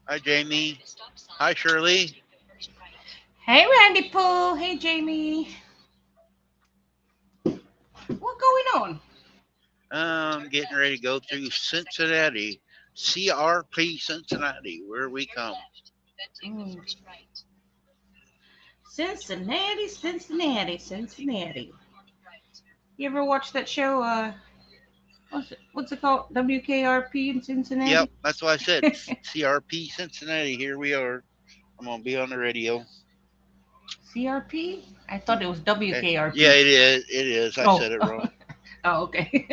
Hi, Jamie. Hi, Shirley. Hey, Randy Pooh. Hey, Jamie. What going on? Getting ready to go through Cincinnati, CRP Cincinnati, where we come. Mm. Cincinnati, Cincinnati, Cincinnati. You ever watch that show? What's it called? WKRP in Yep, Cincinnati. that's why I said CRP Cincinnati. Here we are. I'm gonna be on the radio. CRP? I thought it was Yeah, WKRP. it is. It is. I Oh, said it wrong. oh, okay.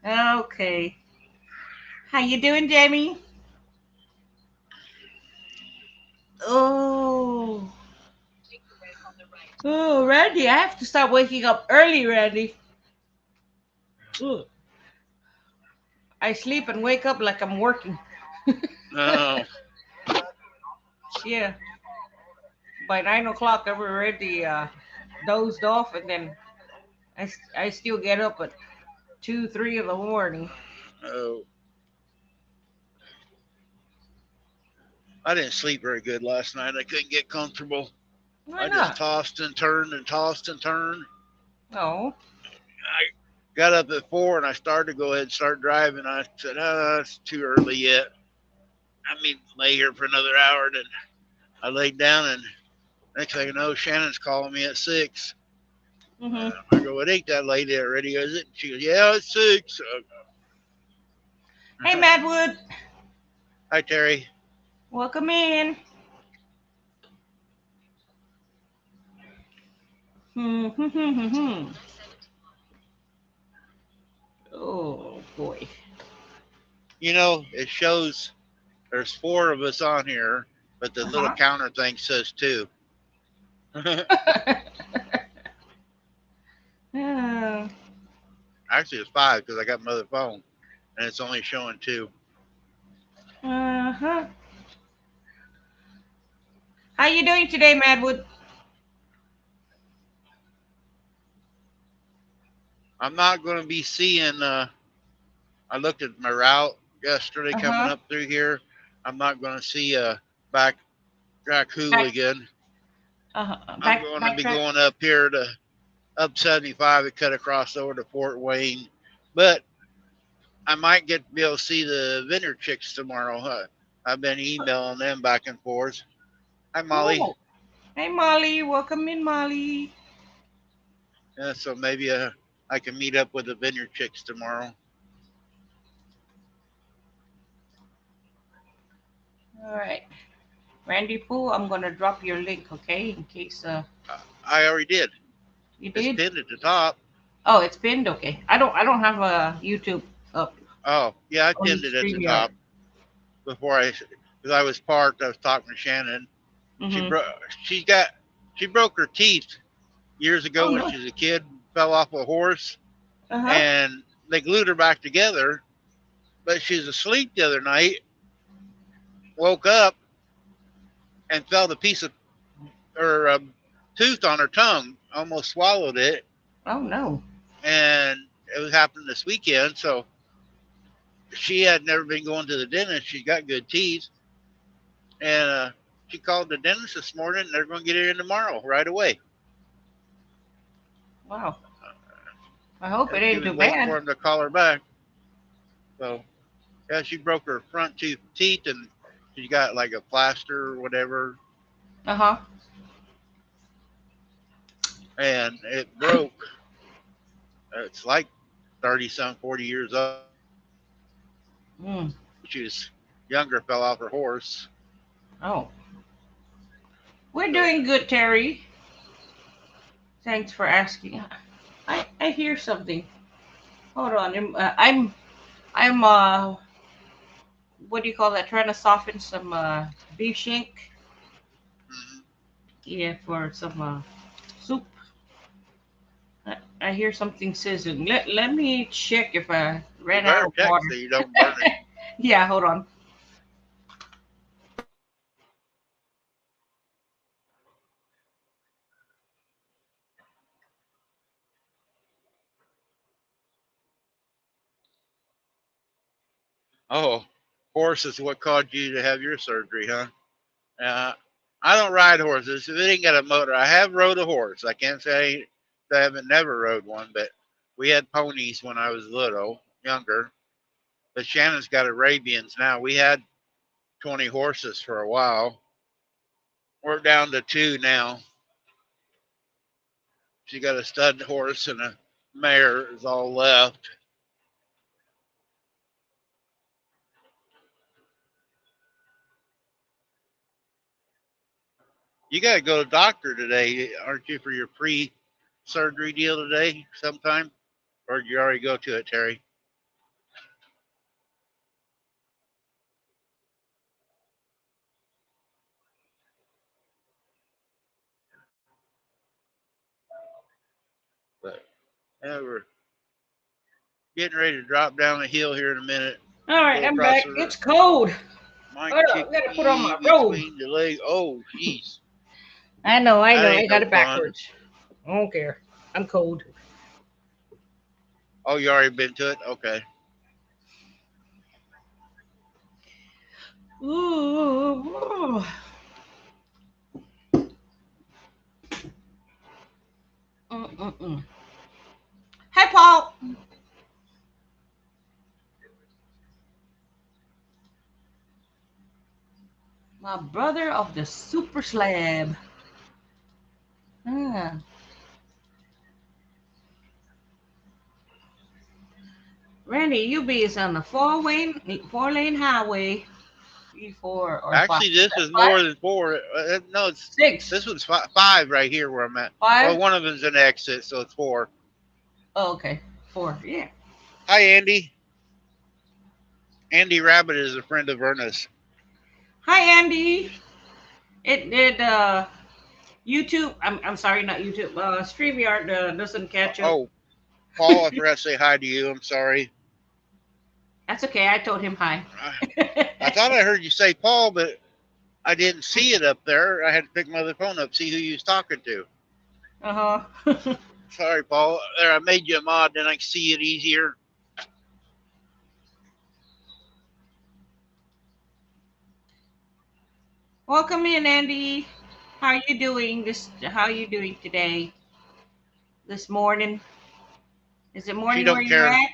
Okay. How you doing, Jamie? Oh, oh, Randy, I have to start waking up early, Randy. Ugh. I sleep and wake up like I'm working. Oh, Yeah, by 9 o'clock, I'm already dozed off, and then I still get up at 2, 3 in the morning. oh, I didn't sleep very good last night. I couldn't get comfortable. Why I just not? tossed and turned and tossed and turned. No. I got up at 4 and I started to go ahead and start driving. I said, "Oh, it's too early yet. I mean, lay here for another hour." And I laid down, and next thing I know, Shannon's calling me at 6. Mhm. I go, "It ain't that late already, is it?" She goes, "Yeah, it's 6." Hey, Madwood, Hi, Terry. welcome in. Hmm, hmm, hmm, hmm, hmm. Oh boy. You know, it shows there's 4 of us on here, but the Uh little huh. counter thing says 2. Actually, it's 5 because I got my other phone, and it's only showing 2. Uh huh. How you doing today, Madwood? I'm not going to be seeing. I looked at my route yesterday Uh coming huh. up through here. I'm not going to see back Jack Back. Hooligan. I'm going to be Backtrack. going up here to up 75 and cut across over to Fort Wayne. But I might get to be able to see the Vineyard Chicks tomorrow. I've been emailing them back and forth. Hi, Molly. Oh. Hey, Molly. Welcome in, Molly. So maybe I can meet up with the Vineyard Chicks tomorrow. All right. Randy Pooh, I'm gonna drop your link, okay? In case I already did. you It's did. pinned at the top. Oh, it's pinned. Okay. I don't have a YouTube up, Oh, yeah, I only pinned it at the StreamYard. top before because I was parked. I was talking to Shannon. She Mhm. broke. She got. She broke her teeth years Oh ago when no. she was a kid. Fell off a horse, Uh huh. and they glued her back together. But she was asleep the other night. Woke up and felt a piece of her tooth on her tongue. Almost swallowed it, Oh no. and it was happening this weekend. So she had never been going to the dentist. She got good teeth, and she called the dentist this morning. And they're going to get her in tomorrow, right away. Wow. I hope it She ain't was too waiting for bad. him to call her back. So yeah, she broke her front teeth, and she got like a plaster or whatever, Uh huh. and it broke. It's like 30 some 40 years old. Mm. She was younger, fell off her horse. Oh. We're So doing good, Terry. Thanks for asking. I hear something. Hold on. I'm what do you call that? Trying to soften some beef shank. mm-hmm. Yeah, for some soup. I hear something sizzling. Let me check if I You ran out better of check water. so you don't burn it. Yeah, hold on. Oh, horse is what caused you to have your surgery, huh? Uh, I don't ride horses. If it ain't got a motor, I have rode a horse. I can't say I haven't never rode one, but we had ponies when I was little, younger. But Shannon's got Arabians now. We had 20 horses for a while. We're down to 2 now. She got a stud horse and a mare is all left. You got to go to the doctor today, aren't you, for your pre-surgery deal today sometime? Or did you already go to it, Terry? But yeah, we're getting ready to drop down the hill here in a minute. All right, Go I'm across back. the It's cold. Mike Hold on, I gotta put on Chickpea my robe. between the legs. Oh, jeez. I know, That I ain't got no it fun. backwards. I don't care. I'm cold. Oh, you already been to it? Okay. Ooh. Mm-mm-mm. Hey, Paul. My brother of the super slab. Ah. Randy, you be is on the four lane highway. 3, 4, or 5. Actually, this is Five? more than 4. No, this 6. one's 5 right here where I'm at. Well, 5? one of them's an exit, so it's 4. Oh, okay. 4. Yeah. Hi, Andy. Andy Rabbit is a friend of Ernest. Hi, Andy. It did. YouTube. I'm sorry, not YouTube. StreamYard doesn't catch up. Oh, Paul, I forgot to say hi to you. I'm sorry. That's okay. I told him hi. I thought I heard you say Paul, but I didn't see it up there. I had to pick my other phone up, see who you was talking to. Uh-huh. Sorry, Paul. There, I made you a mod, then I can see it easier. Welcome in, Andy. How you doing How you doing today? This morning? Is it She morning where don't you're care. at?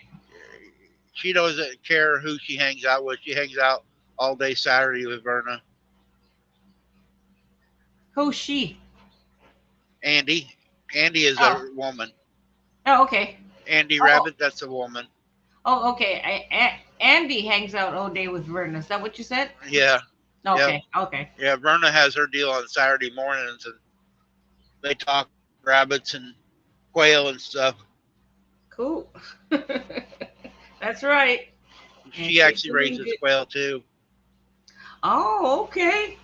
She doesn't care who she hangs out with. She hangs out all day Saturday with Verna. Who's she? Andy. Andy is Oh. a woman. Oh, okay. Andy Oh, Rabbit, that's a woman. oh, okay. Andy hangs out all day with Verna. Is that what you said? Yeah. Okay. Okay. Yeah, Verna has her deal on Saturday mornings, and they talk rabbits and quail and stuff. Cool. That's right. And She she's actually doing raises good. quail too. Oh, okay.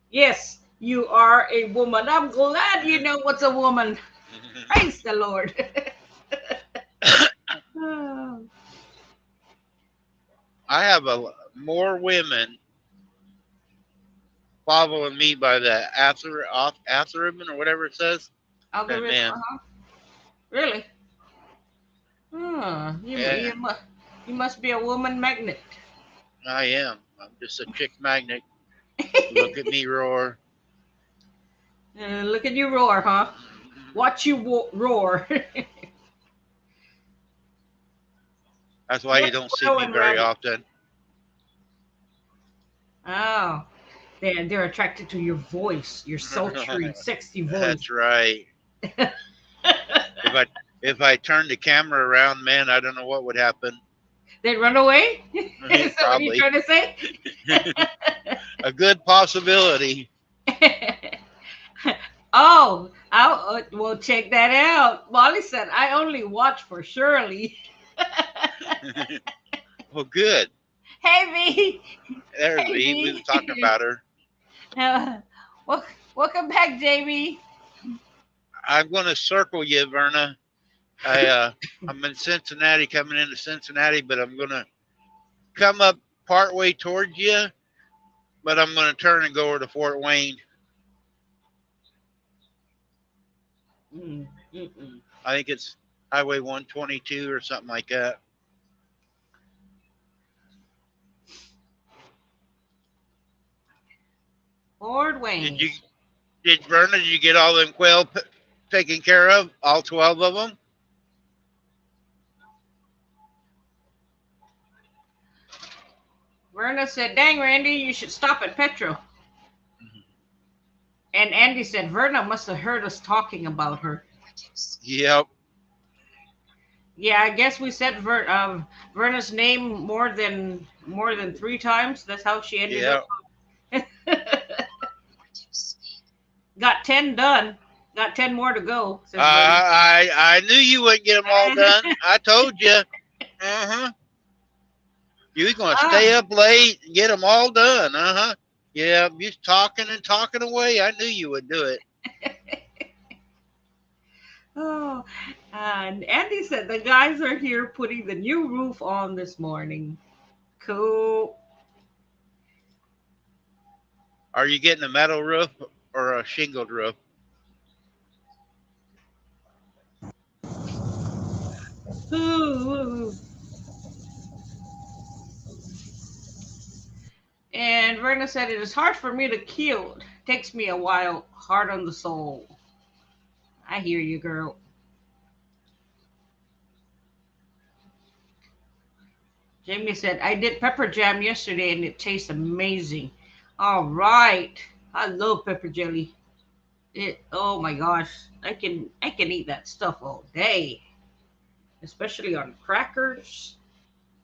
Yes, you are a woman. I'm glad you know what's a woman. Praise the Lord. Oh. I have more women following me by the algorithm or whatever it says than Algorithm. men. Uh-huh. Really? You, Yeah, you must be a woman magnet. I am. I'm just a chick magnet. Look at me roar. Look at you roar, huh? Watch you roar. That's why you What's don't see me growing, very rabbit? often. Oh, they're attracted to your voice, your sultry, sexy That's voice. right. If I turned the camera around, man, I don't know what would happen. They run away? Is that what you're Probably trying to say? a good possibility. Oh, I'll well check that out. Molly said I only watch for Shirley. Well, good. Hey V, There's hey V. We were talking V. about her. Welcome back, Jamie. I'm going to circle you, Verna. I'm in Cincinnati, coming into Cincinnati, but I'm going to come up partway towards you, but I'm going to turn and go over to Fort Wayne. Mm-mm. I think it's Highway 122 or something like that. Fort Did you Wayne's. did Verna? Did you get all them quail taken care of? All 12 of them? Verna said, "Dang, Randy, you should stop at Petro." And Andy said, "Verna must have heard us talking about her." Yep. Yeah, I guess we said Verna's name more than 3 times. That's how she ended up. Yep. Got 10 done. Got 10 more to go, says Verna. I knew you wouldn't get them all done. I told you. Uh-huh. You was gonna stay Ah, up late and get them all done. Uh-huh. Yeah, you talking and talking away. I knew you would do it. oh, and Andy said the guys are here putting the new roof on this morning. Cool. Are you getting a metal roof or a shingled roof? Ooh. And Verna said it is hard for me to kill. Takes me a while. Hard on the soul. I hear you, girl. Jamie said, I did pepper jam yesterday and it tastes amazing. All right. I love pepper jelly. Oh my gosh. I can eat that stuff all day. Especially on crackers.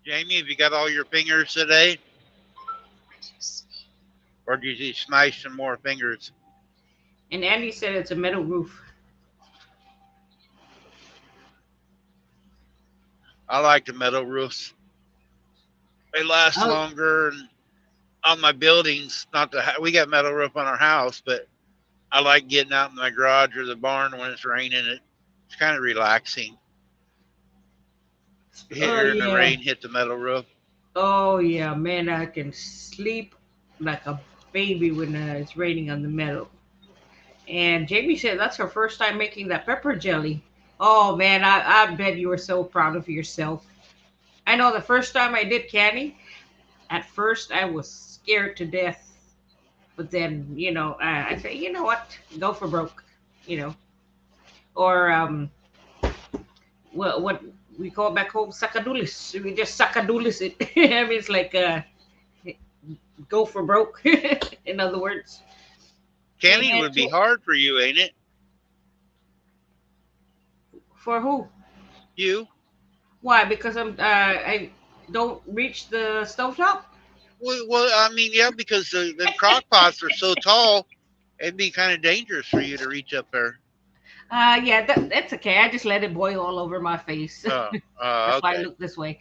Jamie, have you got all your fingers today? Or did you smash some more fingers? And Andy said it's a metal roof. I like the metal roofs. They last Oh, longer. And on my buildings, not the we got metal roof on our house, but I like getting out in my garage or the barn when it's raining. It's kind of relaxing. oh Hearing the yeah. rain hit the metal roof. Oh yeah, man, I can sleep like a baby when it's raining on the meadow. And Jamie said that's her first time making that pepper jelly. Oh man, I bet you were so proud of yourself. I know the first time I did canning, at first I was scared to death. But then, I say, you know what? Go for broke, you know. Or what we call back home, sakadulis. We just sakadulis it. I mean, it's like go for broke, in other words. Canning And would be hard for you, ain't it? for who? You? Why? Because I don't reach the stove top. Well, I mean, yeah, because the crock pots are so tall, it'd be kind of dangerous for you to reach up there. Yeah, that's okay. I just let it boil all over my face. Oh, That's why I okay. look this way.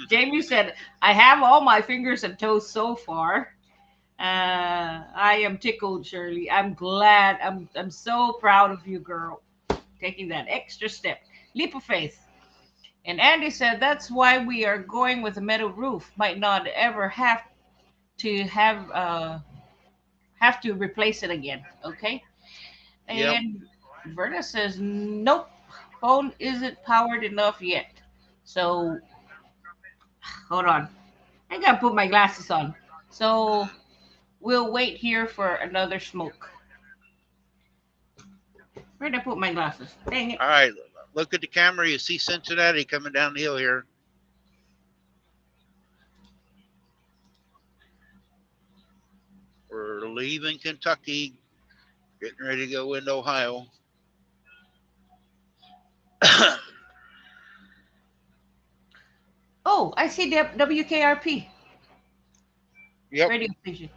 Jamie said, "I have all my fingers and toes so far. I am tickled, Shirley. I'm glad. I'm so proud of you, girl, taking that extra step, leap of faith." And Andy said, "That's why we are going with a metal roof. Might not ever to have to replace it again. Okay." Yep. And Verna says, "Nope, phone isn't powered enough yet. So hold on. I gotta put my glasses on. So we'll wait here for another smoke. Where'd I put my glasses? Dang it." All right. Look at the camera. You see Cincinnati coming down the hill here. We're leaving Kentucky, getting ready to go into Ohio. Oh, I see the WKRP Yep. radio station.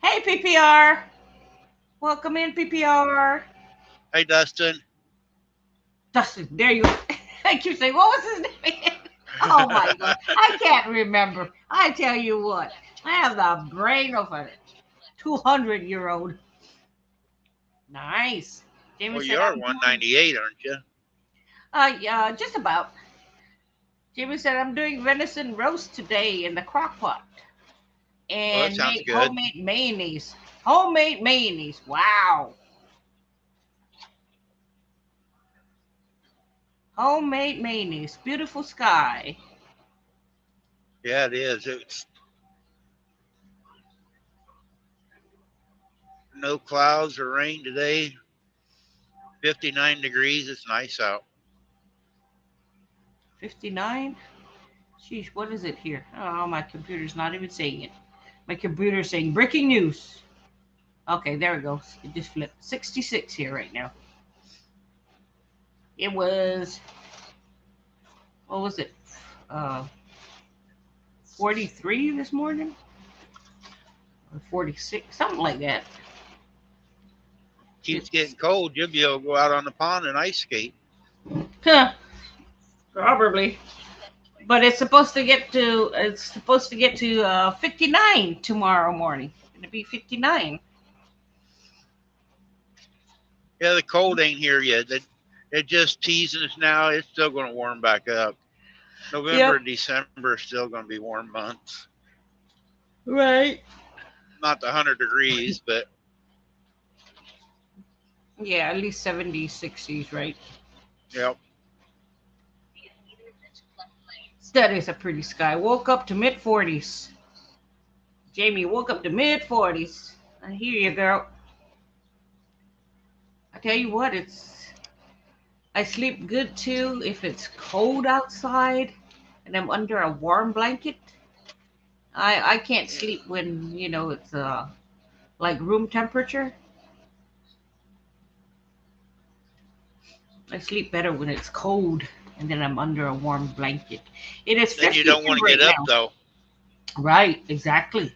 Hey, PPR. Welcome in, PPR. Hey, Dustin. Dustin, there you are. I keep saying, what was his name? Oh my God. I can't remember. I tell you what, I have the brain of a 200-year-old. Nice. Jamie Well, said, you are I'm doing, 198, aren't you? yeah, just about. Jamie said, I'm doing venison roast today in the crock pot Well, that and sounds make good. homemade mayonnaise. Homemade mayonnaise. Wow. Homemade mayonnaise. Beautiful sky. Yeah, it is. It's No clouds or rain today. 59 degrees. It's nice out. 59. Sheesh, what is it here? Oh, my computer's not even saying it. My computer's saying breaking news. Okay, there it goes. It just flipped. 66 here right now. It was, what was it? 43 this morning? Or 46, something like that. Keeps getting cold. You'll be able to go out on the pond and ice skate. Huh, probably. But it's supposed to get to 59 tomorrow morning. It's gonna be 59. Yeah, the cold ain't here yet. It just teasing us now. It's still going to warm back up. November and December are still going to be warm months. Right. Not the 100 degrees, but yeah, at least 70s, 60s, right? Yep. That is a pretty sky. Woke up to mid 40s. Jamie woke up to mid 40s. I hear you, girl. I tell you what, I sleep good too if it's cold outside and I'm under a warm blanket. I can't sleep when, it's like room temperature. I sleep better when it's cold and then I'm under a warm blanket. It is 50 then you don't want to get up though. Right, exactly.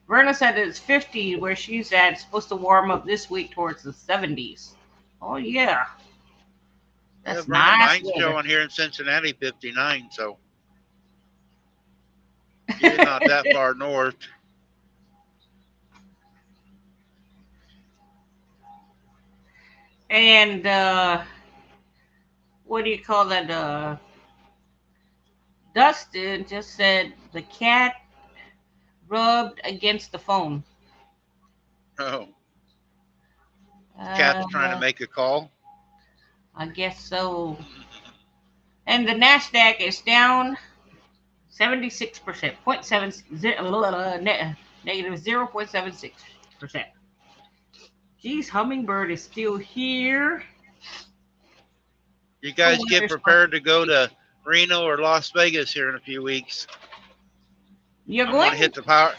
Verna said it's 50 where she's at. It's supposed to warm up this week towards the 70s. Oh yeah, that's nice. Mine's showing here in Cincinnati 59, so you're not that far north. And what do you call that? Dustin just said the cat rubbed against the phone. Oh. Cat's trying to make a call. I guess so. And the NASDAQ is down 76%, negative 0.76%. Geez, Hummingbird is still here. You guys get prepared to go to Reno or Las Vegas here in a few weeks. You're going to hit the power.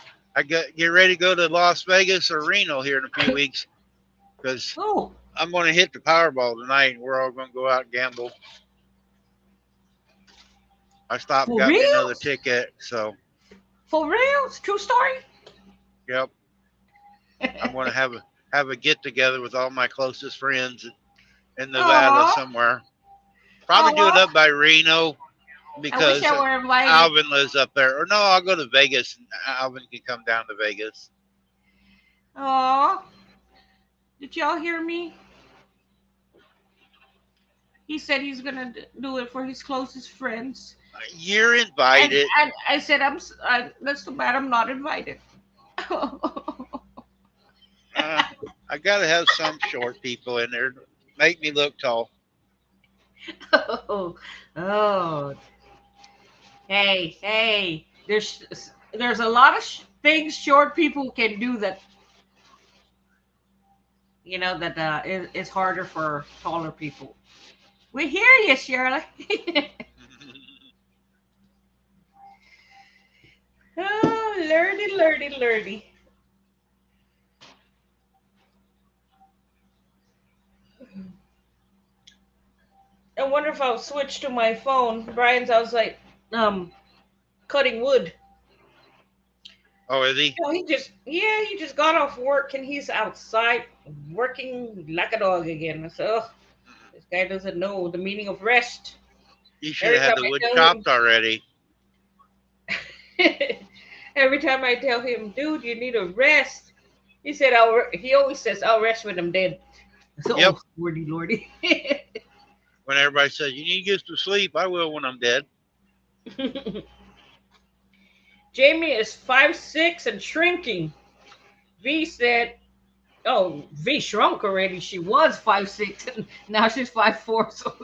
Get ready to go to Las Vegas or Reno here in a few weeks because I'm going to hit the Powerball tonight and we're all going to go out and gamble. I stopped and got me another ticket. So. For real? It's a true story? Yep. I'm going to have a get together with all my closest friends in Nevada somewhere. Probably do it up by Reno because Alvin lives up there. Or no, I'll go to Vegas and Alvin can come down to Vegas. Oh, did y'all hear me? He said he's going to do it for his closest friends. You're invited. And I said, that's too bad I'm not invited. I got to have some short people in there. Make me look tall. Oh. Hey. There's a lot of things short people can do that, that is harder for taller people. We hear you, Shirley. Oh, lordy. I wonder if I'll switch to my phone. Brian's outside cutting wood. Oh, is he? He just got off work and he's outside working like a dog again. So this guy doesn't know the meaning of rest. You should have had the wood chopped already. Every time I tell him, dude, you need a rest, he said, he always says, I'll rest when I'm dead. So, yep. Lordy. When everybody says, you need to get some sleep, I will when I'm dead. Jamie is 5'6" and shrinking. V said, V shrunk already. She was 5'6" and now she's 5'4". So,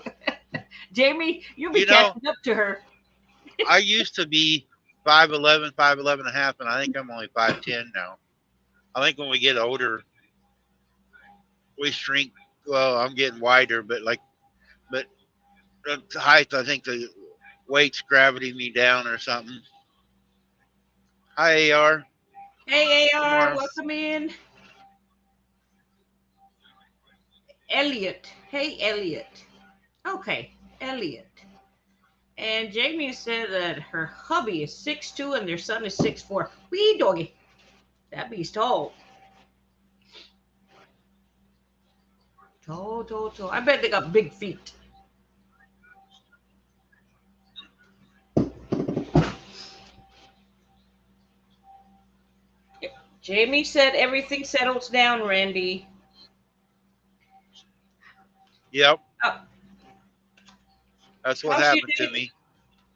Jamie, you'll be catching up to her. I used to be 5'11", 5'11 and a half, and I think I'm only 5'10" now. I think when we get older, we shrink. Well, I'm getting wider, but the height, I think the weight's gravity me down or something. Hi, AR. Hey, Good AR, morning. welcome in. Elliot. Hey, Elliot. Okay, Elliot. And Jamie said that her hubby is 6'2" and their son is 6'4". Wee doggy. That beast tall. Tall, tall, tall. I bet they got big feet. Jamie said everything settles down, Randy. Yep, Oh, that's what how's your happened to day?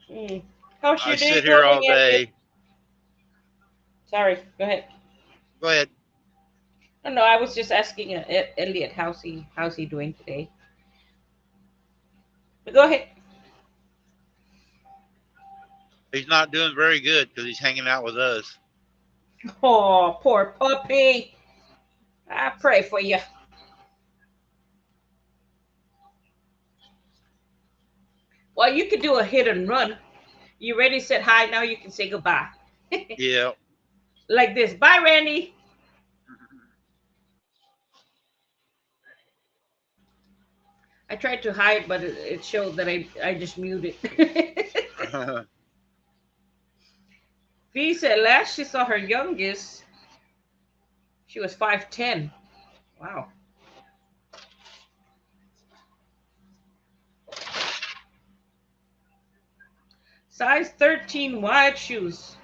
me. How's I your day sit here going, all Elliot? day. Sorry, go ahead. Go ahead. Oh, no, I was just asking Elliot how's he doing today. But go ahead. He's not doing very good because he's hanging out with us. Oh, poor puppy. I pray for you. Well, you could do a hit and run. You ready? Said hi. Now you can say goodbye. Yeah. Like this. Bye, Randy. I tried to hide, but it showed that I just muted. V said last she saw her youngest, she was 5'10". Wow. Size 13 wide shoes.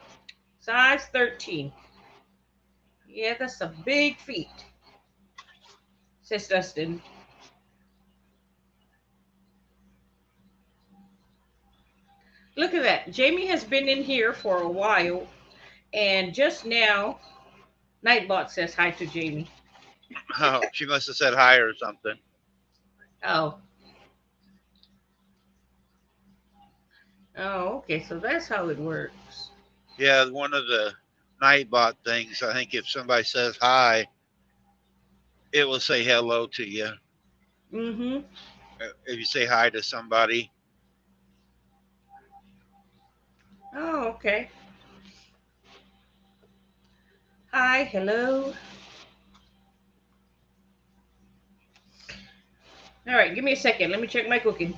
Size 13. Yeah, that's some big feet, says Dustin. Look at that. Jamie has been in here for a while, and just now, Nightbot says hi to Jamie. Oh, she must have said hi or something. Oh. Oh, okay. So that's how it works. Yeah, one of the Nightbot things. I think if somebody says hi, it will say hello to you. Mm-hmm. If you say hi to somebody. Oh, okay. Hi, hello. All right, give me a second. Let me check my cooking.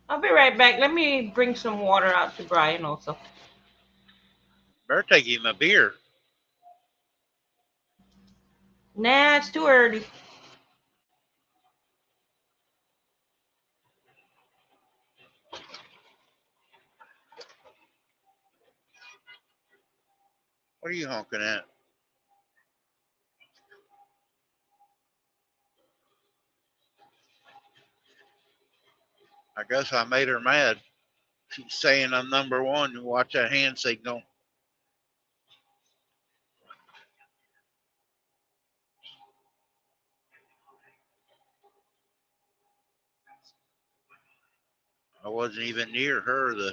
I'll be right back. Let me bring some water out to Brian also. Better take him a beer. Nah, it's too early. What are you honking at? I guess I made her mad. She's saying I'm number one. Watch that hand signal. I wasn't even near her.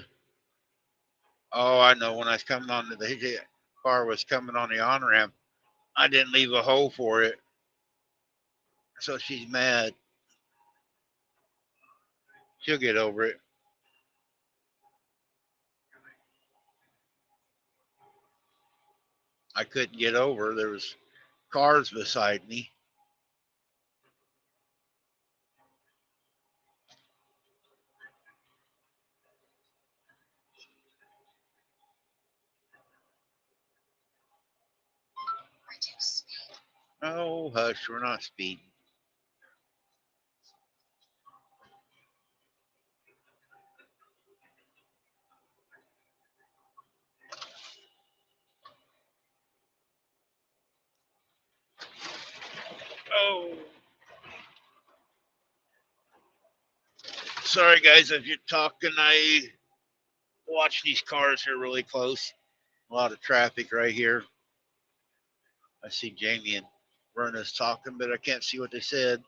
I know when I was coming on the car was coming on the on ramp. I didn't leave a hole for it, so she's mad. She'll get over it. I couldn't get over. There was cars beside me. Oh, hush, we're not speeding. Oh, sorry guys, if you're talking, I watch these cars here really close. A lot of traffic right here. I see Jamie and Verna's talking, but I can't see what they said.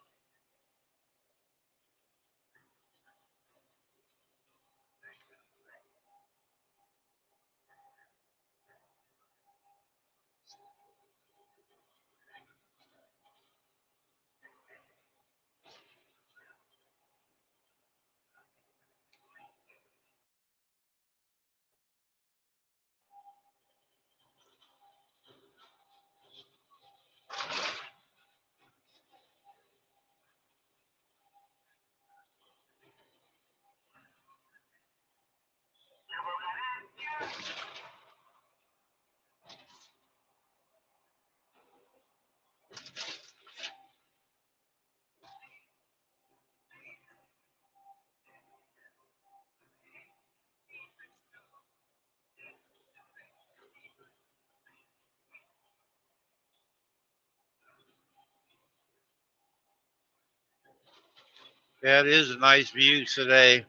Yeah, it is a nice view today.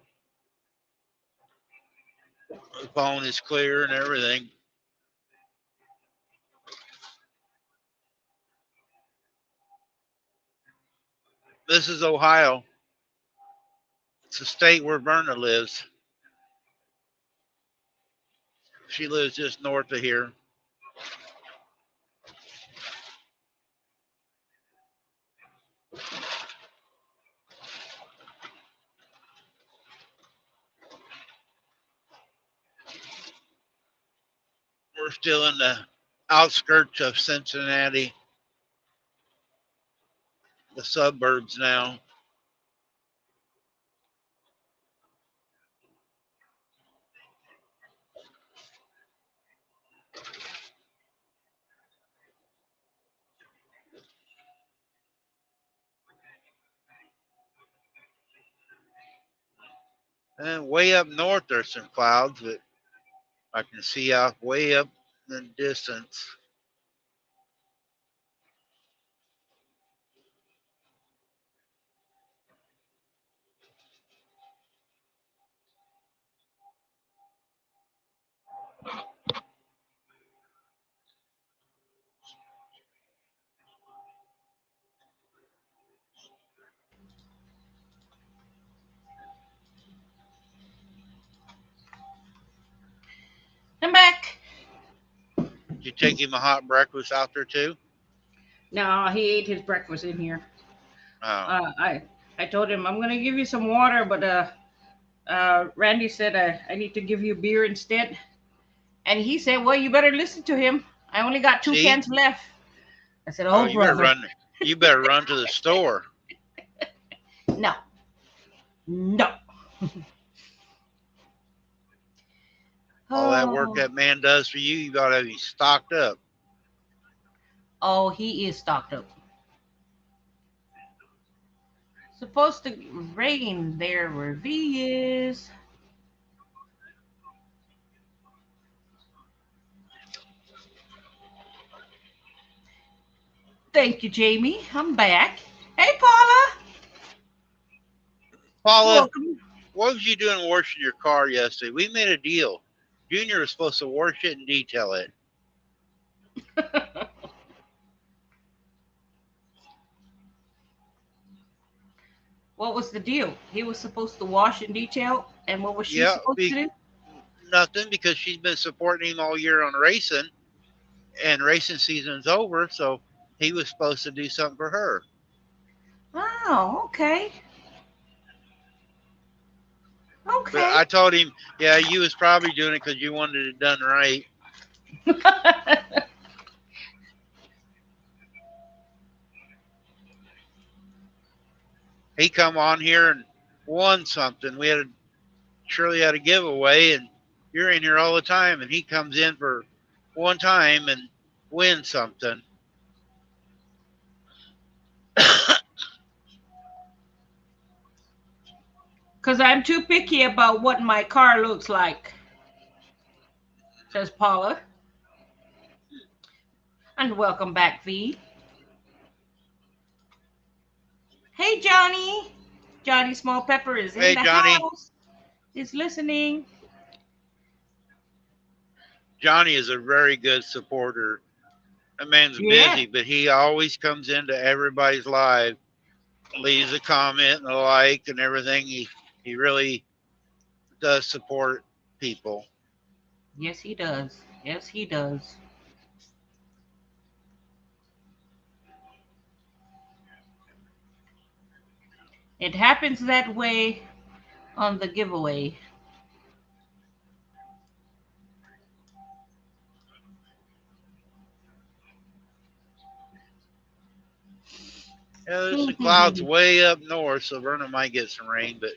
The phone is clear and everything. This is Ohio. It's the state where Verna lives. She lives just north of here. We're still in the outskirts of Cincinnati, the suburbs now. And way up north, there's some clouds that I can see out way up in the distance. I'm back. Did you take him a hot breakfast out there too? No, he ate his breakfast in here. Oh, I told him I'm gonna give you some water, but Randy said I need to give you beer instead. And he said, "Well, you better listen to him. I only got two see? cans left." I said, Oh, "Oh, you better brother, run. You better run to the store. no, no." All that work Oh, that man does for you, you gotta be stocked up. oh, he is stocked up. Supposed to rain there where V is. Thank you, Jamie. I'm back. Hey, Paula. Paula, Welcome. what was you doing washing your car yesterday? We made a deal. Junior was supposed to wash it and detail it. What was the deal? He was supposed to wash and detail, and what was she Yeah, supposed to do? nothing because she's been supporting him all year on racing, and racing season's over, so he was supposed to do something for her. Oh, okay. But Okay. I told him, yeah, you was probably doing it because you wanted it done right. He come on here and won something. We had a, Shirley had a giveaway, and you're in here all the time, and he comes in for one time and wins something. Because I'm too picky about what my car looks like, says Paula. And welcome back, V. Hey, Johnny. Johnny Small Pepper is in Hey, the Johnny. house. Is listening. Johnny is a very good supporter. That man's Yeah. busy, but he always comes into everybody's live, leaves a comment and a like and everything. He really does support people. Yes, he does. Yes, he does. It happens that way on the giveaway. Yeah, there's the clouds way up north, so Vernon might get some rain, but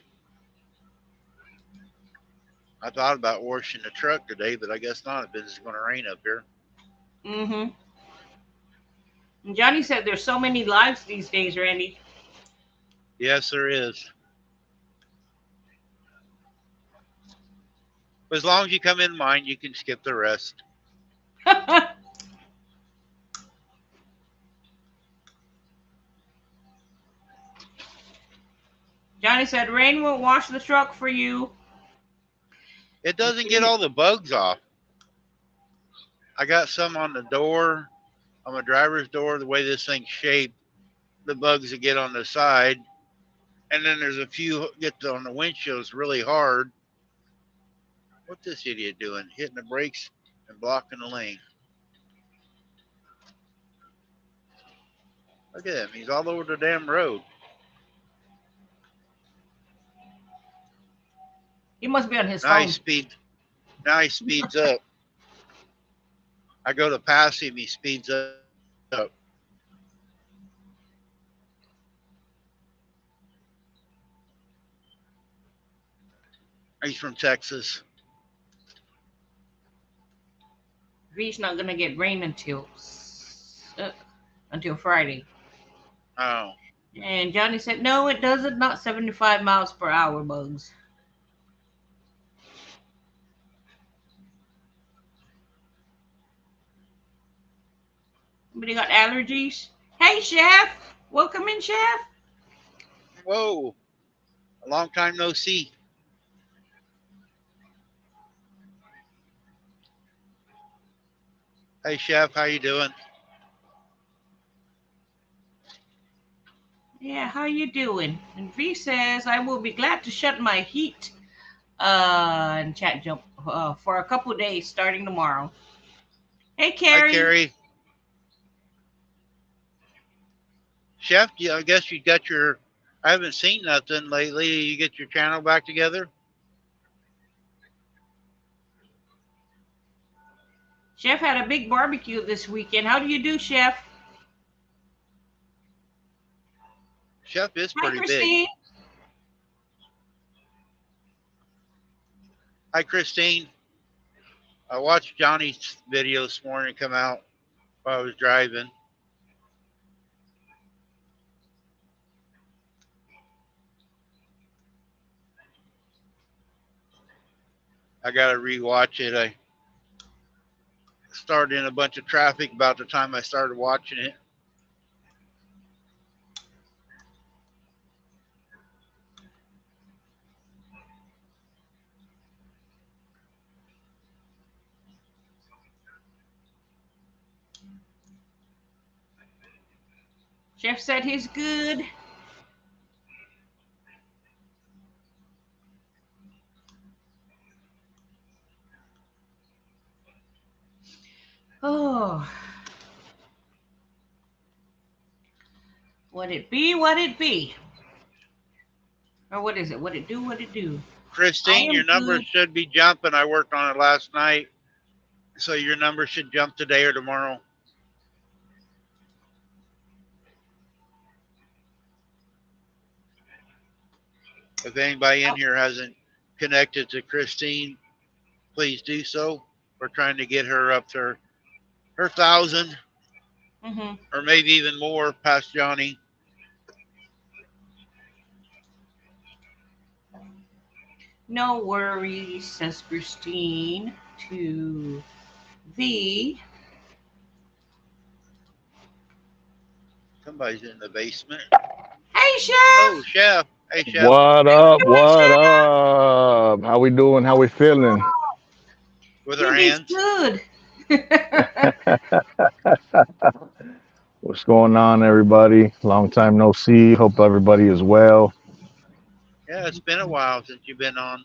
I thought about washing the truck today, but I guess not. It's going to rain up here. Mm-hmm. And Johnny said there's so many lives these days, Randy. Yes, there is. But as long as you come in mine, you can skip the rest. Johnny said rain won't wash the truck for you. It doesn't get all the bugs off. I got some on the door, on my driver's door, the way this thing's shaped, the bugs that get on the side. And then there's a few get on the windshields really hard. What's this idiot doing? Hitting the brakes and blocking the lane. Look at him. He's all over the damn road. He must be on his Now he phone. speeds. Now he speeds up. I go to pass him. He speeds up. He's from Texas. V's not gonna get rain until Friday. Oh, And Johnny said, no, it doesn't. Not 75 miles per hour bugs. Anybody got allergies? Hey, Chef. Welcome in, Chef. whoa! A long time no see. Hey, chef, how you doing? Yeah, how you doing? And V says, I will be glad to shut my heat and chat jump for a couple days starting tomorrow. Hey, Hi, Carrie. Carrie. Chef, yeah, I guess you got your. I haven't seen nothing lately. You get your channel back together? Chef had a big barbecue this weekend. How do you do, Chef? Chef is Hi, pretty big. Christine. Hi, Christine. I watched Johnny's video this morning come out while I was driving. I got to rewatch it. I started in a bunch of traffic about the time I started watching it. Chef said he's good. Oh, what it be? What it be? Or what is it? What it do? What it do? I Christine, am your numbers good. should be jumping. I worked on it last night, so your numbers should jump today or tomorrow. If anybody in Oh, here hasn't connected to Christine, please do so. We're trying to get her up to her thousand hmm. or maybe even more past Johnny. No worries, says Christine to the. Somebody's in the basement. Hey, Oh, Chef! chef. Hey, chef. What How you up? doing, What Chef? up? How we doing? How we feeling? With our Goodness hands. good. What's going on, everybody? Long time no see. Hope everybody is well. Yeah, it's been a while since you've been on.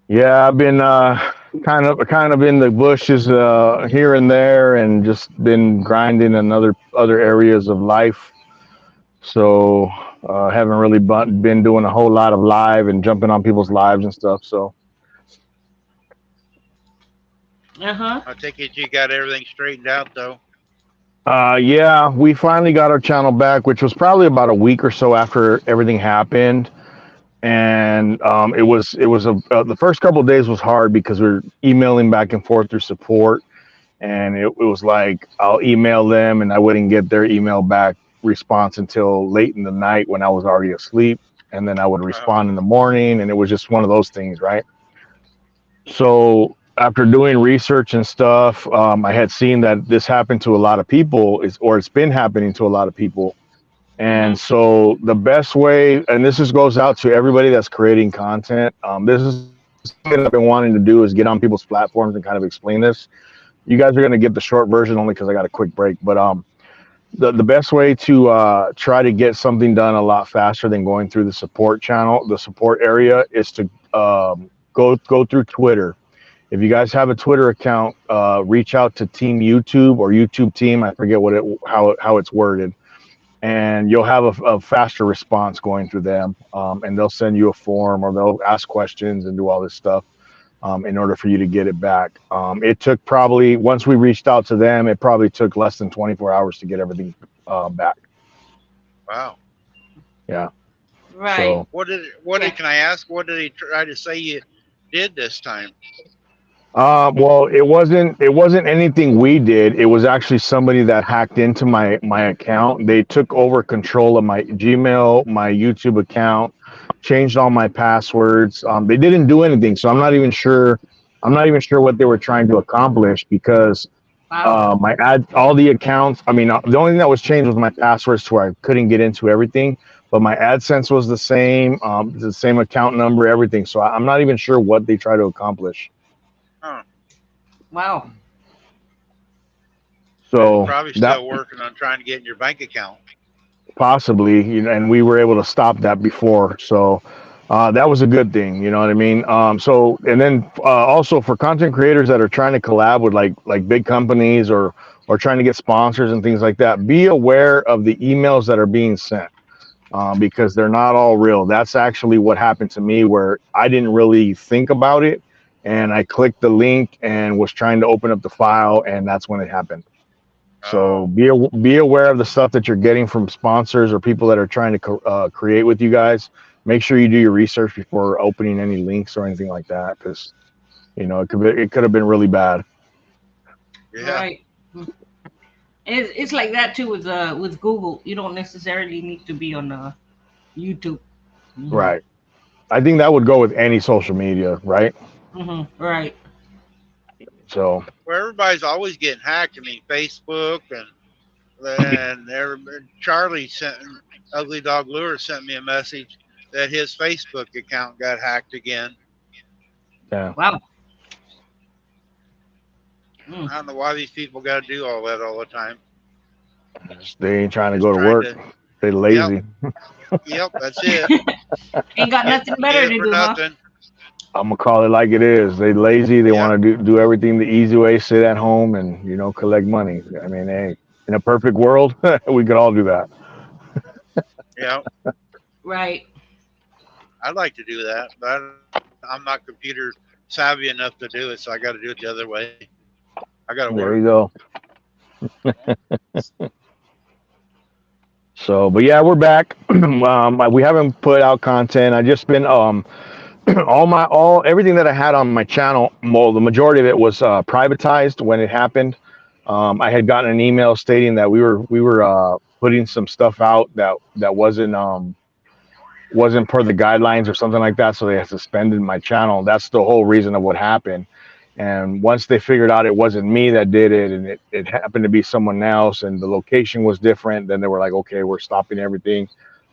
Yeah, I've been kind of in the bushes here and there, and just been grinding in other areas of life. So haven't really been doing a whole lot of live and jumping on people's lives and stuff. So Uh-huh. I take it you got everything straightened out, though. yeah, we finally got our channel back, which was probably about a week or so after everything happened. And the first couple of days was hard because we were emailing back and forth through support, and it was like I'll email them and I wouldn't get their email back response until late in the night when I was already asleep, and then I would Oh, respond in the morning, and it was just one of those things, right? So after doing research and stuff, I had seen that this happened to a lot of people, or it's been happening to a lot of people. Mm-hmm. And so the best way, and this just goes out to everybody that's creating content. This is something that I've been wanting to do, is get on people's platforms and kind of explain this. You guys are going to get the short version only because I got a quick break. But the best way to try to get something done a lot faster than going through the support channel, the support area, is to go through Twitter. If you guys have a Twitter account, reach out to Team YouTube or YouTube Team. I forget how it's worded, and you'll have a faster response going through them. And they'll send you a form, or they'll ask questions and do all this stuff in order for you to get it back. It took probably, once we reached out to them, it probably took less than 24 hours to get everything back. wow. Yeah. Right. So Yeah. Can I ask? What did he try to say you did this time? well, it wasn't anything we did. It was actually somebody that hacked into my account. They took over control of my Gmail, my YouTube account, changed all my passwords. They didn't do anything, so I'm not even sure. I'm not even sure what they were trying to accomplish, because Wow. all the accounts. I mean, the only thing that was changed was my passwords, to where I couldn't get into everything. But my AdSense was the same account number, everything. So I'm not even sure what they try to accomplish. Huh. Wow. So Probably that still working on trying to get in your bank account. possibly, and we were able to stop that before. So that was a good thing. You know what I mean? So, and then also for content creators that are trying to collab with like big companies, or trying to get sponsors and things like that, be aware of the emails that are being sent. Because they're not all real. That's actually what happened to me, where I didn't really think about it, and I clicked the link and was trying to open up the file, and that's when it happened. So Oh, be aware of the stuff that you're getting from sponsors or people that are trying to create with you guys. Make sure you do your research before opening any links or anything like that, because it could have been really bad. yeah. Right. It's like that too with Google. You don't necessarily need to be on YouTube. Mm-hmm. Right. I think that would go with any social media, right? Mm-hmm. Right. So Well, everybody's always getting hacked. I mean, Facebook and Charlie sent Ugly Dog Lure sent me a message that his Facebook account got hacked again. yeah, Wow. Mm. I don't know why these people got to do all that all the time. they ain't trying to Just go to trying work. to. They Yep, lazy. yep. That's it. Ain't got Get nothing get better it to for do, huh? nothing. I'm gonna call it like it is. They lazy. They Yep, want to do everything the easy way, sit at home and collect money. I mean, hey, in a perfect world, we could all do that. yep. Right. I'd like to do that, but I'm not computer savvy enough to do it, so I got to do it the other way. I got to There work. you go. So, but yeah, we're back. We haven't put out content. I just been all everything that I had on my channel. Well, the majority of it was privatized when it happened. I had gotten an email stating that we were putting some stuff out that wasn't per the guidelines or something like that, so they had suspended my channel. That's the whole reason of what happened. And once they figured out it wasn't me that did it, and it happened to be someone else, and the location was different, then they were like, okay, we're stopping everything.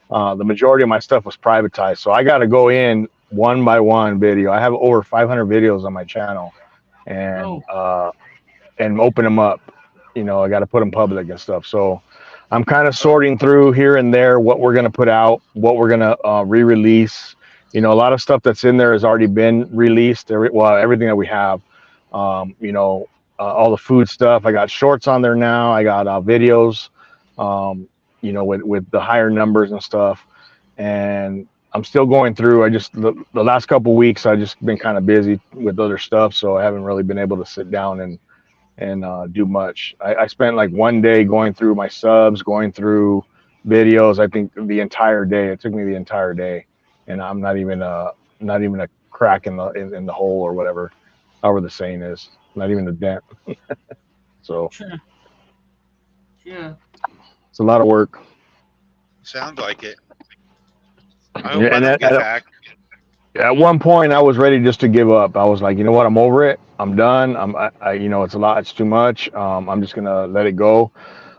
The majority of my stuff was privatized, so I got to go in one by one video. I have over 500 videos on my channel, Oh. and open them up. You know, I got to put them public and stuff. So I'm kind of sorting through here and there what we're gonna put out, what we're gonna re-release. You know, a lot of stuff that's in there has already been released. Everything that we have. You know, all the food stuff. I got shorts on there now. I got videos. You know, with the higher numbers and stuff. And I'm still going through. The last couple weeks I just been kind of busy with other stuff, so I haven't really been able to sit down and do much. I spent like one day going through my subs, going through videos. I think the entire day. It took me the entire day, and I'm not even a crack in the hole or whatever, however the saying is. Not even a dent. So Yeah. it's a lot of work. Sounds like it. I hope Yeah, I and don't get at, hacked. at one point I was ready just to give up. I was like, you know what, I'm over it. I'm done. You know, it's a lot. It's too much. I'm just gonna let it go.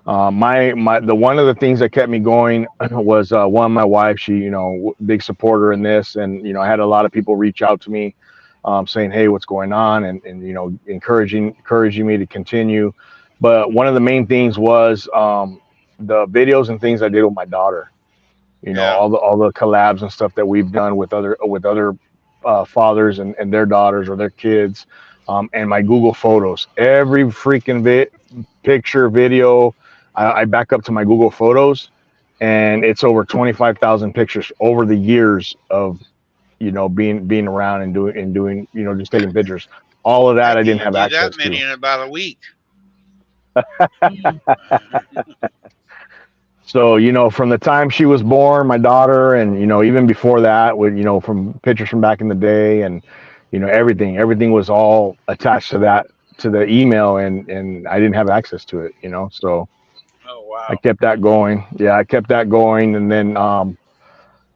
The one of the things that kept me going was one, my wife. She, you know, big supporter in this, and you know, I had a lot of people reach out to me, saying, "Hey, what's going on?" and you know, encouraging me to continue. But one of the main things was the videos and things I did with my daughter. You know, Yeah. all the collabs and stuff that we've done with other fathers and their daughters or their kids, and my Google Photos. Every freaking picture, video, I back up to my Google Photos, and it's over 25,000 pictures over the years of, you know, being around and doing, you know, just taking pictures. All of that Heck, I you didn't can have do that access many to. in about a week. Mm. So, you know, from the time she was born, my daughter, and you know, even before that, with, you know, from pictures from back in the day, and you know, everything was all attached to that, to the email, and I didn't have access to it. You know, so Oh I wow. kept that going. Yeah, I kept that going, and then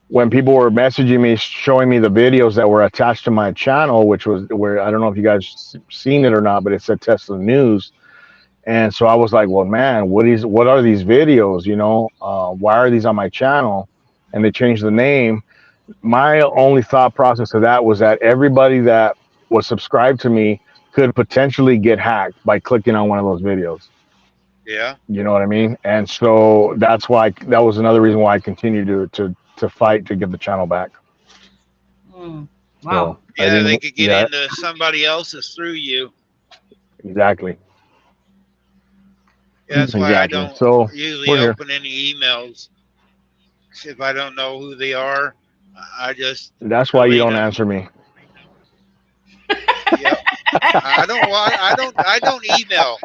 when people were messaging me, showing me the videos that were attached to my channel, which was where, I don't know if you guys seen it or not, but it said Tesla News. And so I was like, well, man, what are these videos? You know, why are these on my channel? And they changed the name. My only thought process of that was that everybody that was subscribed to me could potentially get hacked by clicking on one of those videos. Yeah. You know what I mean? And so that was another reason why I continued to fight to get the channel back. Mm. Wow. So I Yeah, they didn't. could get Yeah, into somebody else's through you. exactly, Yeah, that's why I exactly. don't So usually we're here. open any emails if I don't know who they are. I just That's why you delete don't them. answer me. Yep. I don't want. I don't email.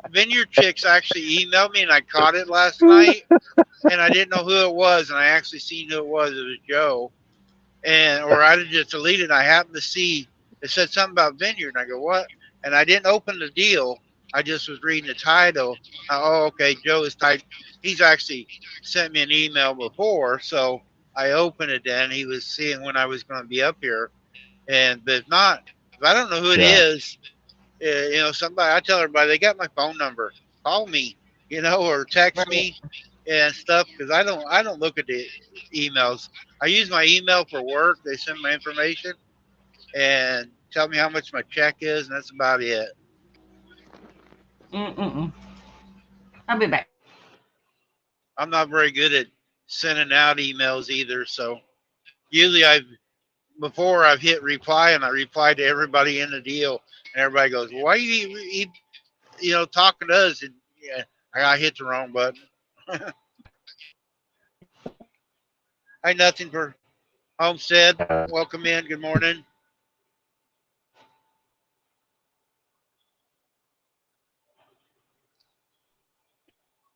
Vineyard Chicks actually emailed me, and I caught it last night, and I didn't know who it was, and I actually seen who it was. It was Joe, and or I just deleted. And I happened to see it said something about Vineyard, and I go, what? And I didn't open the deal. I just was reading the title. Oh, okay, Joe is tight. He's actually sent me an email before, so I opened it. Then he was seeing when I was going to be up here, and but if I don't know who it Yeah. is, you know, somebody, I tell everybody they got my phone number. Call me, you know, or text me and stuff because I don't look at the emails. I use my email for work. They send my information and tell me how much my check is, and that's about it. Mm-mm-mm. I'll be back. I'm not very good at sending out emails either. So usually before I've hit reply and I reply to everybody in the deal, and everybody goes, "Why are you know, talking to us?" And yeah, I hit the wrong button. I nothing for. Homestead, welcome in. Good morning.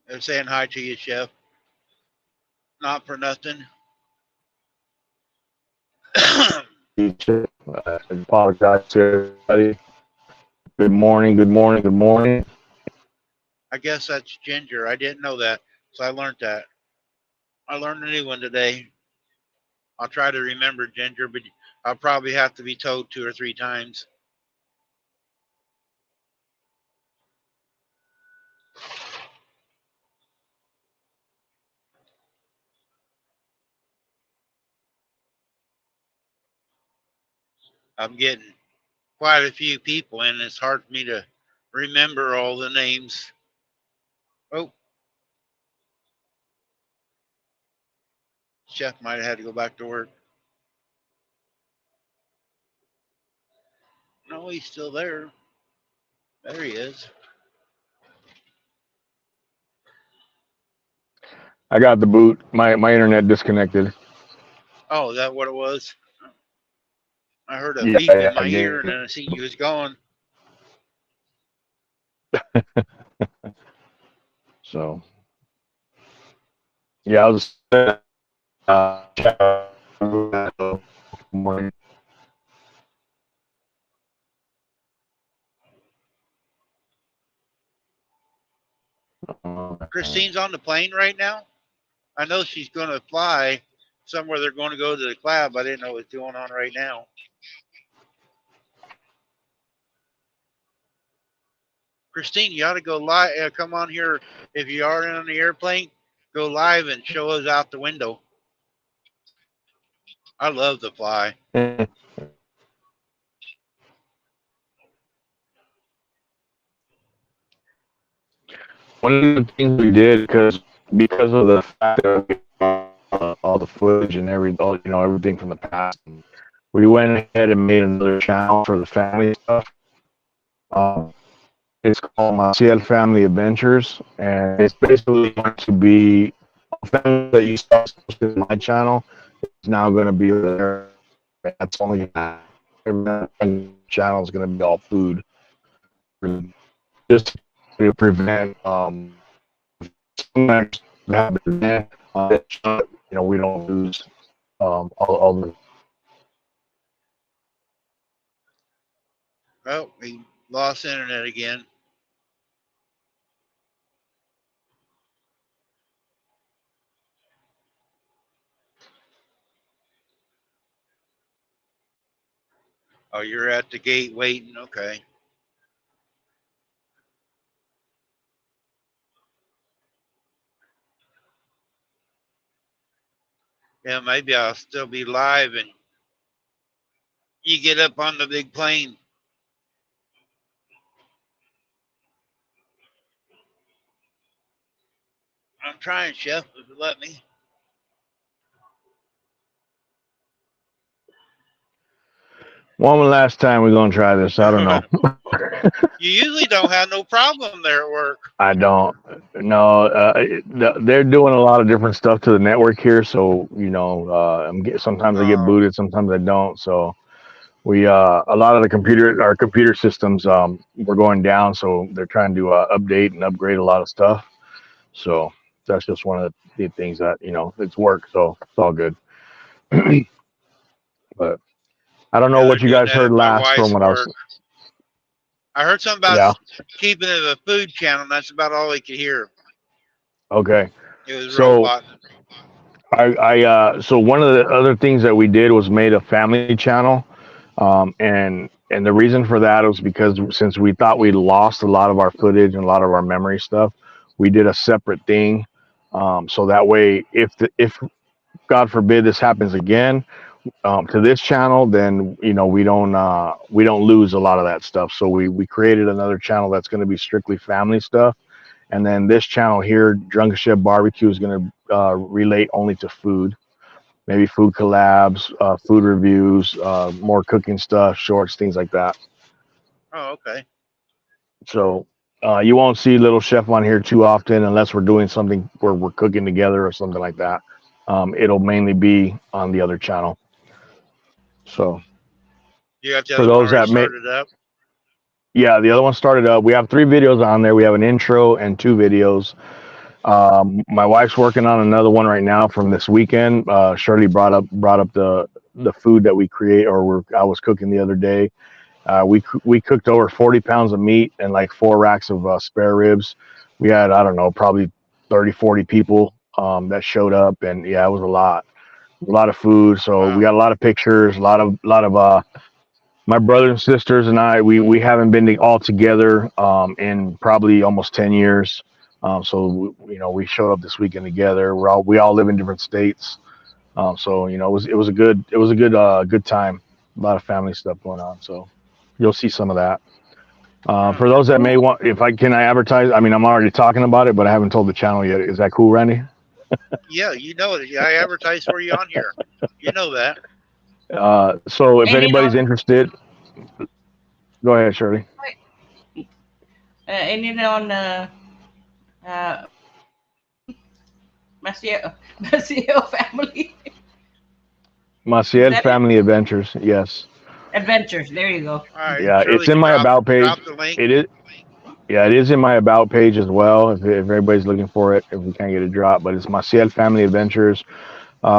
They're saying hi to you, Chef. Not for nothing. I apologize to everybody. Good morning, good morning, good morning. I guess that's Ginger. I didn't know that, so I learned that. I learned a new one today. I'll try to remember Ginger, but I'll probably have to be told 2 or 3 times. I'm getting quite a few people, and it's hard for me to remember all the names. Oh, Chef might have had to go back to work. No, he's still there. There he is. I got the boot. My internet disconnected. Oh, is that what it was? I heard a Yeah, beep in I my ear, and did. then I seen you was gone. So yeah, I was morning. Christine's on the plane right now. I know she's going to fly somewhere. They're going to go to the club. I didn't know what's going on right now. Christine, you ought to go live. Come on here. If you are on the airplane, go live and show us out the window. I love to fly. One of the things we did because of the fact that all the footage and everything from the past, we went ahead and made another channel for the family stuff. It's called Maciel Family Adventures, and it's basically going to be family that you saw posted on my channel. It's now going to be there. That's only every channel is going to be all food, just to prevent we don't lose all the. Oh, we lost internet again. Oh, you're at the gate waiting. Okay. Yeah, maybe I'll still be live and you get up on the big plane. I'm trying, Chef, if you let me. One last time we're gonna try this. I don't know. You usually don't have no problem there at work. I don't. No, they're doing a lot of different stuff to the network here. So sometimes I get booted, sometimes I don't. So we a lot of our computer systems were going down. So they're trying to update and upgrade a lot of stuff. So that's just one of the things that it's work. So it's all good. But I don't know what you guys heard last from what I was. I heard something about keeping it a food channel. And that's about all I could hear. Okay. It was robot. So one of the other things that we did was made a family channel, and the reason for that was because since we thought we lost a lot of our footage and a lot of our memory stuff, we did a separate thing, so that way if God forbid this happens again to this channel, then we don't lose a lot of that stuff. So we created another channel that's going to be strictly family stuff, and then this channel here, Drunken Chef Barbecue, is going to relate only to food, maybe food collabs, food reviews, more cooking stuff, shorts, things like that. Oh, okay. So you won't see Little Chef on here too often unless we're doing something where we're cooking together or something like that. It'll mainly be on the other channel. So You got the for other one those already that may, started up? yeah, the other one started up. We have 3 videos on there. We have an intro and 2 videos. My wife's working on another one right now from this weekend. Shirley brought up the food that we create, I was cooking the other day. We cooked over 40 pounds of meat and like 4 racks of spare ribs. We had, I don't know, probably 30, 40 people that showed up, and yeah, it was a lot of food. So we Wow. got a lot of pictures, a lot of my brothers and sisters and I. We haven't been all together in probably almost 10 years. So we showed up this weekend together. We all live in different states. So it was a good time. A lot of family stuff going on. So you'll see some of that. Oh, For those that may want, can I advertise? I mean, I'm already talking about it, but I haven't told the channel yet. Is that cool, Randy? yeah, you know it. I advertise for you on here. You know that. So if And it anybody's on interested, go ahead, Shirley. and it on uh Maciel family Maciel that it? Family Adventures. Yes. Adventures. There you go. All right, Yeah, Shirley it's in can my about page. drop the link. It is. Yeah, it is in my about page as well. If everybody's looking for it, if we can't get it dropped, but it's Maciel Family Adventures.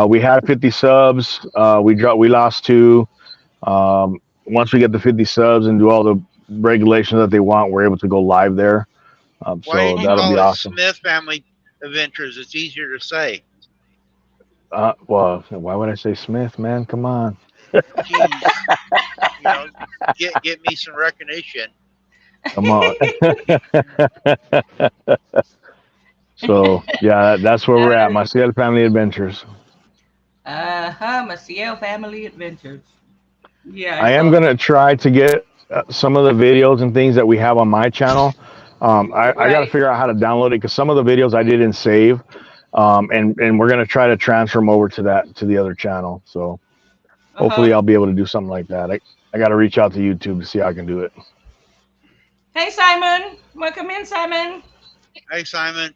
We had 50 subs. We lost 2. Once we get the 50 subs and do all the regulations that they want, we're able to go live there. Why So didn't you that'll be call it awesome. Smith Family Adventures? It's easier to say. Well, why would I say Smith, man? Come on. Jeez, you know, get me some recognition. Come on. So yeah, that's where we're at. Maciel Family Adventures. Maciel family adventures. Yeah, I am gonna try to get some of the videos and things that we have on my channel. I got to Right. figure out how to download it because some of the videos I didn't save, and we're gonna try to transfer them over to the other channel. So hopefully I'll be able to do something like that. I got to reach out to YouTube to see how I can do it. Hey Simon, welcome in, Simon. Hey, Simon.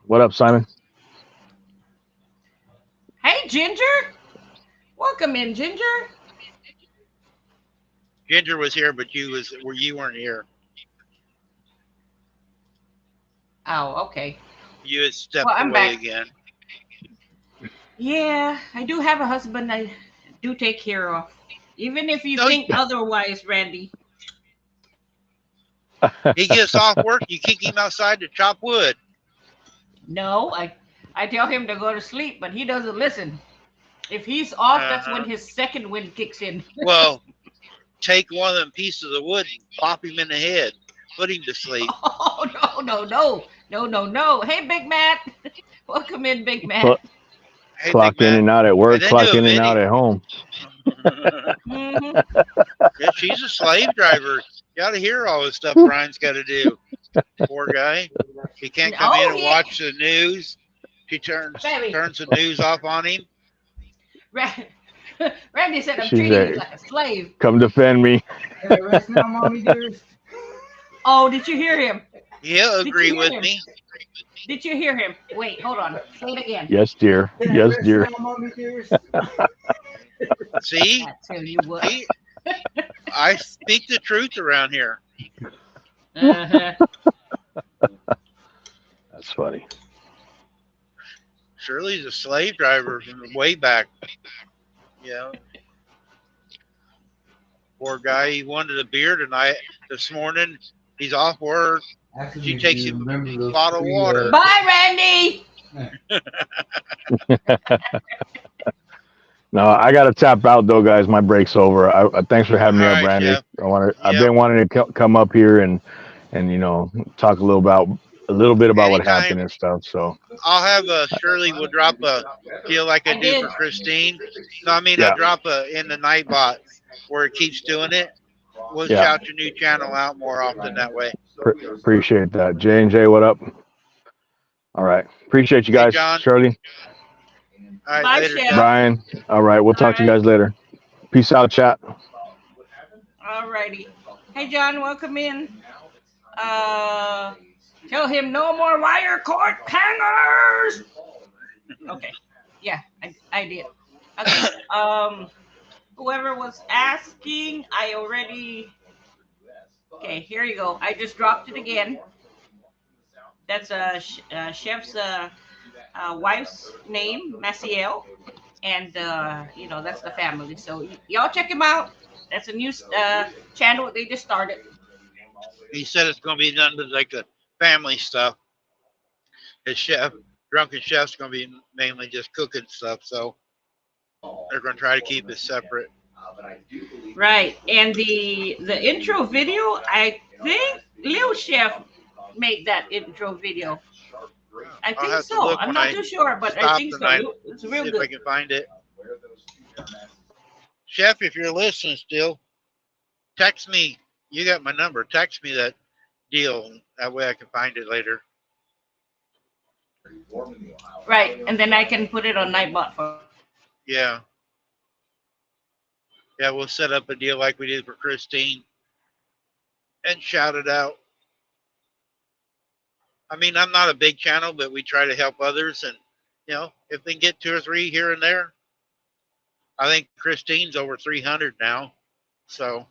What up, Simon? Hey Ginger, welcome in, Ginger. Ginger was here, but you weren't here. Oh, okay. You had stepped Well, I'm away back. again. Yeah, I do have a husband I do take care of. Even if you No, think otherwise, Randy. he gets off work, you kick him outside to chop wood. No, I tell him to go to sleep, but he doesn't listen. If he's off, that's when his second wind kicks in. Well, take one of them pieces of wood and pop him in the head. Put him to sleep. Oh, no. Hey, Big Matt. Welcome in, Big Matt. Hey, Clock Big in Matt. and out at work, And then clock do a in and out video. at home. Mhm. Yeah, she's a slave driver. You got to hear all the stuff Brian's got to do. Poor guy. He can't come in and watch the news. She turns the news off on him. Randy said, I'm She's treating you like a slave. Come defend me. Can I rest now, mommy dears? Oh, did you hear him? He'll Did agree you hear with him? me. Did you hear him? Wait, hold on. Say it again. Yes, dear. Can I Yes, rest dear. now, mommy dears? See? I tell you what. See? I speak the truth around here. Uh-huh. That's funny. Shirley's a slave driver from way back. You know. Poor guy. He wanted a beer tonight. This morning, he's off work. Actually, She if takes you him remember a those bottle of three, water. Bye, Randy. No, I got to tap out though, guys. My break's over. Thanks for having me All up, right, Randy. Jeff. I've Yep. been wanting to come up here and talk a little bit about what Anytime. happened and stuff. So I'll have Shirley will drop a deal like I I do did. for Christine. No, I mean Yeah. I'll drop in the Nightbot where it keeps doing it. We'll Yeah. shout your new channel out more often that way. appreciate that. J&J, what up? All right. Appreciate you Hey, guys. John. Shirley, All right, Bye, later, Chef. Jeff. Brian. All right. We'll talk to you guys later. Peace out, chat. Alrighty. Hey, John, welcome in. Tell him no more wire cord hangers. Okay. Yeah, I did. Okay. whoever was asking, I already. Okay, here you go. I just dropped it again. That's chef's wife's name, Maciel, and that's the family. So y'all check him out. That's a new channel they just started. He said it's going to be none of like the family stuff. His chef, drunken chef's going to be mainly just cooking stuff. So they're going to try to keep it separate. Right, and the intro video, I think Lil Chef made that intro video. I I'll think have to so. look I'm when not I too sure, but I stop think so. tonight. It's See real if I good. can find it. Chef, if you're listening still, text me. You got my number. Text me that deal. That way I can find it later. Right, and then I can put it on Nightbot for. Yeah. Yeah, we'll set up a deal like we did for Christine and shout it out. I mean, I'm not a big channel, but we try to help others. And, if they can get 2 or 3 here and there, I think Christine's over 300 now. So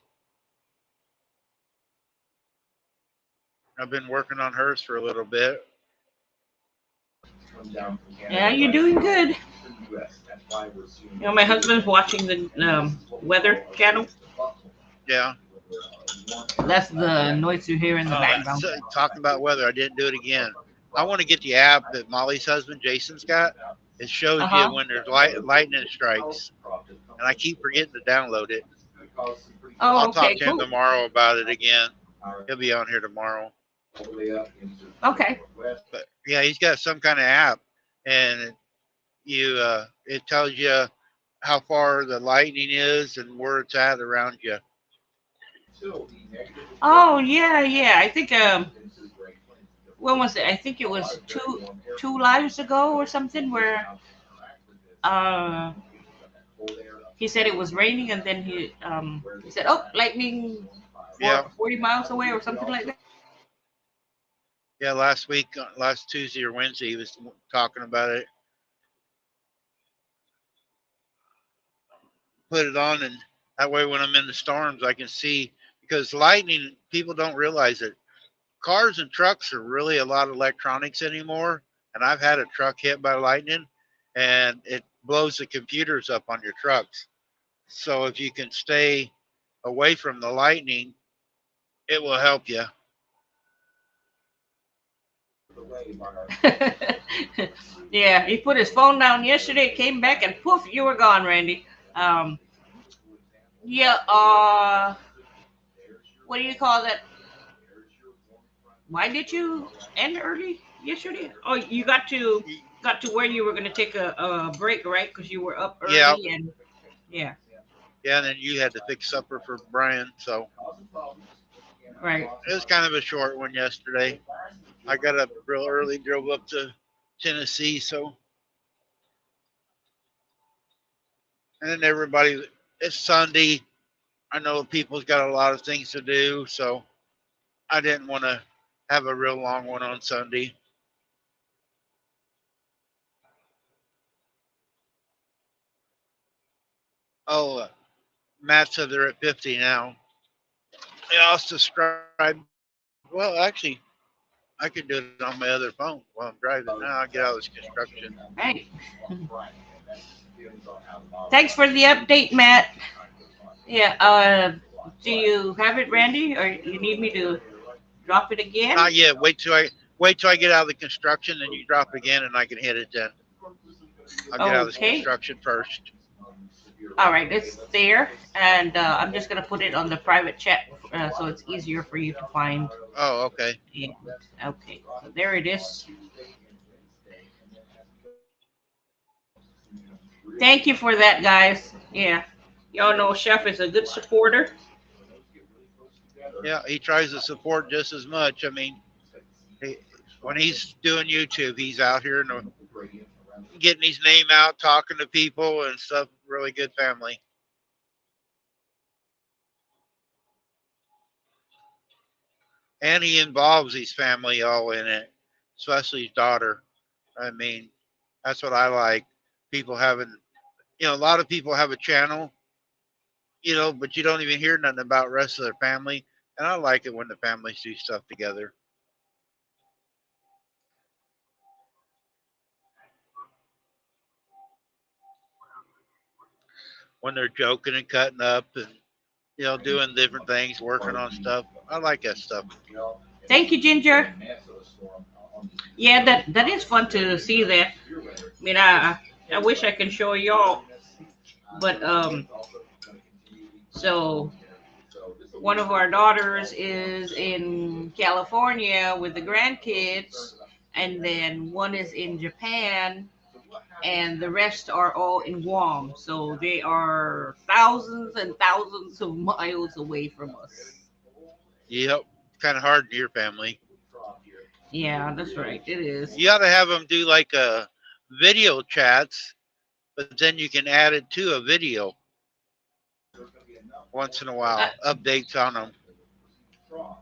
I've been working on hers for a little bit. Yeah, you're doing good. My husband's watching the Weather Channel. Yeah. That's the noise you hear in the background. So, talking about weather, I didn't do it again. I want to get the app that Molly's husband, Jason's got. It shows you when there's lightning strikes. And I keep forgetting to download it. Oh, I'll okay, talk to him tomorrow about it again. He'll be on here tomorrow. Okay. But yeah, he's got some kind of app, and it tells you how far the lightning is and where it's at around you. Oh yeah. I think when was it? I think it was two lives ago or something where he said it was raining and then he said, oh, lightning 40 miles away or something like that. Yeah, last Tuesday or Wednesday, he was talking about it. Put it on, and that way when I'm in the storms, I can see, because lightning, people don't realize it. Cars and trucks are really a lot of electronics anymore, and I've had a truck hit by lightning, and it blows the computers up on your trucks. So if you can stay away from the lightning, it will help you. Yeah, he put his phone down yesterday, came back, and poof, you were gone, Randy. What do you call that? Why did you end early yesterday? Oh, you got to where you were going to take a break, right? Because you were up early. And yeah. Yeah, and then you had to fix supper for Brian, so. Right. It was kind of a short one yesterday. I got up real early, drove up to Tennessee, so. And then everybody, it's Sunday. I know people's got a lot of things to do, so I didn't want to have a real long one on Sunday. Oh, Matt said they're at 50 now. They also subscribe. Well, actually, I could do it on my other phone while I'm driving. Now I'll get out of this construction. Right. Thanks for the update, Matt. Yeah. Do you have it, Randy, or you need me to drop it again? Not yet. Wait till I get out of the construction, and you drop again, and I can hit it then. I'll get out of this construction first. All right, it's there, and I'm just gonna put it on the private chat so it's easier for you to find. Oh, okay. Yeah. Okay, so there it is. Thank you for that, guys. Yeah, y'all know Chef is a good supporter. Yeah, he tries to support just as much. I mean, when he's doing YouTube, he's out here and getting his name out, talking to people and stuff. Really good family. And he involves his family all in it, especially his daughter. I mean, that's what I like. People having, a lot of people have a channel but you don't even hear nothing about the rest of their family. And I like it when the families do stuff together. When they're joking and cutting up and doing different things, working on stuff. I like that stuff. Thank you, Ginger. Yeah, that is fun to see that. I mean, I wish I can show y'all, but so one of our daughters is in California with the grandkids, and then one is in Japan, and the rest are all in Guam. So they are thousands and thousands of miles away from us. Yep, kind of hard to your family. Yeah, that's right. It is. You ought to have them do like a video chats, but then you can add it to a video once in a I while. Updates on them.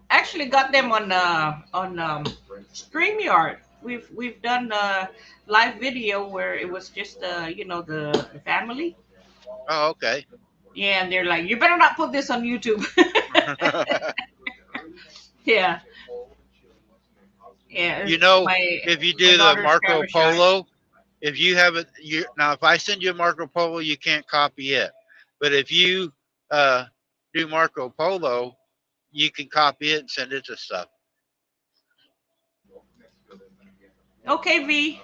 actually got them on StreamYard. We've done a live video where it was just the family. Oh, okay. Yeah, and they're like, you better not put this on YouTube. Yeah, yeah. you know, My if you my do the daughter's Marco kind of shy. Polo, if you have it, now if I send you a Marco Polo, you can't copy it. But if you uh, do Marco Polo, you can copy it and send it to stuff. Okay, V.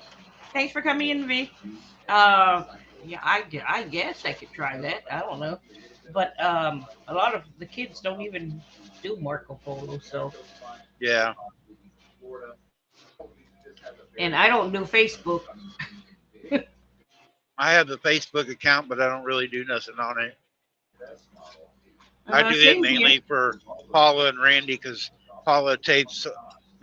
Thanks for coming in, V. Uh, yeah, I guess I could try that. I don't know, but a lot of the kids don't even do Marco Polo, so Yeah, and I don't do Facebook. I have the Facebook account, but I don't really do nothing on it. I do it Same here. mainly for Paula and Randy because Paula tapes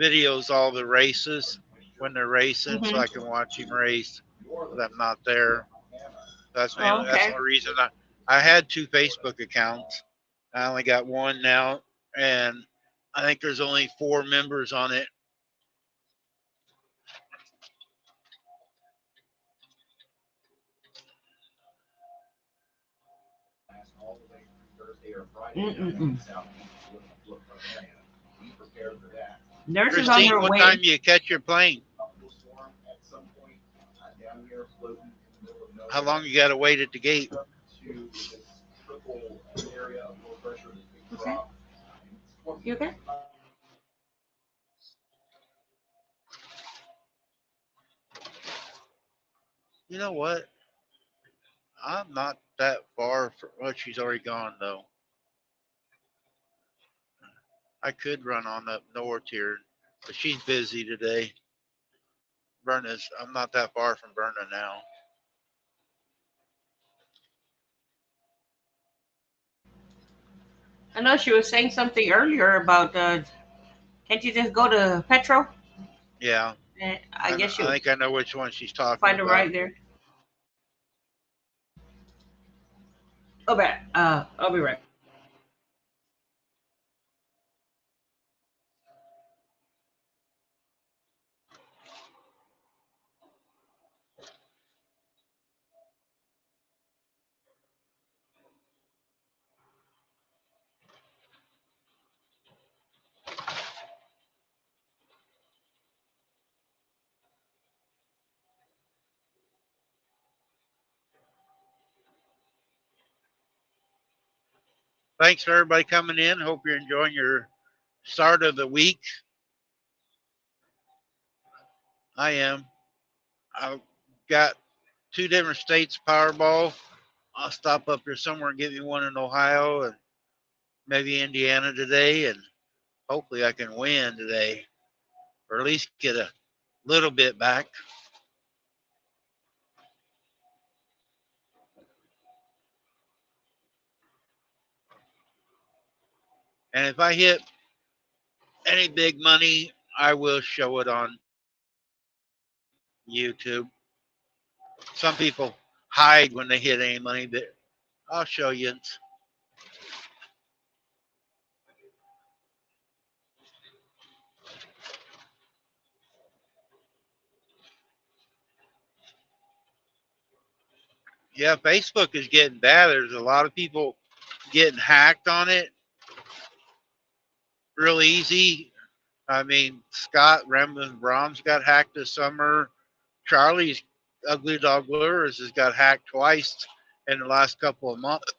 videos all the races when they're racing, so Hmm. I can watch him race. But I'm not there. Oh, That's the okay. only reason I had two Facebook accounts. I only got one now, and I think there's only 4 members on it. Mm-mm-mm. Nurse is on Christine, her what time way. do you catch your plane? How long you got to wait at the gate? Okay. You okay? You know what? I'm not that far from. Well, she's already gone though. I could run on up north here, but she's busy today. Verna's. I'm not that far from Verna now. I know she was saying something earlier about can't you just go to Petro? Yeah, I guess I you'll think I know which one she's talking find it about. right there. Oh, bad. I'll be right. Thanks for everybody coming in. Hope you're enjoying your start of the week. I am. I've got 2 different states Powerball. I'll stop up here somewhere and get me one in Ohio and maybe Indiana today, and hopefully I can win today, or at least get a little bit back. And if I hit any big money, I will show it on YouTube. Some people hide when they hit any money, but I'll show you. Yeah, Facebook is getting bad. There's a lot of people getting hacked on it real easy. I mean, Scott Ramblin' Brahms got hacked this summer. Charlie's Ugly Dog Lures has got hacked twice in the last couple of months.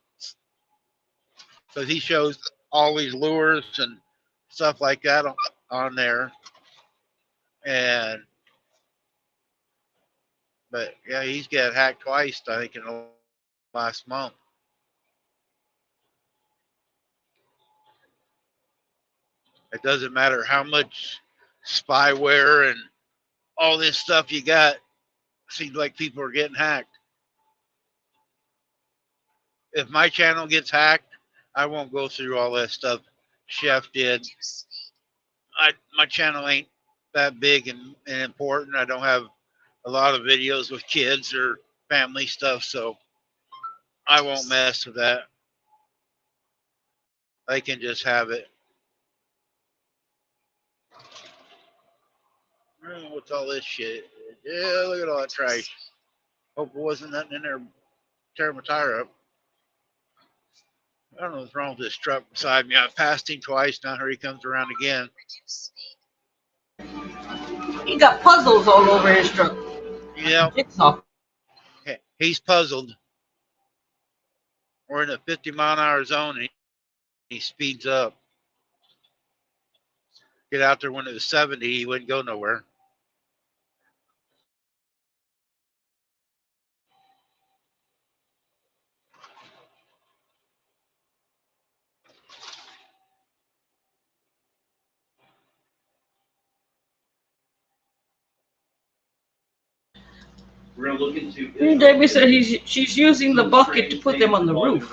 So he shows all these lures and stuff like that on there. And but yeah, he's got hacked twice, I think, in the last month. It doesn't matter how much spyware and all this stuff you got. Seems like people are getting hacked. If my channel gets hacked, I won't go through all that stuff Chef did. My channel ain't that big and important. I don't have a lot of videos with kids or family stuff, so I won't mess with that. They can just have it. Oh, what's all this shit? Yeah, look at all that trash. Hope it wasn't nothing in there tearing my tire up. I don't know what's wrong with this truck beside me. I passed him twice. Now here he comes around again. He got puzzles all over his truck. Yeah. Jigsaw. He's puzzled. We're in a 50-mile-an-hour zone and he speeds up. Get out there when it was 70, he wouldn't go nowhere. We're going to look into. Jamie said she's using the bucket to put them on the roof.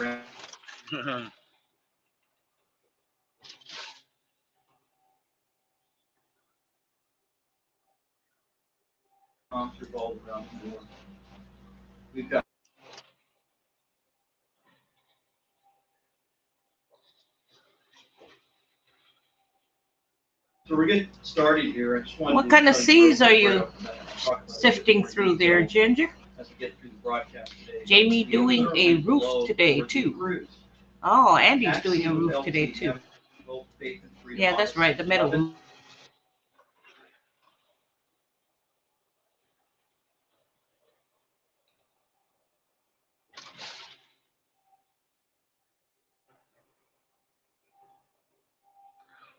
We've got. So we're getting started here. I just wanted What kind of seeds are you sifting through there, Ginger? As we get through the broadcast today. Jamie doing a roof today too. Oh, Andy's doing a roof today too. Yeah, that's right, the metal.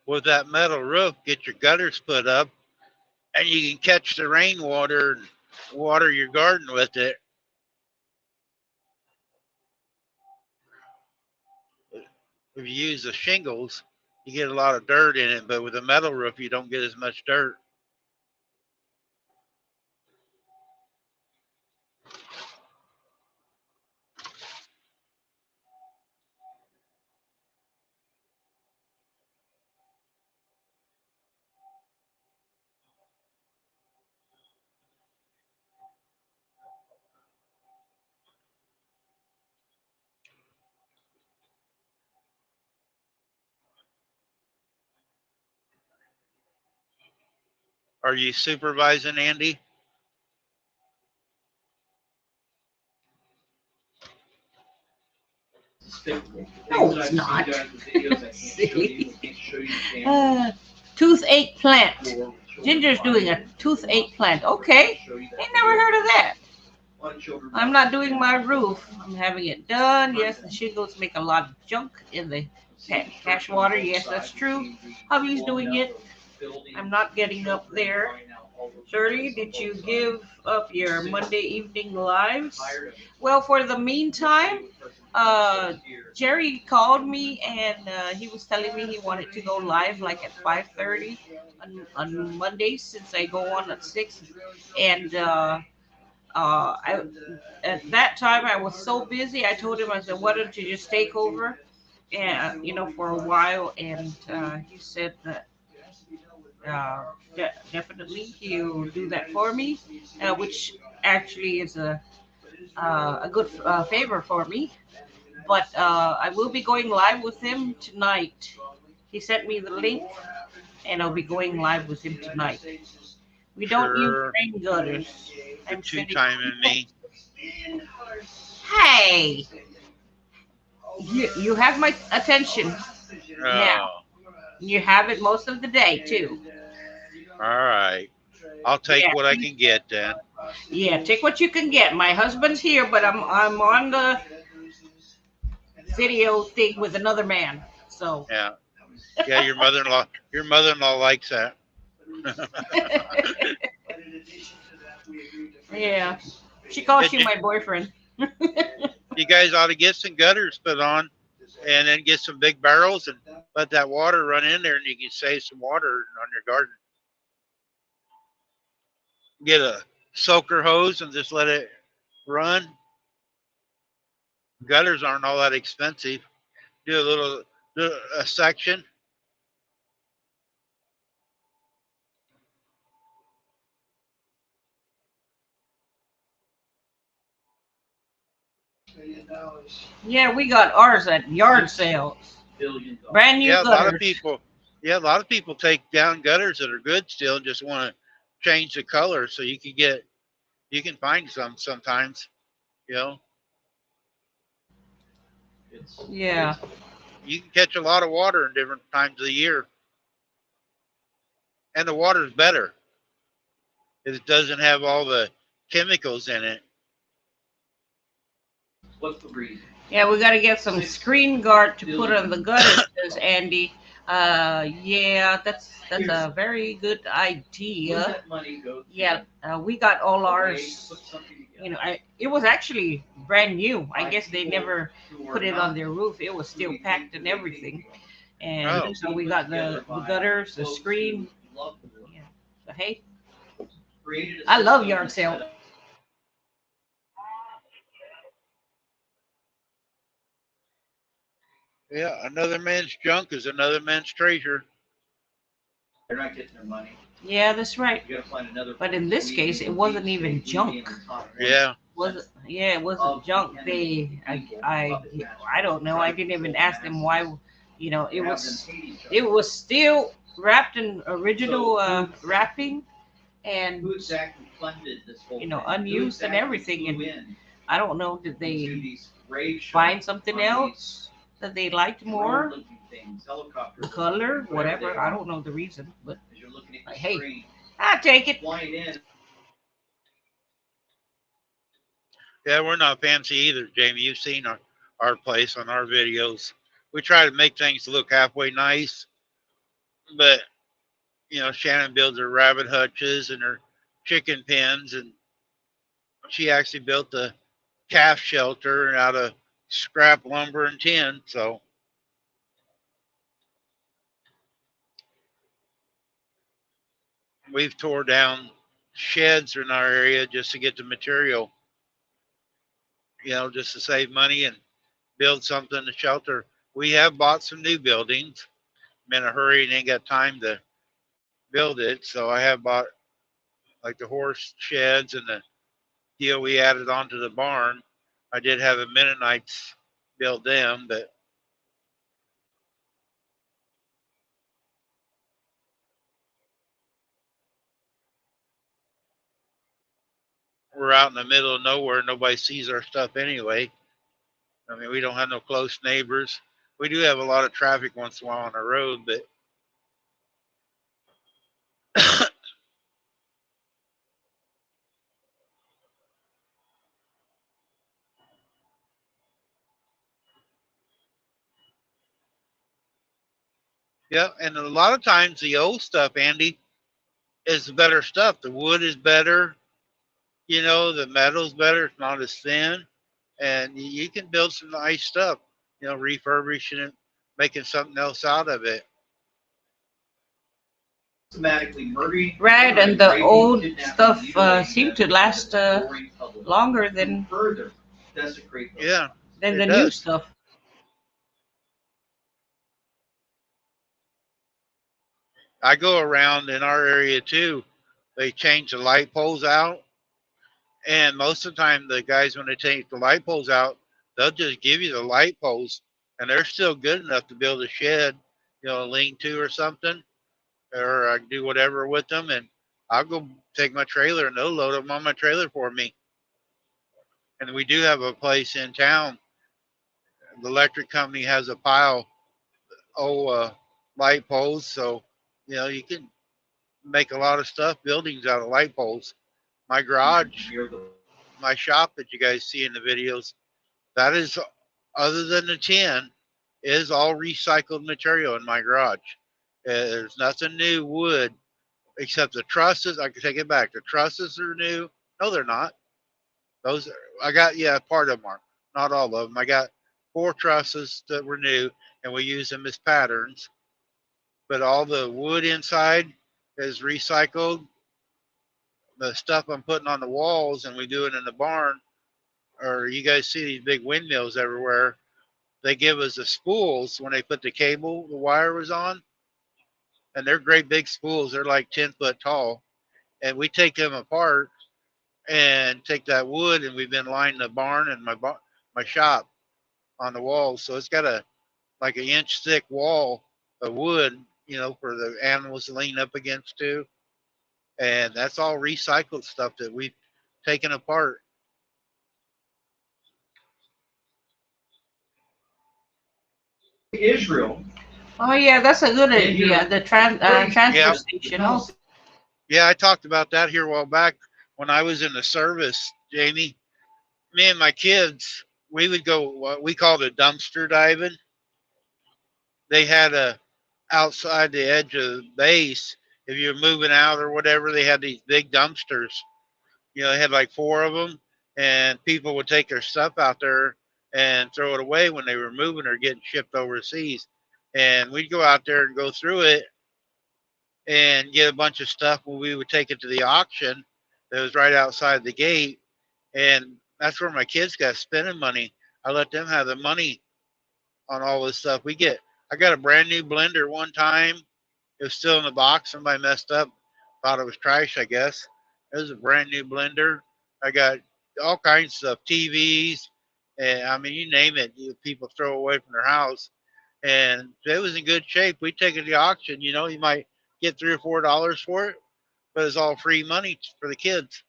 With that metal roof, get your gutters put up, and you can catch the rainwater and water your garden with it. If you use the shingles, you get a lot of dirt in it, but with a metal roof, you don't get as much dirt. Are you supervising, Andy? No, it's not. Toothache plant. Ginger's doing a toothache plant. Okay. I never heard of that. I'm not doing my roof. I'm having it done. Yes, the shingles make a lot of junk in the cash water. Yes, that's true. Hubby's doing it. I'm not getting up there. Shirley, did you give up your Monday evening lives? Well, for the meantime, Jerry called me and he was telling me he wanted to go live like at 5:30 on Mondays since I go on at 6. And at that time I was so busy. I told him, I said, why don't you just take over, and for a while. And he said that definitely he'll do that for me, which actually is a good favor for me. But I will be going live with him tonight. He sent me the link, and I'll be going live with him tonight. We don't use rain gutters. I'm two-timing me. Hey! You have my attention now. Oh, You have it most of the day too. all right. I'll take Yeah, what I can get then. yeah. Take what you can get. My husband's here, but I'm on the video thing with another man. So Yeah. Yeah, your mother-in-law likes that. yeah, she calls And you you, my boyfriend. you guys ought to get some gutters put on and then get some big barrels and let that water run in there and you can save some water on your garden. Get a soaker hose and just let it run. Gutters aren't all that expensive. Do a little, do a section. Yeah, we got ours at yard sales. $1 billion. Brand new Yeah, a lot of gutters. people. Yeah, a lot of people take down gutters that are good still and just want to change the color so you can find some sometimes. You know, Yeah. you can catch a lot of water in different times of the year, and the water's better. It doesn't have all the chemicals in it. What's the reason? Yeah, we got to get some screen guard to put on the gutters, says Andy. Yeah, that's a very good Wouldn't idea. that money go to? Yeah, we got all Okay, ours. put something together. You know, it was actually brand new. I guess they never put it on their roof. It was still packed and everything. And Oh, so we got the gutters, the screen. Yeah. So hey, I love yard sale. yeah, another man's junk is another man's treasure. They're not getting their money. Yeah, that's right. You gotta find another. But in this case, it wasn't even junk. Yeah, Was yeah, it wasn't junk. I don't know. I didn't even ask them why. You know, it was still wrapped in original wrapping, and Who exactly funded this whole you know, thing? unused and everything. And Who in I don't know, did to they these grave find shots something on else that they liked these more? drone-looking things, helicopters, The color, whatever. they I are. don't know the reason, but As you're looking at the Hey. screen, I take it. flying in. yeah, we're not fancy either, Jamie. You've seen our place on our videos. We try to make things look halfway nice, but Shannon builds her rabbit hutches and her chicken pens, and she actually built the calf shelter out of scrap lumber and tin. So we've tore down sheds in our area just to get the material, just to save money and build something to shelter. We have bought some new buildings. I'm in a hurry and ain't got time to build it. So I have bought like the horse sheds and the deal we added onto the barn. I did have the Mennonites build them, but we're out in the middle of nowhere. Nobody sees our stuff anyway. I mean, we don't have no close neighbors. We do have a lot of traffic once in a while on the road, but yeah. And a lot of times the old stuff, Andy, is better stuff. The wood is better. The metal's better. It's not as thin, and you can build some nice stuff. Refurbishing it, making something else out of it. Systematically murdering. Right, and the raping, old kidnapping, stuff mutilating seemed to them, last boring public. longer than Further desecrate those Yeah, the it new does. stuff. I go around in our area too. They change the light poles out, and most of the time, the guys when they take the light poles out, they'll just give you the light poles, and they're still good enough to build a shed, a lean-to or something, or I can do whatever with them, and I'll go take my trailer and they'll load them on my trailer for me. And we do have a place in town The electric company has a pile of light poles, so you can make a lot of stuff, buildings out of light poles. My garage, Near the my shop that you guys see in the videos, that is, other than the tin, is all recycled material in my garage. There's nothing new wood except the trusses. I can take it back. The trusses are new. No, they're not. Those I got. Yeah, part of them are. Not all of them. I got 4 trusses that were new, and we use them as patterns. But all the wood inside is recycled. The stuff I'm putting on the walls, and we do it in the barn, or you guys see these big windmills everywhere. They give us the spools when they put the cable, the wire was on, and they're great big spools. They're like 10 foot tall, and we take them apart and take that wood, and we've been lining the barn and my shop on the walls. So it's got a like an inch thick wall of wood, for the animals to lean up against too. And that's all recycled stuff that we've taken apart. Israel. Oh yeah, that's a good idea. The transfer Yeah. station. Yeah, I talked about that here a while back when I was in the service, Jamie. Me and my kids, we would go what we called a dumpster diving. They had a outside the edge of the base. If you're moving out or whatever, they had these big dumpsters. They had like 4 of them, and people would take their stuff out there and throw it away when they were moving or getting shipped overseas. And we'd go out there and go through it and get a bunch of stuff when we would take it to the auction that was right outside the gate. And that's where my kids got spending money. I let them have the money on all this stuff. I got a brand new blender one time. It was still in the box. Somebody messed up, thought it was trash, I guess. It was a brand new blender. I got all kinds of stuff, TVs, and I mean, you name it, people throw away from their house. And it was in good shape. We take it to the auction, you might get $3 or $4 for it, but it's all free money for the kids.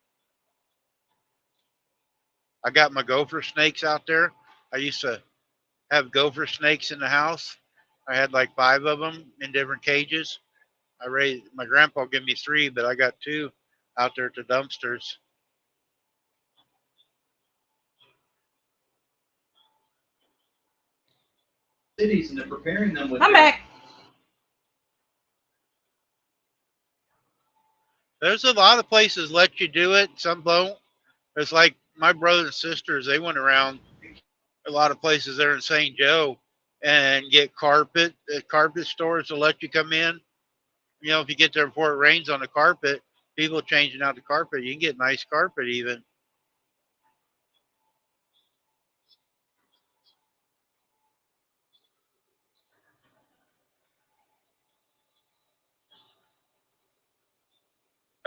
I got my gopher snakes out there. I used to have gopher snakes in the house. I had like 5 of them in different cages. My grandpa gave me 3, but I got 2 out there at the dumpsters. Cities, and they're preparing them with I'm back. There's a lot of places let you do it. Some don't. It's like my brothers and sisters. They went around a lot of places there in St. Joe and get carpet. Carpet stores will let you come in. If you get there before it rains on the carpet, people changing out the carpet. You can get nice carpet even.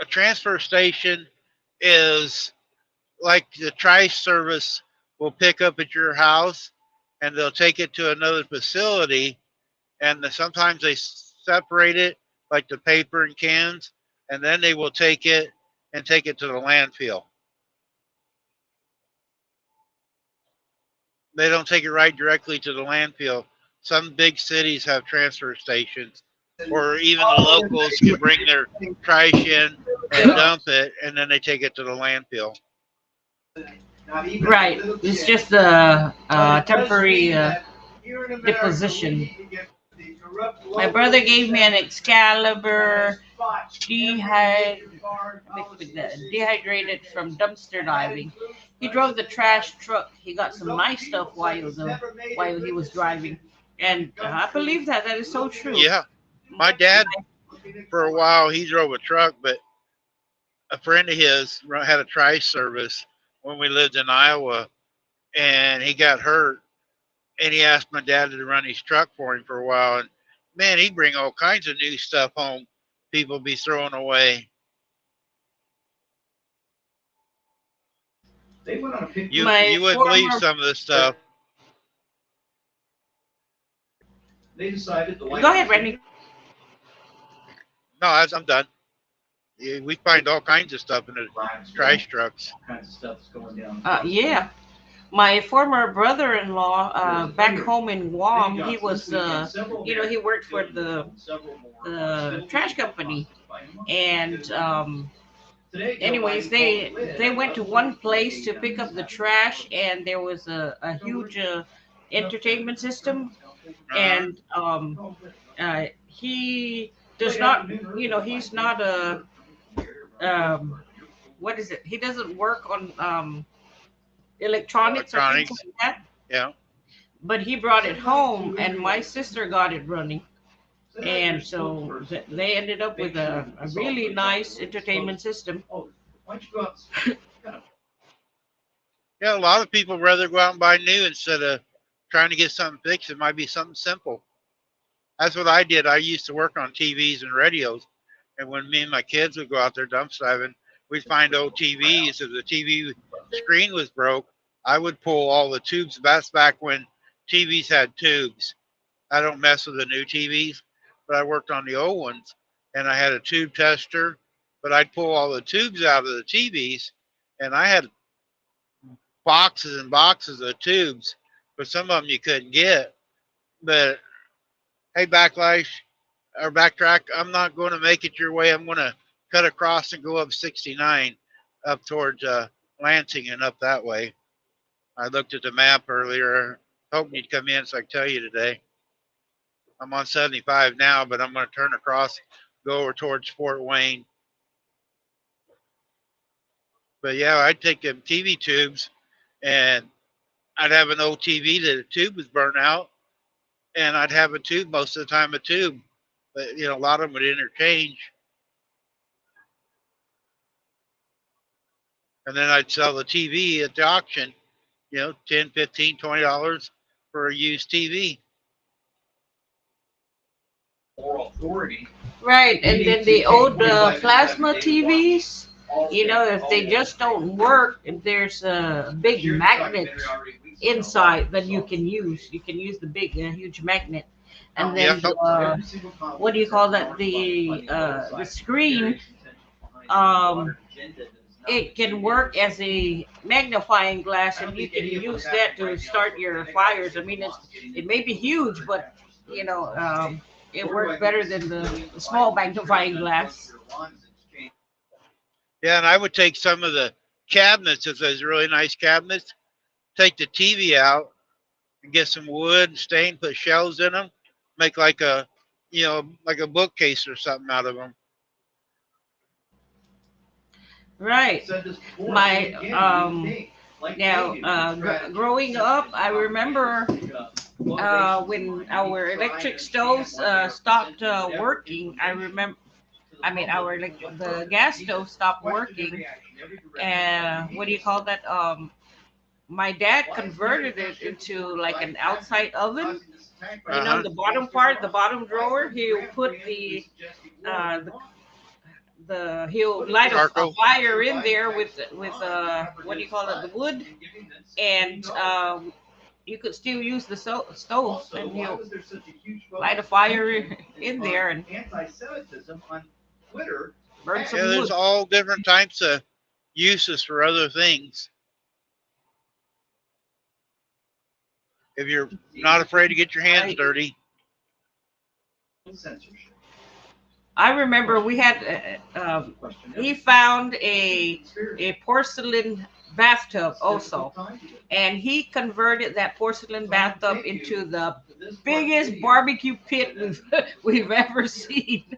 A transfer station is like the trash service will pick up at your house and they'll take it to another facility, and sometimes they separate it like the paper and cans, and then they will take it to the landfill. They don't take it right directly to the landfill. Some big cities have transfer stations, or even the locals can bring their trash in and dump it, and then they take it to the landfill. Right. It's just a temporary deposition. My brother gave me an Excalibur dehydrated from dumpster diving. He drove the trash truck. He got some nice stuff while he was driving, and I believe that is so true. Yeah, my dad, for a while, he drove a truck, but a friend of his had a trash service when we lived in Iowa, and he got hurt, and he asked my dad to run his truck for him for a while, and man, he'd bring all kinds of new stuff home people be throwing away. They went on a picnic. You wouldn't believe some of this stuff. They decided to Go ahead, Randy. No, I'm done. We find all kinds of stuff in the trash trucks. All kinds of stuff is going down. Yeah. My former brother-in-law, back home in Guam, he was, he worked for the trash company, and anyways, they went to one place to pick up the trash, and there was a huge entertainment system, Uh-huh. and he does not, he's not a what is it? He doesn't work on electronics or things Electronics. like that. Yeah. But he brought it home, and my sister got it running, and so they ended up with a really nice entertainment system. Why don't you go out and Yeah, a lot of people rather go out and buy new instead of trying to get something fixed. It might be something simple. That's what I did. I used to work on TVs and radios, and when me and my kids would go out there dumpster diving, we'd find old TVs. If the TV screen was broke, I would pull all the tubes. That's back when TVs had tubes. I don't mess with the new TVs, but I worked on the old ones, and I had a tube tester. But I'd pull all the tubes out of the TVs, and I had boxes and boxes of tubes. But some of them you couldn't get. But hey, backlash or backtrack, I'm not going to make it your way. I'm going to cut across and go up 69 up towards Lansing and up that way. I looked at the map earlier, hoping you'd come in so I could tell you today. I'm on 75 now, but I'm going to turn across, go over towards Fort Wayne. But yeah, I'd take them TV tubes, and I'd have an old TV that the tube was burnt out, and I'd have a tube most of the time, a tube. But a lot of them would interchange, and then I'd sell the TV at the auction. 10, 15, $20 for a used TV. moral authority. Right, and then the old plasma TVs, if they just don't work, if there's a big magnet inside that you can use. You can use the big, huge magnet, and then Yep. what do you call that? The screen. It can work as a magnifying glass, and you can use that to start your fires. I mean, it may be huge, but it works better than the small magnifying glass. Yeah, and I would take some of the cabinets, if those really nice cabinets, take the TV out and get some wood and stain, put shelves in them, make like a bookcase or something out of them. Right. My now growing up, I remember when our electric stoves stopped working. The gas stove stopped working. What do you call that? My dad converted it into like an outside oven. Uh-huh. The bottom part, the bottom drawer. He'll put he'll light a Charcoal. fire in there with what do you call it, the wood, and you could still use the stove, and he'll light a fire in there and anti-Semitism on Twitter. burn some Yeah, wood. there's all different types of uses for other things. If you're not afraid to get your hands Right. dirty. Censorship. I remember we had he found a porcelain bathtub also, and he converted that porcelain bathtub into the biggest barbecue pit we've ever seen.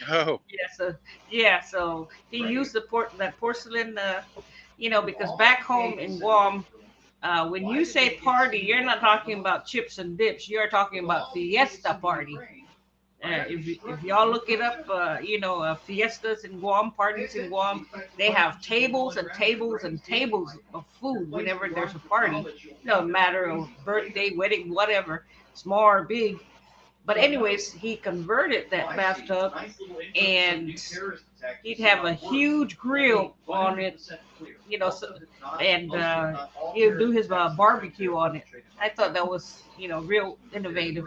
Oh, So he used that porcelain, because back home in Guam, when you say party, you're not talking about chips and dips. You're talking about fiesta party. If y'all look it up, fiestas in Guam, parties in Guam, they have tables and tables and tables of food whenever there's a party. No matter of birthday, wedding, whatever, small or big. But anyways, he converted that bathtub, and he'd have a huge grill on it, and he'll do his barbecue on it. I thought that was, real innovative.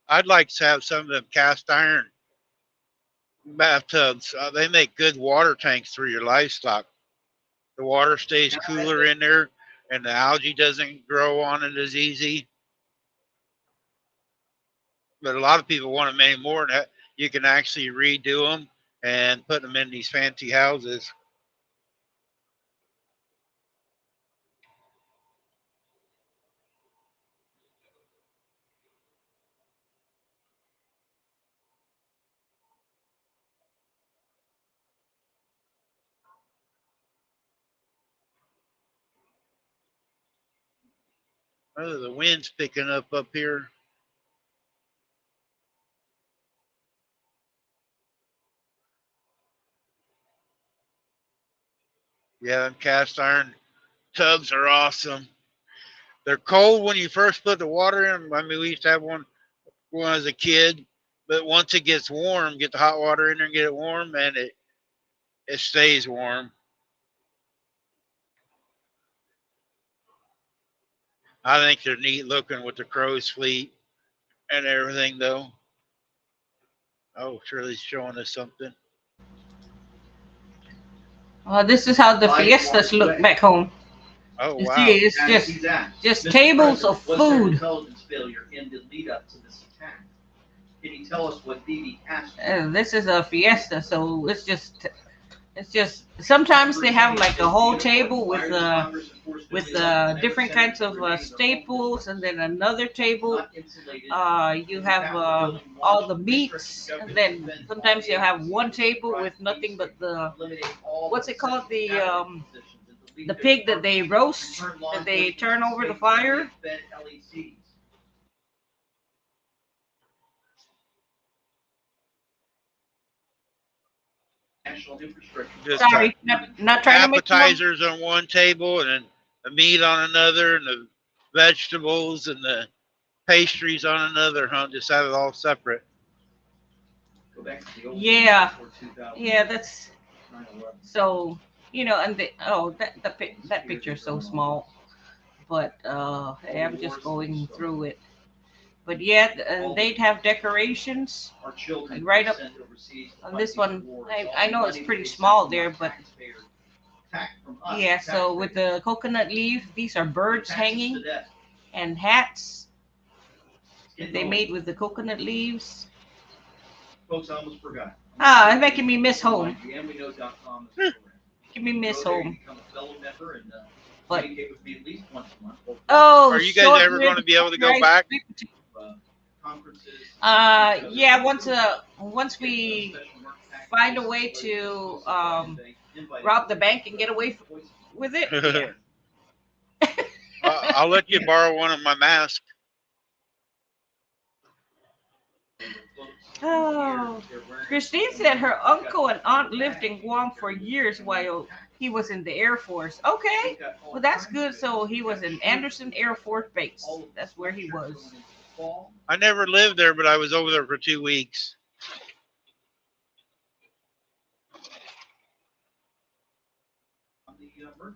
I'd like to have some of them cast iron bathtubs. They make good water tanks for your livestock. The water stays cooler in there. and the algae doesn't grow on it as easy. But a lot of people want them anymore, and you can actually redo them and put them in these fancy houses. Oh, the wind's picking up here. Yeah, them cast iron tubs are awesome. They're cold when you first put the water in. I mean, we used to have one as a kid, but once it gets warm, get the hot water in there and get it warm, and it stays warm. I think they're neat looking with the crow's feet and everything, though. Oh, Shirley's showing us something. This is how the fiestas look back home. Oh, You wow. see, it's As just he's asked, just Mr. tables President, of was there food. intelligence failure in the lead up to this attack? Can you tell us what Bibi asked? This is a fiesta, so it's just sometimes they have like a whole table with different kinds of staples, and then another table you have all the meats, and then sometimes you have one table with nothing but the what's it called, the pig that they roast, that they turn over the fire. National infrastructure. Just Sorry, not trying to make you appetizers on one table, and then the meat on another, and the vegetables and the pastries on another, huh? Just have it all separate. Go back to the old Yeah. before 2000, Yeah, that's 9/11. so, and that picture is so small, but I'm just going through it. But yeah, they'd have decorations. Our children Right up sent overseas to on fight this these one. wars. I All know the it's money pretty they small sent from there, our but taxpayers, tax from us, yeah. So with taxpayers, the coconut leaf, these are birds taxes to hanging, death. and hats It's that getting they old. made with the coconut leaves. Folks, I almost forgot. It's making me miss home. GMWeknow.com is correct. Making me miss Go there, home. become a fellow member, and But communicate with me at least once a month. oh, Are you guys short ever rib going to be able to go rice back? baked potato. Conferences. Yeah. Once we find a way to rob the bank and get away with it. Yeah. I'll let you borrow one of my masks. Oh, Christine said her uncle and aunt lived in Guam for years while he was in the Air Force. Okay, well that's good. So he was in Anderson Air Force Base. That's where he was. I never lived there, but I was over there for 2 weeks.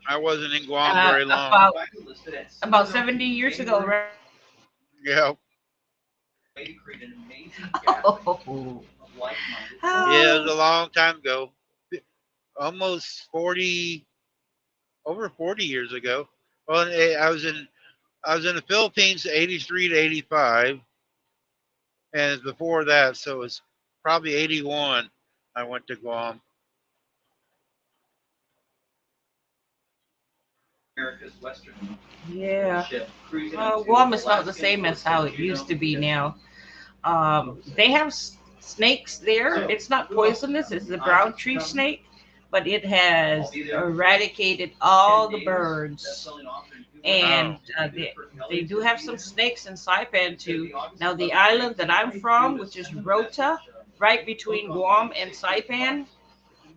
I wasn't in Guam very long. About 70 years ago, right? Yeah. Oh. Yeah, it was a long time ago. Almost 40, over 40 years ago. Well, I was in the Philippines 83 to 85, and before that, so it was probably 81. I went to Guam. America's Western Yeah. ship cruising Guam is not the same as how it used to be now. They have snakes there. It's not poisonous. It's the brown tree snake, but it has eradicated all the birds. And they do have some snakes in Saipan too. Now the island that I'm from, which is Rota, right between Guam and Saipan,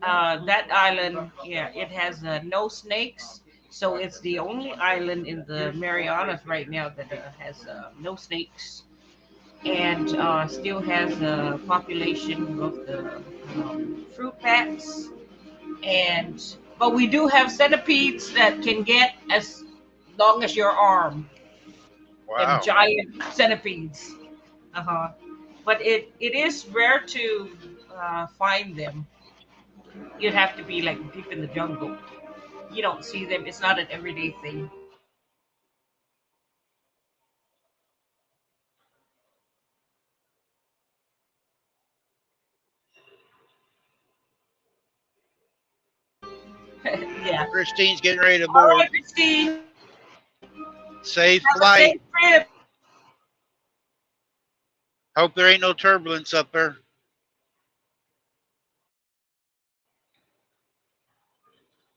that island, yeah, it has no snakes. So it's the only island in the Marianas right now that has no snakes, and still has a population of the fruit bats. But we do have centipedes that can get as long as your arm. Them Wow. giant centipedes. Uh-huh. But it is rare to find them. You'd have to be like deep in the jungle. You don't see them. It's not an everyday thing. Christine's getting ready to All board. right, Christine. Safe Have a flight. safe trip. Hope there ain't no turbulence up there.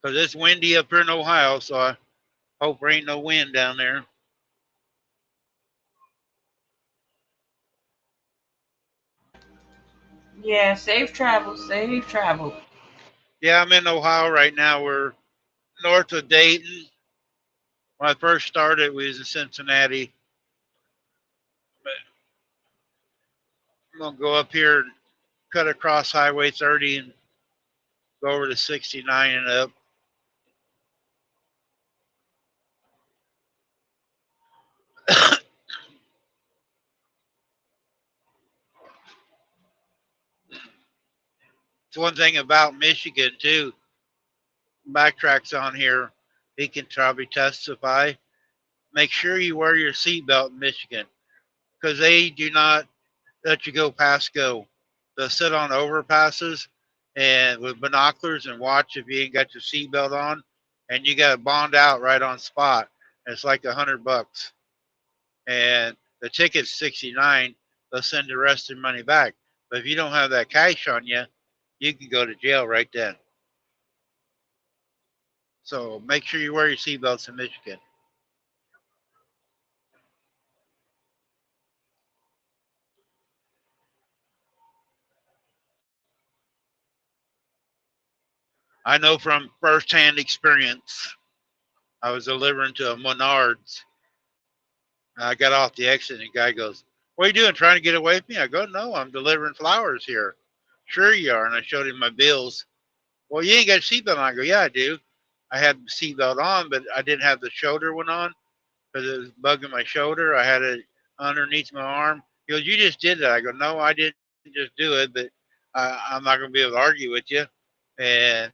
Because it's windy up here in Ohio, so I hope there ain't no wind down there. Yeah, safe travel, safe travel. Yeah, I'm in Ohio right now. We're north of Dayton. When I first started, we was in Cincinnati. But I'm gonna go up here and cut across Highway 30 and go over to 69 and up. It's one thing about Michigan too. Backtracks on here. He can probably testify. Make sure you wear your seatbelt in Michigan because they do not let you go past go. They'll sit on overpasses and with binoculars and watch if you ain't got your seatbelt on, and you got to bond out right on spot. It's like $100, and the ticket's 69. They'll send the rest of the money back. But if you don't have that cash on you, you can go to jail right then. So make sure you wear your seatbelts in Michigan. I know from firsthand experience. I was delivering to a Menards. I got off the exit and the guy goes, "What are you doing? Trying to get away from me?" I go, "No, I'm delivering flowers here." "Sure you are." And I showed him my bills. "Well, you ain't got a seatbelt on." I go, "Yeah, I do. I had the seatbelt on, but I didn't have the shoulder one on because it was bugging my shoulder. I had it underneath my arm." He goes, "You just did that." I go, "No, I didn't just do it, but I'm not going to be able to argue with you." And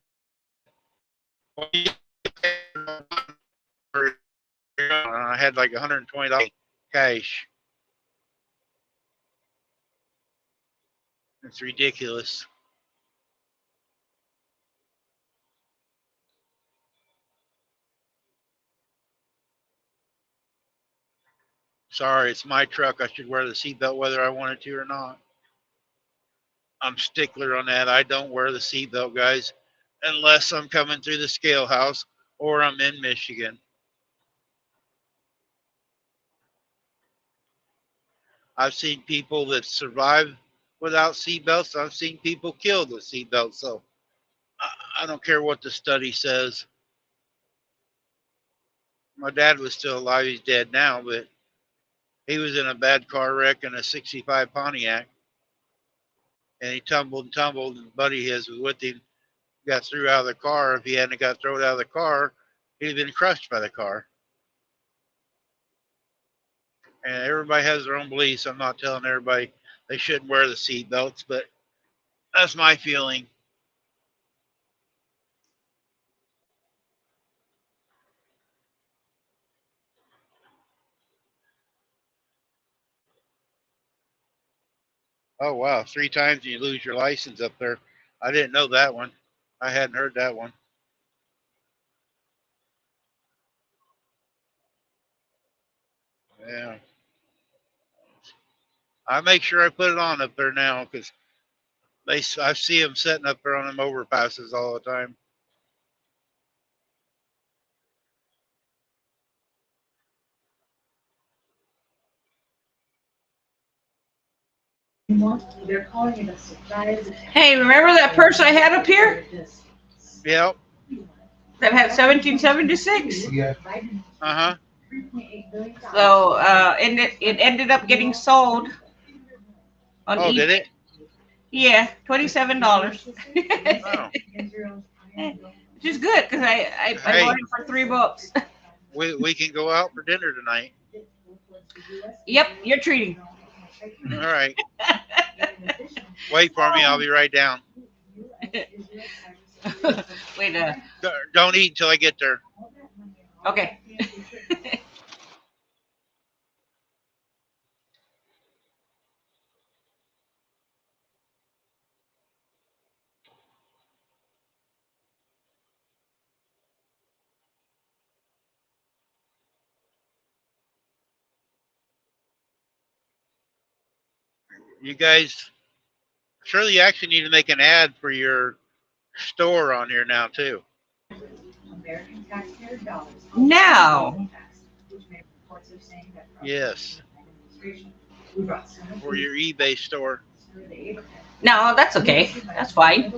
I had like $120 cash. It's ridiculous. Sorry, it's my truck. I should wear the seatbelt whether I wanted to or not. I'm stickler on that. I don't wear the seatbelt, guys, unless I'm coming through the scale house or I'm in Michigan. I've seen people that survive without seatbelts. I've seen people killed with seatbelts. So I don't care what the study says. My dad was still alive. He's dead now, but he was in a bad car wreck in a 65 Pontiac. And he tumbled and tumbled, and a buddy of his was with him, got thrown out of the car. If he hadn't got thrown out of the car, he'd have been crushed by the car. And everybody has their own beliefs. I'm not telling everybody they shouldn't wear the seat belts, but that's my feeling. Oh wow, 3 times and you lose your license up there. I didn't know that one. I hadn't heard that one. Yeah, I make sure I put it on up there now because I see them setting up there on them overpasses all the time. They're calling it a surprise. Hey, remember that purse I had up here Yep. that had 1776? Yeah. Uh huh. So it ended up getting sold on Oh, eBay. did it? Yeah, $27. Oh. Which is good because I Hey. bought it for $3. We can go out for dinner tonight. Yep, you're treating. All right. Wait for me. I'll be right down. Wait, Don't eat until I get there. okay. You guys, surely you actually need to make an ad for your store on here now too. American taxpayer dollars. Now. Which many reports are saying that Yes, administration. We brought some of for these your eBay store. through the Abraham. No, that's okay. That's fine.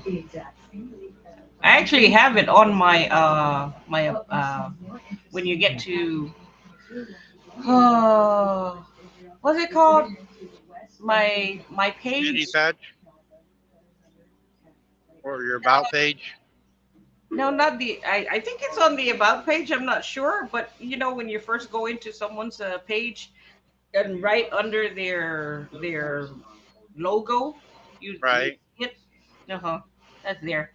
The exact same week that I actually have it on my when you get to what's it called? My Community page. patch or your about page. No, not the. I think it's on the about page. I'm not sure, but you know when you first go into someone's page and right under their logo, you Right. hit. Uh huh. That's there.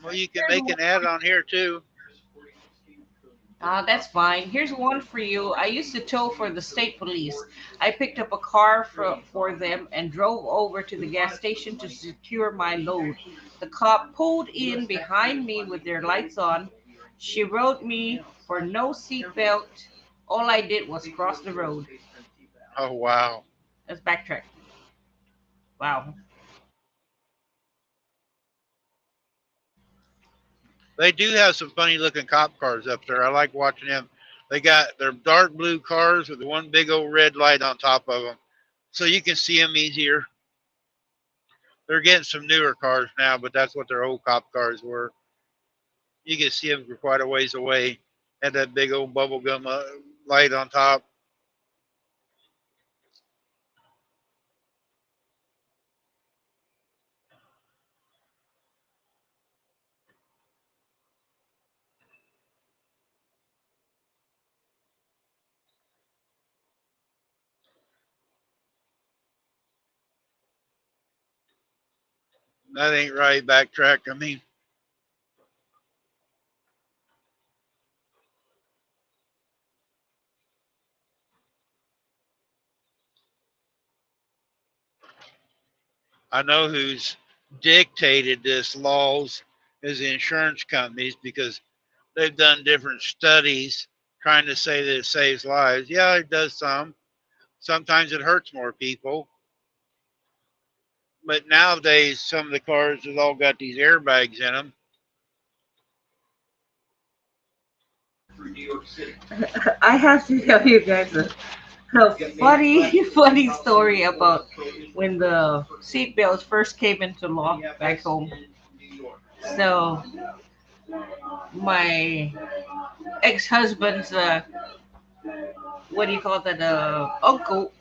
Well, you can make an ad on here too. That's fine. Here's one for you. I used to tow for the state police. I picked up a car for them and drove over to the gas station to secure my load. The cop pulled in behind me with their lights on. She wrote me for no seatbelt. All I did was cross the road. Oh wow. Let's backtrack. Wow. They do have some funny looking cop cars up there. I like watching them. They got their dark blue cars with one big old red light on top of them, so you can see them easier. They're getting some newer cars now, but that's what their old cop cars were. You can see them for quite a ways away. Had that big old bubble gum light on top. That ain't right. Backtrack. I mean, I know who's dictated this laws is the insurance companies because they've done different studies trying to say that it saves lives. Yeah, it does some. Sometimes it hurts more people. But nowadays, some of the cars have all got these airbags in them. Through New York City. I have to tell you guys a funny story about when the seatbelts first came into law back home. So my ex-husband's what do you call that uncle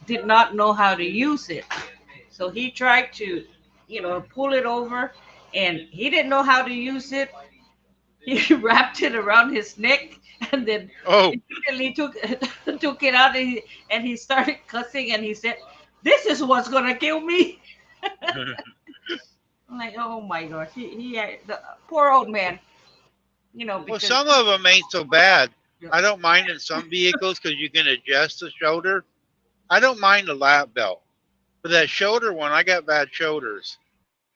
did not know how to use it, so he tried to pull it over, and he didn't know how to use it. He wrapped it around his neck and then Oh, immediately took it out, and he started cussing, and he said, "This is what's gonna kill me." I'm like, oh my gosh, the poor old man, well, because some of them ain't so bad. I don't mind in some vehicles because you can adjust the shoulder. I don't mind the lap belt, but that shoulder one, I got bad shoulders,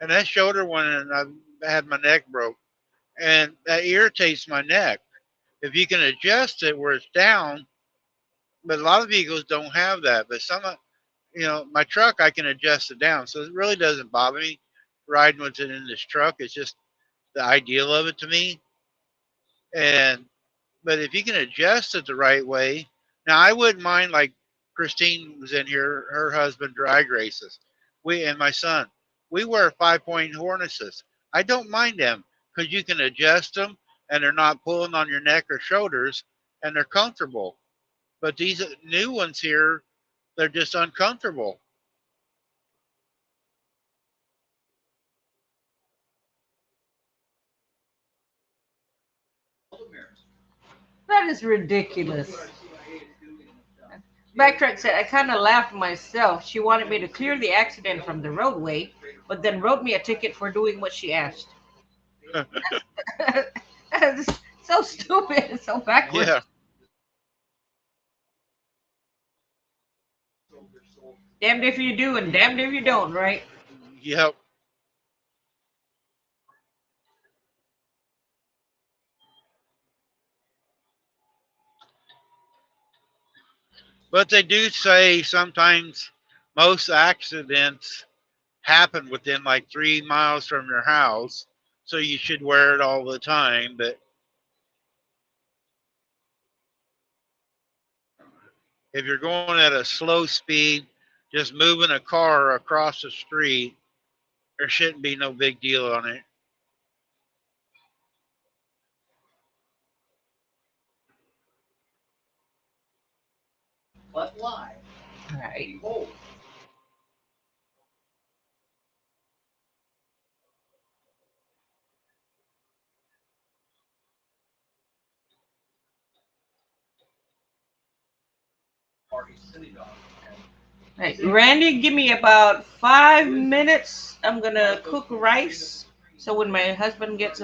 and that shoulder one, and I had my neck broke, and that irritates my neck. If you can adjust it where it's down, but a lot of vehicles don't have that. But some, my truck I can adjust it down, so it really doesn't bother me riding with it in this truck. It's just the ideal of it to me. And but if you can adjust it the right way, now I wouldn't mind like Christine was in here, her husband drag races. We and my son, we wear 5-point harnesses. I don't mind them because you can adjust them and they're not pulling on your neck or shoulders and they're comfortable. But these new ones here, they're just uncomfortable. that is ridiculous. Backtrack said, I kind of laughed myself. She wanted me to clear the accident from the roadway, but then wrote me a ticket for doing what she asked. That's so stupid, so backwards. Yeah. Damned if you do and damned if you don't, right? Yep. But they do say sometimes most accidents happen within like 3 miles from your house. So you should wear it all the time. But if you're going at a slow speed, just moving a car across the street, there shouldn't be no big deal on it. But live, Right. behold, Party City Dog. Right. Randy, give me about 5 minutes. I'm gonna cook rice. So when my husband gets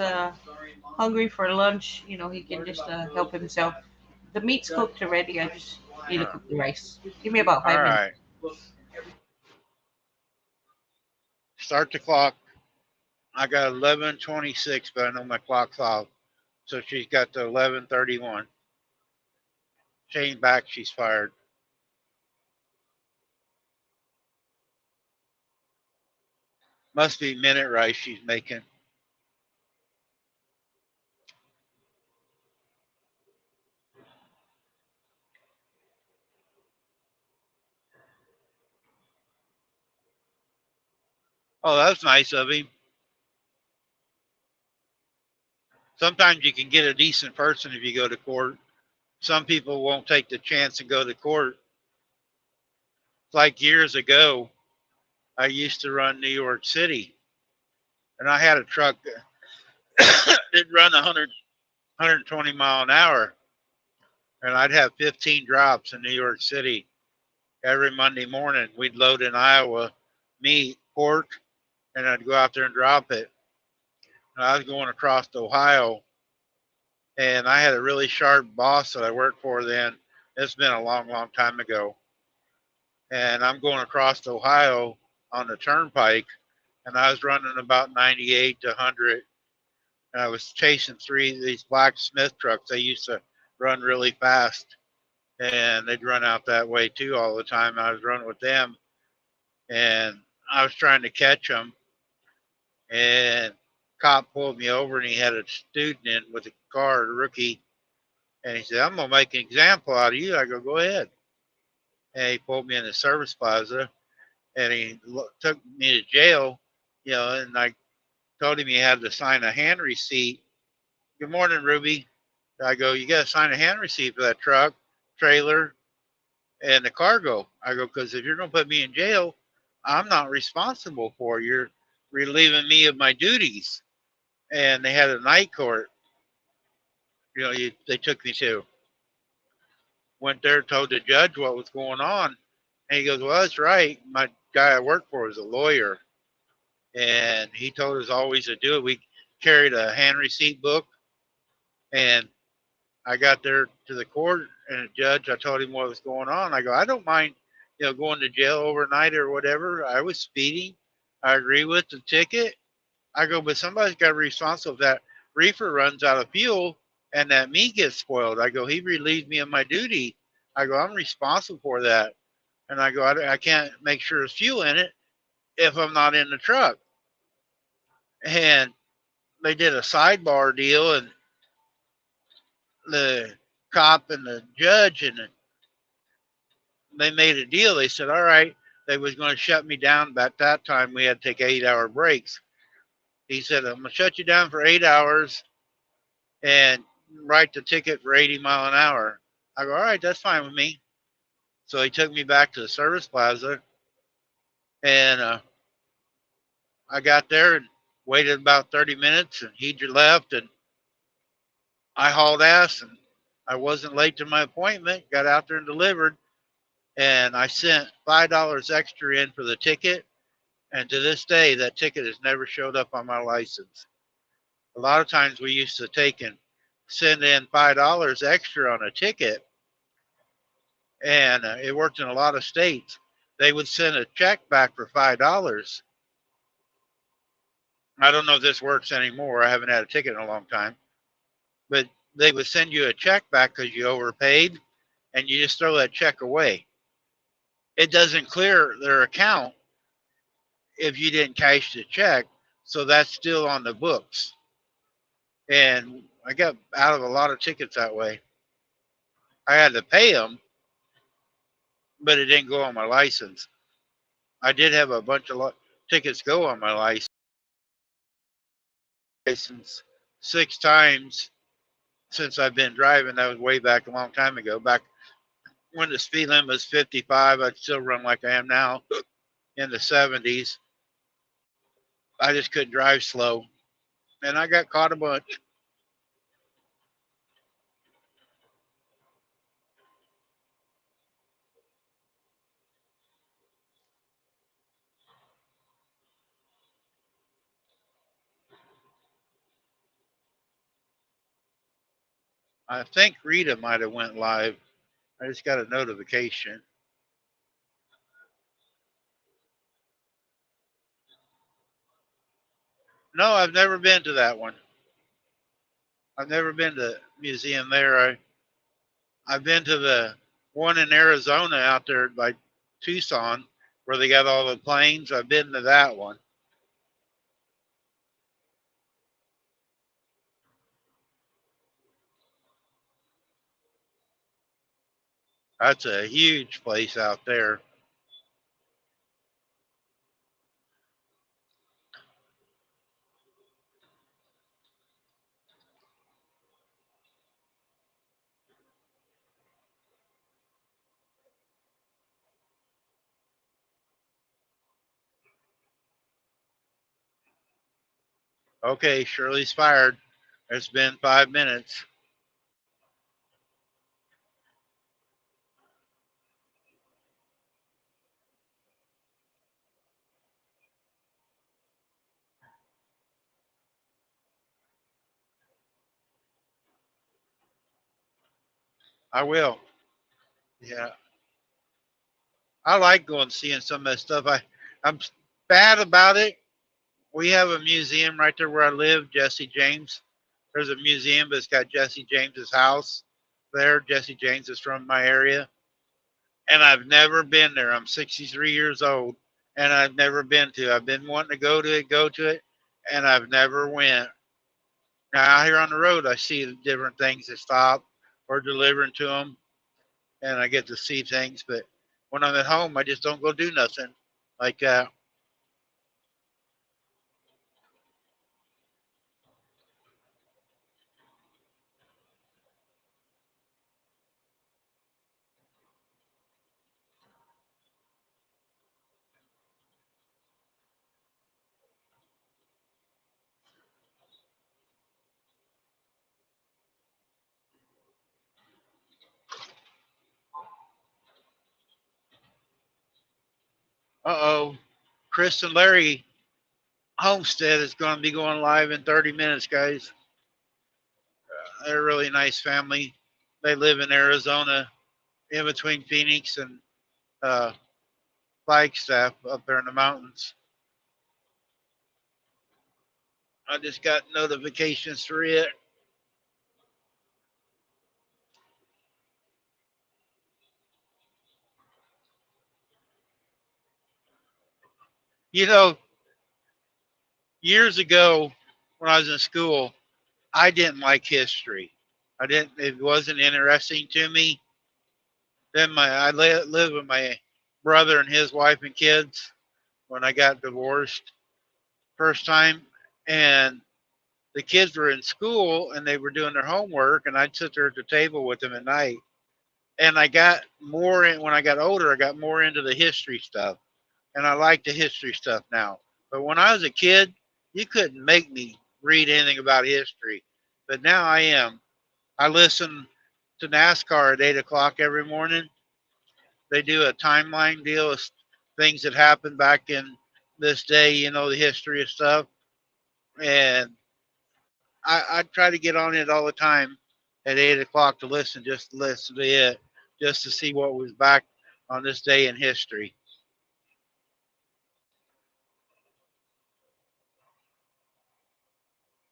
hungry for lunch, he can just help himself. The meat's cooked already. I just need to cook the rice. Give me about All 5 minutes. right, start the clock. I got 11:26, but I know my clock's off. So she's got the 11:31. Shane back, she's fired. Must be minute rice she's making. Oh, that's nice of him. Sometimes you can get a decent person if you go to court. Some people won't take the chance and go to court. Like years ago, I used to run New York City, and I had a truck that run 120 mile an hour, and I'd have 15 drops in New York City every Monday morning. We'd load in Iowa meat, pork, and I'd go out there and drop it. And I was going across Ohio, and I had a really sharp boss that I worked for then. It's been a long, long time ago. And I'm going across Ohio on the turnpike, and I was running about 98 to 100. And I was chasing three of these black Smith trucks. They used to run really fast, and they'd run out that way too all the time. I was running with them, and I was trying to catch them, and cop pulled me over, and he had a student in with a car, a rookie, and he said, "I'm gonna make an example out of you." I go ahead. And he pulled me in the service plaza, and he took me to jail, and I told him he had to sign a hand receipt. Good morning, Ruby. I go, you got to sign a hand receipt for that truck, trailer, and the cargo. I go, because if you're going to put me in jail, I'm not responsible for it. You're relieving me of my duties. And they had a night court, they took me to. Went there, told the judge what was going on. And he goes, well, that's right. My guy I work for is a lawyer. And he told us always to do it. We carried a hand receipt book, and I got there to the court, and the judge, I told him what was going on. I go, I don't mind, going to jail overnight or whatever. I was speeding. I agree with the ticket. I go, but somebody's got to be responsible if that reefer runs out of fuel and that meat gets spoiled. I go, he relieved me of my duty. I go, I'm responsible for that. And I go, I can't make sure there's fuel in it if I'm not in the truck. And they did a sidebar deal, and the cop and the judge, and they made a deal. They said, all right, they was going to shut me down, but at that time we had to take 8-hour breaks. He said, I'm going to shut you down for 8 hours and write the ticket for 80 mile an hour. I go, all right, that's fine with me. So he took me back to the service plaza, and I got there and waited about 30 minutes, and he left, and I hauled ass, and I wasn't late to my appointment. Got out there and delivered, and I sent $5 extra in for the ticket. And to this day, that ticket has never showed up on my license. A lot of times we used to take and send in $5 extra on a ticket, and it worked in a lot of states. They would send a check back for $5. I don't know if this works anymore. I haven't had a ticket in a long time, but they would send you a check back because you overpaid, and you just throw that check away. It doesn't clear their account if you didn't cash the check, so that's still on the books. And I got out of a lot of tickets that way. I had to pay them, but it didn't go on my license. I did have a bunch of tickets go on my license 6 times since I've been driving. That was way back a long time ago. Back when the speed limit was 55, I'd still run like I am now in the 70s. I just couldn't drive slow, and I got caught a bunch. I think Rita might have went live. I just got a notification. No, I've never been to that one. I've never been to the museum there. I've been to the one in Arizona out there by Tucson where they got all the planes. I've been to that one. That's a huge place out there. Okay, Shirley's fired. It's been 5 minutes. I will. Yeah. I like going seeing some of that stuff. I'm bad about it. We have a museum right there where I live, Jesse James. There's a museum that's got Jesse James's house there. Jesse James is from my area. And I've never been there. I'm 63 years old and I've never been to. I've been wanting to go to it, and I've never went. Now out here on the road, I see the different things that stop or delivering to them, and I get to see things. But when I'm at home, I just don't go do nothing like that. Uh-oh. Chris and Larry Homestead is going to be going live in 30 minutes, guys. They're a really nice family. They live in Arizona, in between Phoenix and uh, Flagstaff, up there in the mountains. I just got notifications for it. You know, years ago when I was in school, I didn't like history. I didn't. It wasn't interesting to me. Then I lived with my brother and his wife and kids when I got divorced first time, and the kids were in school and they were doing their homework, and I'd sit there at the table with them at night. And I got more in when I got older. I got more into the history stuff, and I like the history stuff now. But when I was a kid, you couldn't make me read anything about history. But now I am. I listen to NASCAR at 8 o'clock every morning. They do a timeline deal of things that happened back in this day, the history of stuff. And I try to get on it all the time at 8 o'clock to listen, just to listen to it, just to see what was back on this day in history.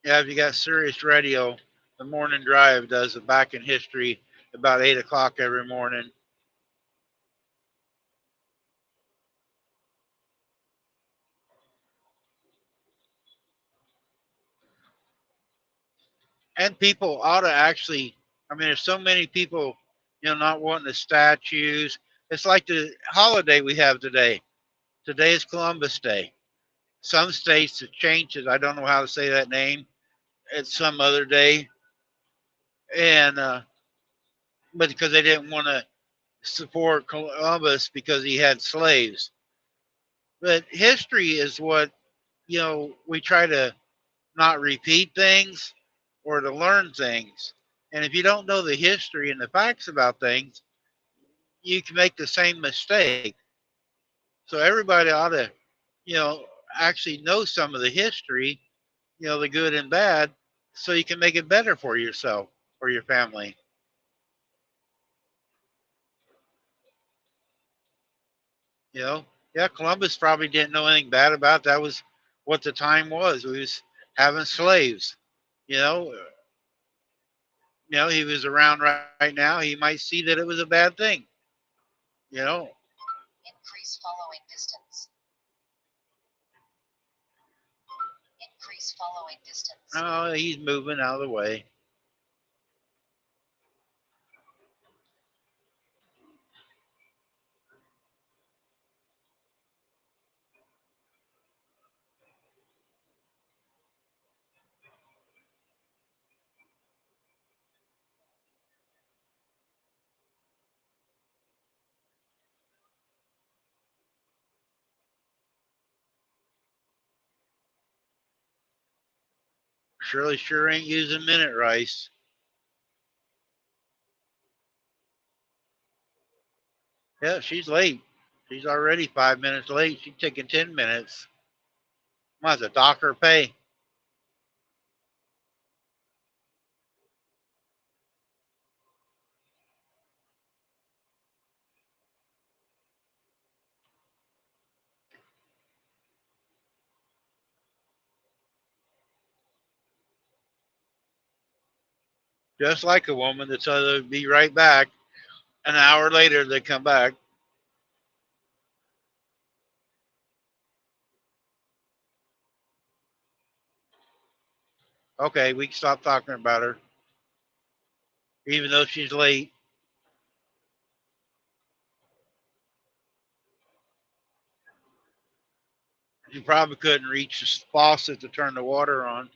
Yeah, if you got Sirius Radio, the morning drive does a back in history about 8 o'clock every morning. And people ought to actually, I mean, there's so many people, not wanting the statues. It's like the holiday we have today. Today is Columbus Day. Some states have changed it. I don't know how to say that name. It's some other day. And, but because they didn't want to support Columbus because he had slaves. But history is what, we try to not repeat things or to learn things. And if you don't know the history and the facts about things, you can make the same mistake. So everybody ought to, you know, actually know some of the history, the good and bad, so you can make it better for yourself or your family. You know, yeah, Columbus probably didn't know anything bad about it. That was what the time was. We was having slaves. You know, he was around right now. He might see that it was a bad thing. You know, Increase following distance. Increase following distance. oh, he's moving out of the way. Shirley sure ain't using minute rice. Yeah, she's late. She's already 5 minutes late. She's taking 10 minutes. Might have to dock her pay. Just like a woman that said they'd be right back. An hour later, they come back. Okay, we can stop talking about her, even though she's late. She probably couldn't reach the faucet to turn the water on.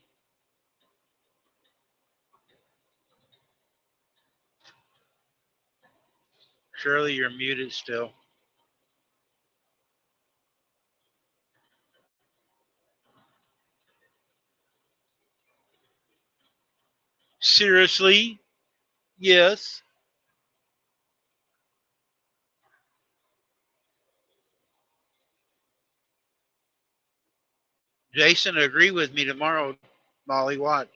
Shirley, you're muted still. Seriously? Yes. Jason, agree with me tomorrow, Molly. Watch.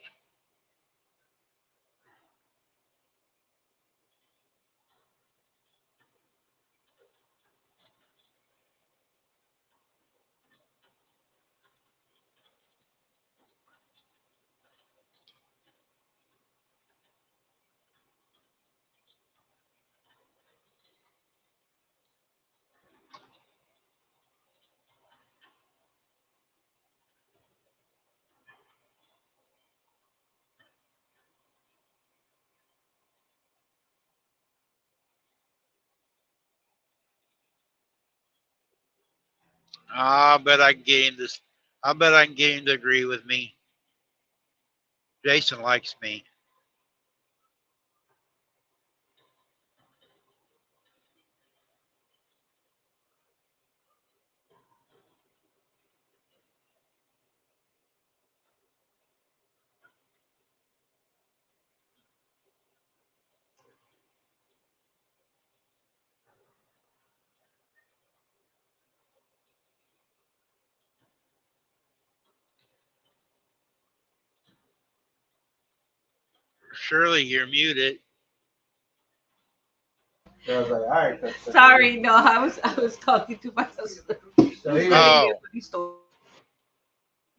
I bet I can get him this. I bet I can get him to agree with me. Jason likes me. Shirley, you're muted. So I was like, all right. Sorry, no, I was talking to my husband. So he Oh. Oh.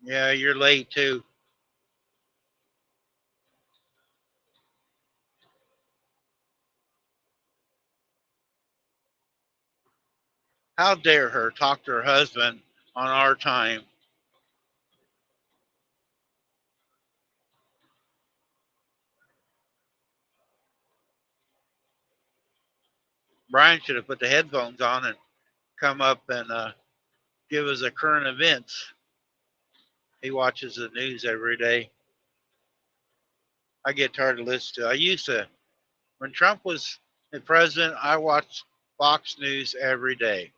Yeah, you're late too. How dare her talk to her husband on our time? Brian should have put the headphones on and come up and give us the current events. He watches the news every day. I get tired of listening to. I used to, when Trump was the president, I watched Fox News every day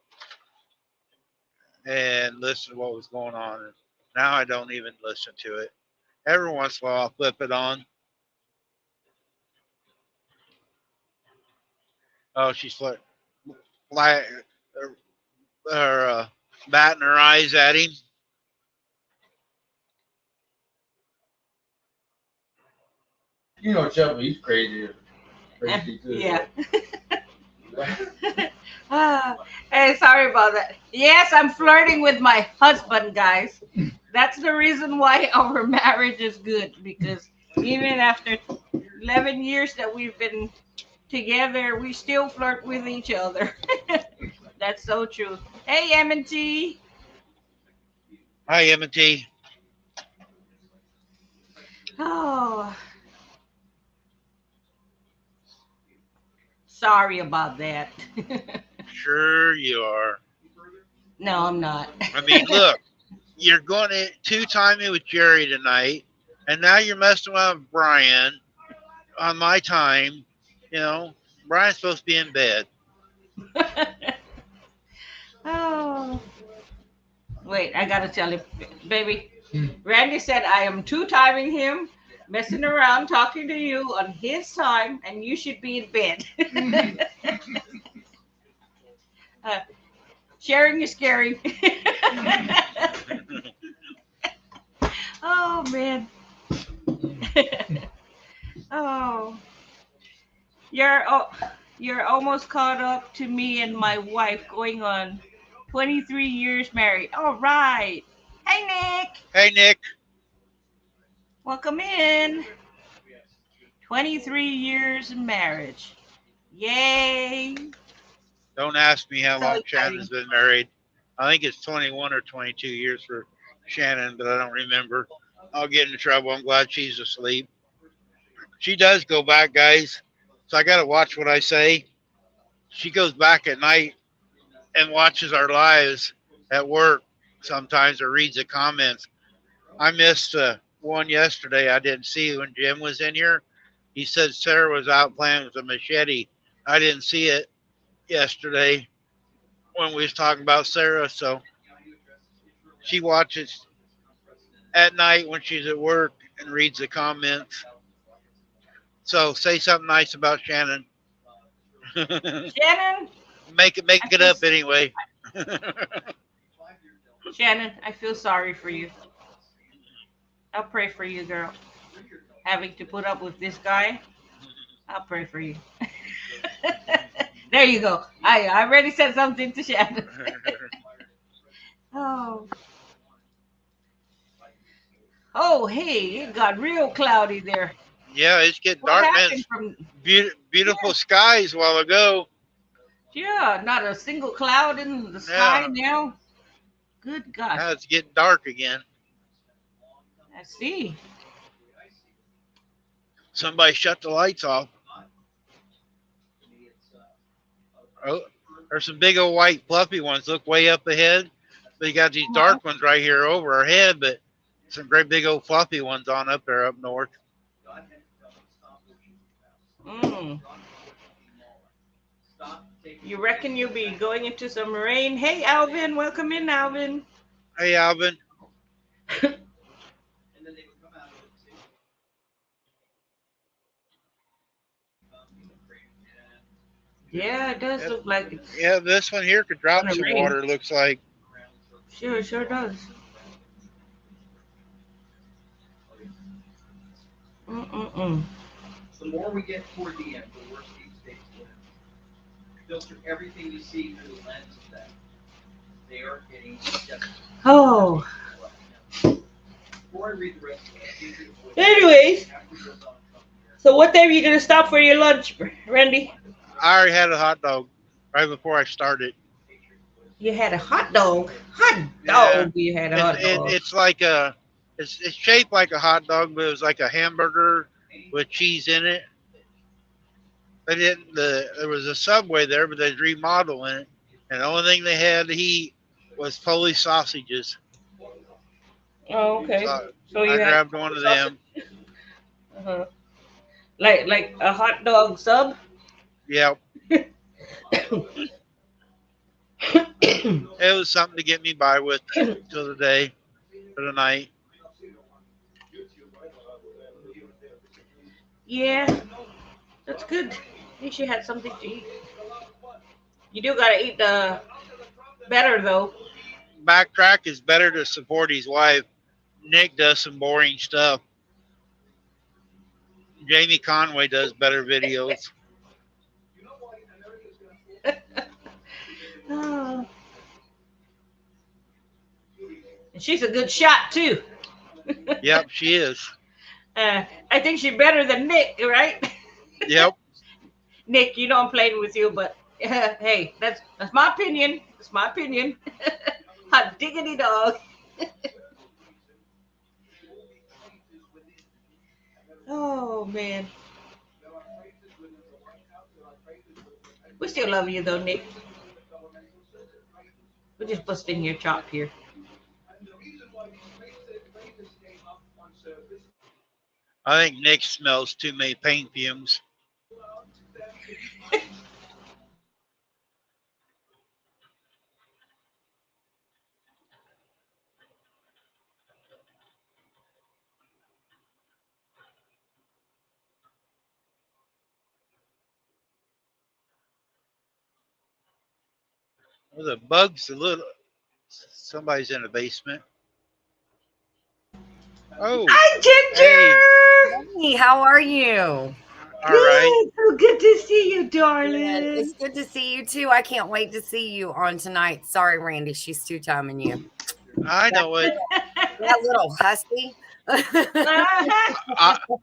and listen to what was going on. And now I don't even listen to it. Every once in a while, I'll flip it on. Oh, she's like, batting her eyes at him. You know, Chubby, he's crazy. Crazy too. Yeah. Hey, sorry about that. Yes, I'm flirting with my husband, guys. That's the reason why our marriage is good, because even after 11 years that we've been together, we still flirt with each other. That's so true. Hey, M&T. Hi, M&T. Oh, sorry about that. Sure you are. No, I'm not. I mean, look, you're going to two-time it with Jerry tonight, and now you're messing with Brian on my time. You know, Brian's supposed to be in bed. Oh, wait, I gotta tell you, baby. Randy said I am two-timing him, messing around, talking to you on his time, and you should be in bed. Sharing is caring. Oh man. Oh, you're almost caught up to me and my wife, going on 23 years married. All right. Hey Nick, Hey, Nick. welcome in. 23 years in marriage. Yay. Don't ask me how So long exciting. Shannon's been married. I think it's 21 or 22 years for Shannon, but I don't remember. I'll get in trouble. I'm glad she's asleep. She does go back, guys. So I got to watch what I say. She goes back at night and watches our lives at work sometimes, or reads the comments. I missed one yesterday. I didn't see when Jim was in here. He said Sarah was out playing with a machete. I didn't see it yesterday when we was talking about Sarah. So she watches at night when she's at work and reads the comments. So say something nice about Shannon. Shannon, make I it feel, up anyway. Shannon, I feel sorry for you. I'll pray for you, girl. Having to put up with this guy, I'll pray for you. There you go. I already said something to Shannon. Oh. Oh, hey, it got real cloudy there. Yeah, it's getting What dark, man. happened from? Beautiful skies a while ago. Yeah, not a single cloud in the sky Yeah. now. Good gosh. Now it's getting dark again. I see. Somebody shut the lights off. Oh, there's some big old white fluffy ones. Look way up ahead. But you got these dark ones right here over our head, but some great big old fluffy ones on up there up north. Mm. You reckon you'll be going into some rain? Hey, Alvin, welcome in, Alvin. Hey, Alvin. Yeah, it does look like it's Yeah, this one here could drop gonna some rain. water, looks like. Sure does. Mm-mm-mm. The more we get toward the end, the worse these things get. Filter everything you see through the lens of that. They are getting just. Oh. Before I read the rest of it, Anyways, so what time are you gonna stop for your lunch, Randy? I already had a hot dog right before I started. You had a hot dog. Hot Yeah. dog. You had a hot dog. It's like it's shaped like a hot dog, but it was like a hamburger with cheese in it. They didn't. There was a Subway there, but they remodeling it, and the only thing they had to eat was Polish sausages. Oh, okay. So So I you had grabbed one of them. uh like a hot dog sub. Yep, it was something to get me by with till the day for the night. Yeah, that's good. At least you had something to eat. You do gotta eat the better though. Backtrack is better to support his wife. Nick does some boring stuff. Jamie Conway does better videos. Oh. And she's a good shot too. Yep, she is. I think she's better than Nick, right? Yep. Nick, you know I'm playing with you, but hey, that's my opinion. It's my opinion. Hot diggity dog. Oh man. We still love you though, Nick. We're just busting your chop here. I think Nick smells too many paint fumes. Well, the bugs a little. Somebody's in the basement. Oh, Hi, Ginger. Hey, how are you? all right. So good to see you, Good. darling. It's good to see you too. I can't wait to see you on tonight. Sorry, Randy, she's two-timing you. I know it. That little husky.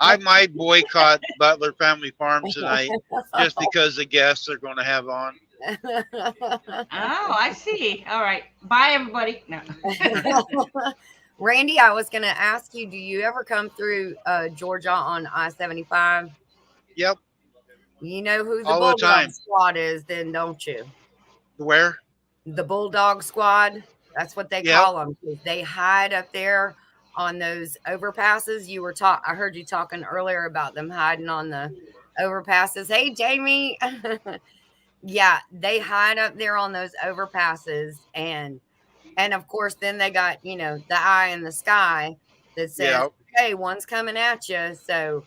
I might boycott Butler Family Farms tonight just because the guests they're going to have on. Oh, I see. All right. Bye, everybody. No. Randy, I was going to ask you, do you ever come through Georgia on I-75? Yep. You know who the All the Bulldog time. Squad is then, don't you? Where? The Bulldog Squad. That's what they Yep. call them. They hide up there on those overpasses. I heard you talking earlier about them hiding on the overpasses. Hey, Jamie. Yeah, they hide up there on those overpasses, and of course, then they got the eye in the sky that says, Yep. "Hey, one's coming at you." So,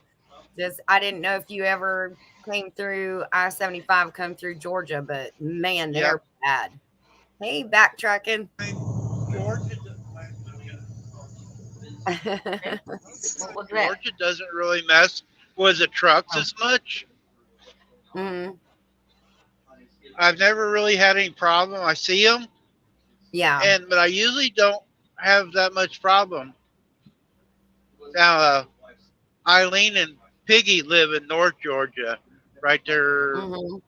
I didn't know if you ever came through I-75, come through Georgia, but man, they're bad. Hey, backtracking. What was that? Georgia doesn't really mess with the trucks as much. Mhm. I've never really had any problem. I see them, Yeah. but I usually don't have that much problem. Now, Eileen and Piggy live in North Georgia, right there, Mhm.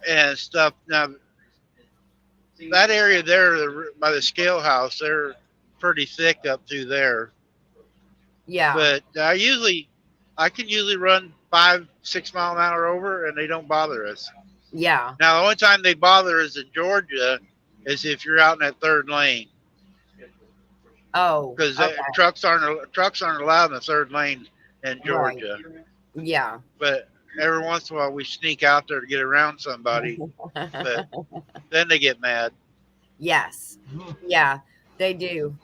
and stuff. Now, that area there by the scale house, they're pretty thick up through there. Yeah. But I can usually run 5-6 mile an hour over, and they don't bother us. Yeah. Now, the only time they bother us in Georgia is if you're out in that third lane, Oh. because Okay. trucks aren't allowed in the third lane in Georgia. Yeah. But every once in a while, we sneak out there to get around somebody. But then they get mad. Yes. Yeah, they do.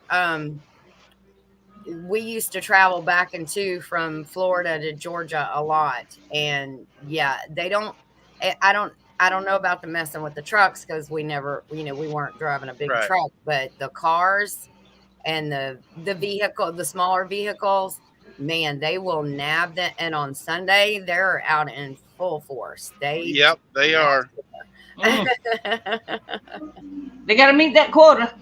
We used to travel back and to from Florida to Georgia a lot, and yeah, they don't. I don't know about the messing with the trucks because we never, we weren't driving a big Right. truck, but the cars and the vehicle, the smaller vehicles, man, they will nab that. And on Sunday, they're out in full force. Yep, they are. They got to meet that quota.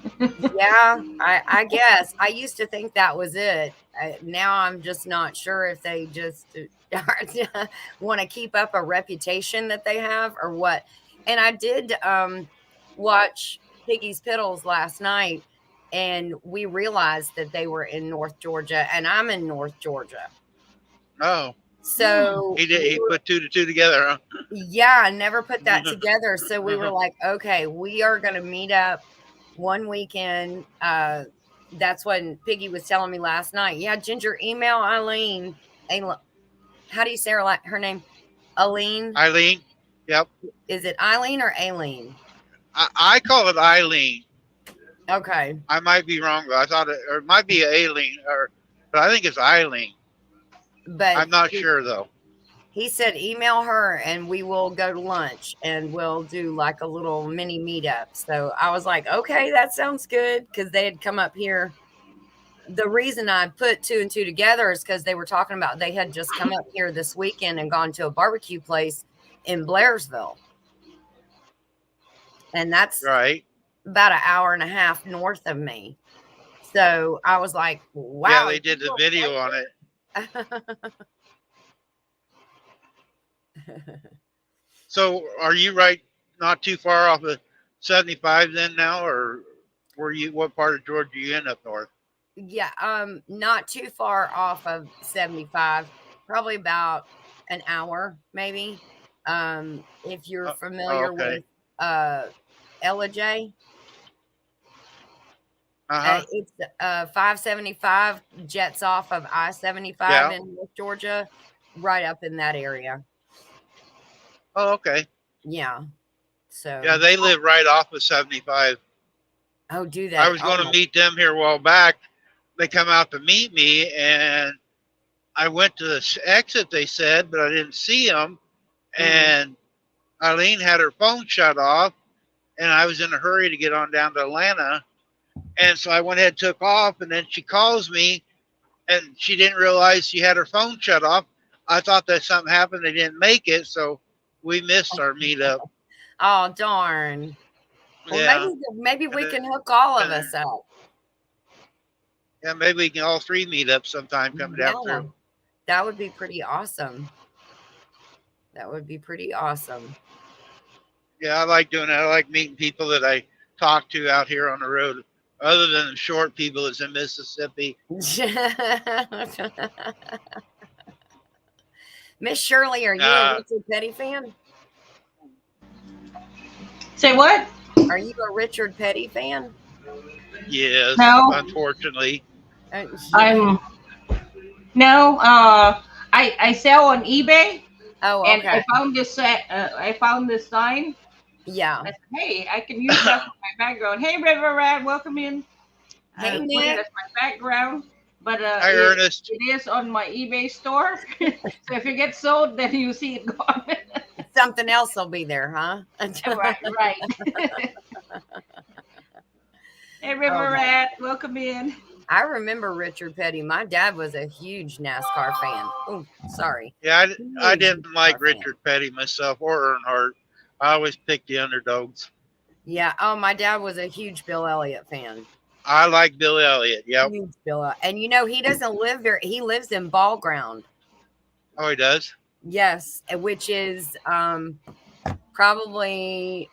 Yeah, I guess. I used to think that was it. Now I'm just not sure if they just want to keep up a reputation that they have or what. And I did watch Piggy's Piddles last night, and we realized that they were in North Georgia, and I'm in North Georgia. Oh, So he put two to two together, huh? yeah, I never put that together. So we were like, okay, we are going to meet up one weekend. That's when Piggy was telling me last night. Yeah, Ginger, email Eileen. How do you say her name? Eileen? Eileen. Yep. Is it Eileen or Aileen? I call it Eileen. Okay. I might be wrong, but I thought it might be Aileen, but I think it's Eileen. But I'm not sure though. He said email her and we will go to lunch and we'll do like a little mini meetup. So I was like, okay, that sounds good, because they had come up here. The reason I put two and two together is because they were talking about they had just come up here this weekend and gone to a barbecue place in Blairsville. And that's Right. about an hour and a half north of me. So I was like, wow. Yeah, they did the video on it. So are you right not too far off of 75 then now, or what part of Georgia you in up north? Yeah, not too far off of 75, probably about an hour maybe. If you're familiar with Ella-J. It's 575 jets off of I-75 in North Georgia, right up in that area. Oh, okay. Yeah. So yeah, they live right off of 75. Oh, do that. I was going to meet them here a while back. They come out to meet me, and I went to the exit, they said, but I didn't see them. And Eileen had her phone shut off, and I was in a hurry to get on down to Atlanta. And so I went ahead and took off, and then she calls me, and she didn't realize she had her phone shut off. I thought that something happened. They didn't make it, so we missed our meetup. Oh, darn. Well, yeah. maybe we can hook all of us up. Yeah, maybe we can all three meet up sometime coming down through. That would be pretty awesome. That would be pretty awesome. Yeah, I like doing that. I like meeting people that I talk to out here on the road, other than the short people that's in Mississippi. Miss Shirley, are you a Richard Petty fan? Say what? Are you a Richard Petty fan? Yes, no. Unfortunately. I sell on eBay. Oh, okay. And I found this sign. Yeah. I said, hey, I can use that for my background. Hey, River Rat, welcome in. Hey, Nick. That's my background. But hi, Ernest. It is on my eBay store. So if it gets sold, then you see it gone. Something else will be there, huh? Right. Hey, River Rat, welcome in. I remember Richard Petty. My dad was a huge NASCAR fan. Oh, sorry. Yeah, I didn't like Richard Petty myself or Earnhardt. I always picked the underdogs. Yeah. Oh, my dad was a huge Bill Elliott fan. I like Bill Elliott. Yep. Huge Bill. And he doesn't live there. He lives in Ball Ground. Oh, he does? Yes, which is probably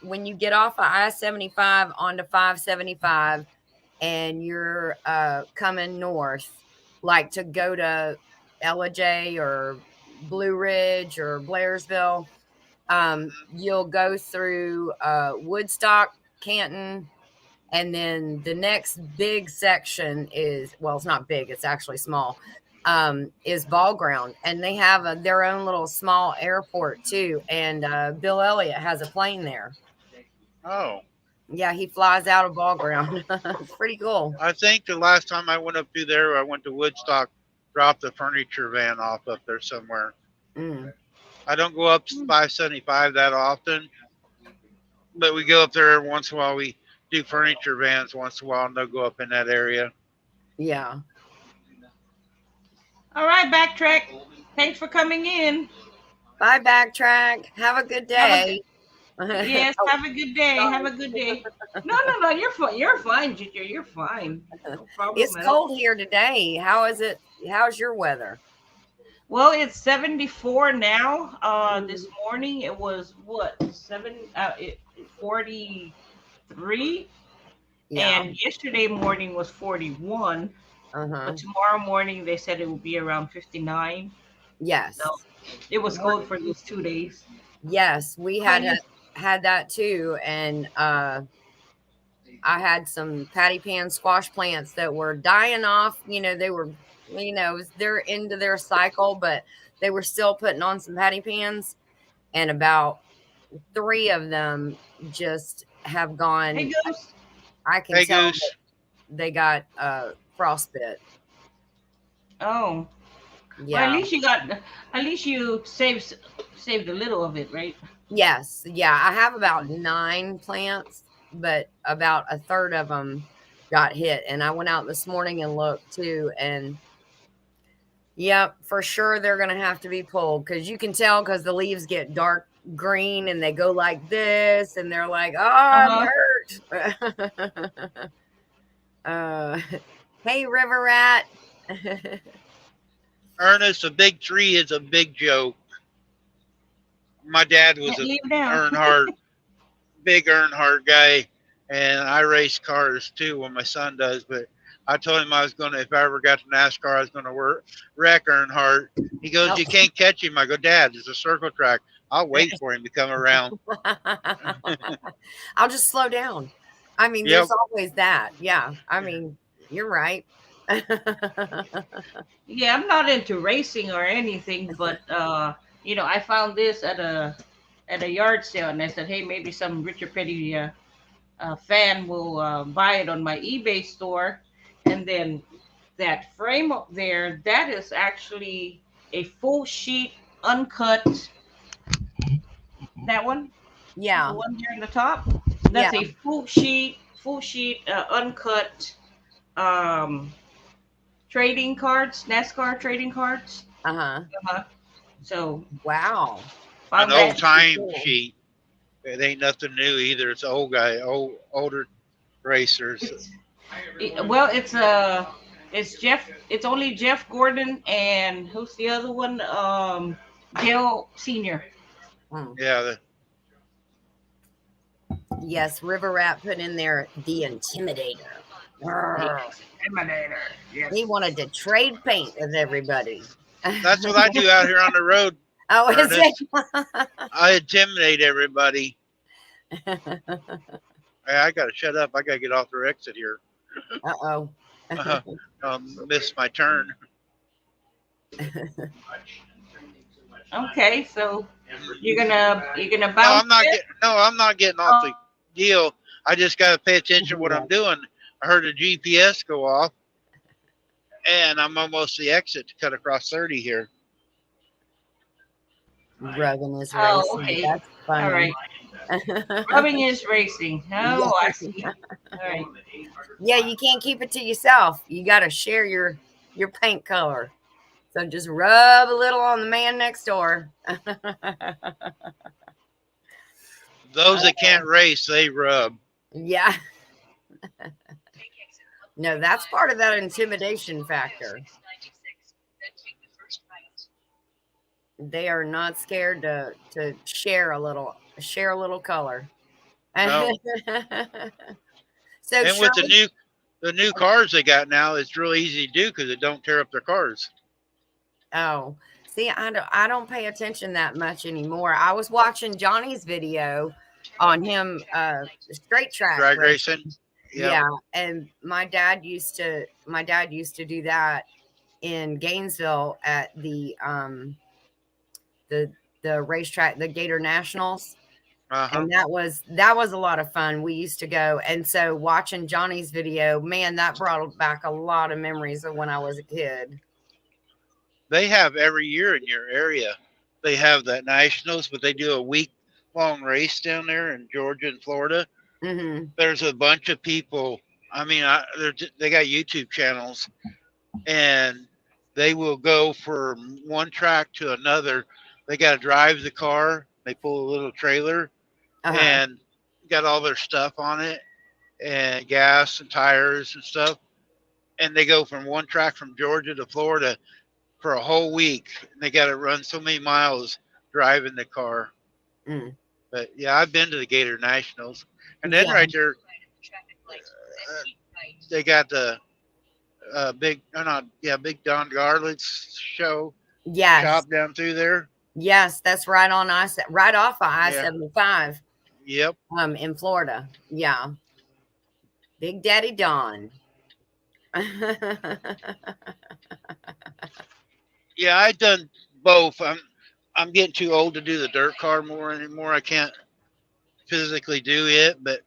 when you get off of I-75 onto 575 and you're coming north, like to go to Ella-J or Blue Ridge or Blairsville, you'll go through Woodstock, Canton, and then the next big section is, well, it's not big, it's actually small, is Ball Ground. And they have their own little small airport too. And Bill Elliott has a plane there. Oh. Yeah, he flies out of Ball Ground. It's pretty cool. I think the last time I went up through there, I went to Woodstock, dropped the furniture van off up there somewhere. I don't go up 575 that often, but we go up there every once in a while. We do furniture vans once in a while, and they'll go up in that area. Yeah. All right, Backtrack. Thanks for coming in. Bye, Backtrack. Have a good day. Yes, have a good day. Have a good day. No, you're fine. You're fine, Ginger. You're fine. No problem. It's cold here today. How is it? How's your weather? Well, it's 74 now. This morning it was 40. 43, Yeah. and yesterday morning was 41. Uh-huh. But tomorrow morning they said it will be around 59. Yes. So it was cold for those 2 days. Yes, we had that too, and I had some patty pan squash plants that were dying off. They were, they're into their cycle, but they were still putting on some patty pans, and about 3 of them just have gone. Hey, Goose. I can Hey, tell Goose. that they got frostbite. Oh, Yeah. well, at least you saved a little of it, right? Yes. Yeah. I have about 9 plants, but about a third of them got hit. And I went out this morning and looked too. And yep, for sure they're going to have to be pulled, because you can tell, because the leaves get dark green and they go like this, and they're like, oh, I'm hurt. Hey, River Rat. Ernest, a big tree is a big joke. My dad was a Leave now. big Earnhardt guy, and I race cars too when my son does. But I told him I was going to, if I ever got to NASCAR, I was going to wreck Earnhardt. He goes, Oh. You can't catch him. I go, Dad, it's a circle track. I'll wait for him to come around. I'll just slow down. I mean, Yep. there's always that. Yeah. I mean, you're right. Yeah, I'm not into racing or anything, but I found this at a yard sale, and I said, hey, maybe some Richard Petty fan will buy it on my eBay store. And then that frame up there, that is actually a full sheet uncut. That one, the Yeah. one there in the top, that's a full sheet uncut trading cards, NASCAR trading cards. Uh-huh. So Wow. An found that old time cool. sheet. It ain't nothing new either. It's older racers. Well, it's Jeff. It's only Jeff Gordon and who's the other one? Dale Senior. Yeah. Yes, River Rat put in there the Intimidator. Yes. He wanted to trade paint with everybody. That's what I do out here on the road. Oh, is Ernest. it? I intimidate everybody. Hey, I got to shut up. I got to get off the exit here. Uh-oh. Miss my turn. Okay, so you're gonna No, bounce. I'm not getting off the deal. I just got to pay attention to what I'm doing. I heard the GPS go off, and I'm almost the exit to cut across 30 here. Rubbing is racing. Oh, okay. That's funny. All right. Rubbing is racing. Oh, I see. All right. Yeah, you can't keep it to yourself. You got to share your paint color. So just rub a little on the man next door. Those that can't race, they rub. Yeah. No, that's part of that intimidation factor. They are not scared to share a little color. No. So And with Shirley, the new cars they got now, it's really easy to do because it don't tear up their cars. oh, see, I don't pay attention that much anymore. I was watching Johnny's video on him straight track Drag racing. racing. Yeah, and my dad used to do that in Gainesville at the racetrack, the Gator Nationals. Uh-huh. And that was a lot of fun. We used to go, and so watching Johnny's video, man, that brought back a lot of memories of when I was a kid. They have every year in your area. They have that nationals, but they do a week-long race down there in Georgia and Florida. Mm-hmm. There's a bunch of people. I mean, they got YouTube channels, and they will go from one track to another. They got to drive the car. They pull a little trailer, and got all their stuff on it, and gas and tires and stuff. And they go from one track from Georgia to Florida for a whole week. And they got to run so many miles driving the car. Mm. But yeah, I've been to the Gator Nationals. And then Yeah. right there, they got the big Don Garland's show Yes. shop down through there. Yes, that's right on right off of Yeah. I-75. Yep. In Florida. Yeah. Big Daddy Don. Yeah, I've done both. I'm getting too old to do the dirt car more anymore. I can't physically do it, but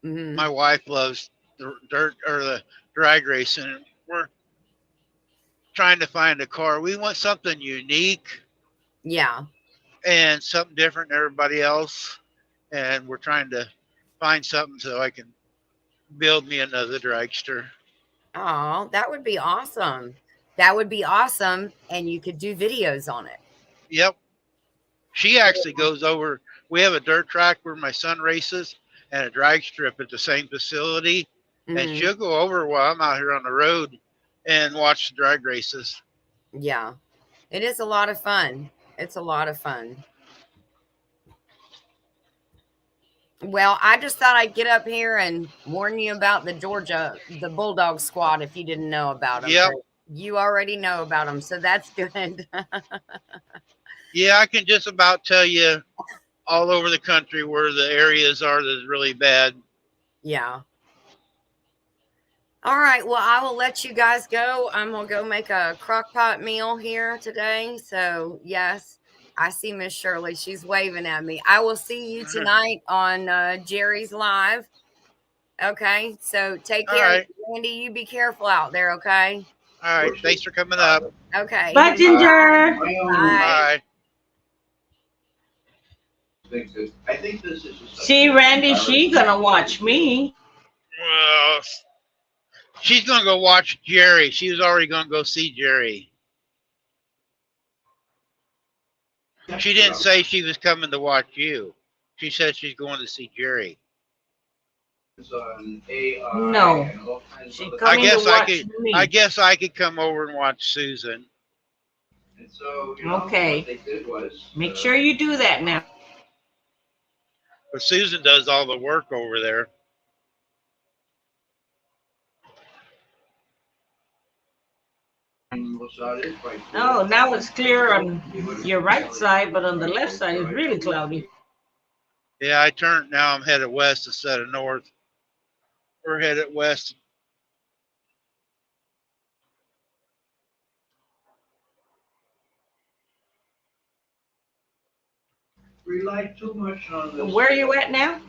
Mhm. my wife loves the dirt or the drag racing. And we're trying to find a car. We want something unique Yeah. and something different than everybody else. And we're trying to find something so I can build me another dragster. Oh, that would be awesome. That would be awesome. And you could do videos on it. Yep. She actually goes over. We have a dirt track where my son races and a drag strip at the same facility. And Mhm. she'll go over while I'm out here on the road and watch the drag races. Yeah. It is a lot of fun. It's a lot of fun. Well, I just thought I'd get up here and warn you about the Bulldog Squad if you didn't know about them. Yep. You already know about them, so that's good. Yeah, I can just about tell you all over the country where the areas are that's really bad. Yeah. All right. Well, I will let you guys go. I'm going to go make a crock pot meal here today. So, yes, I see Miss Shirley. She's waving at me. I will see you tonight on Jerry's Live. Okay. So, take All care. right. Randy, you be careful out there. Okay. All right. Thanks for coming up. Okay. Bye, Ginger. Bye. I think this is just See, Randy, she gonna watch me. Well, she's going to go watch Jerry. She was already going to go see Jerry. She didn't say she was coming to watch you. She said she's going to see Jerry. No, she's I coming to guess I watch could. me. I guess I could come over and watch Susan. And so, Okay. what they did was, Make sure you do that now. But Susan does all the work over there. Oh, now it's clear on your right side, but on the left side it's really cloudy. Yeah, I turned. Now I'm headed west instead of north. We're headed west. Rely too much on this. Where are you at now?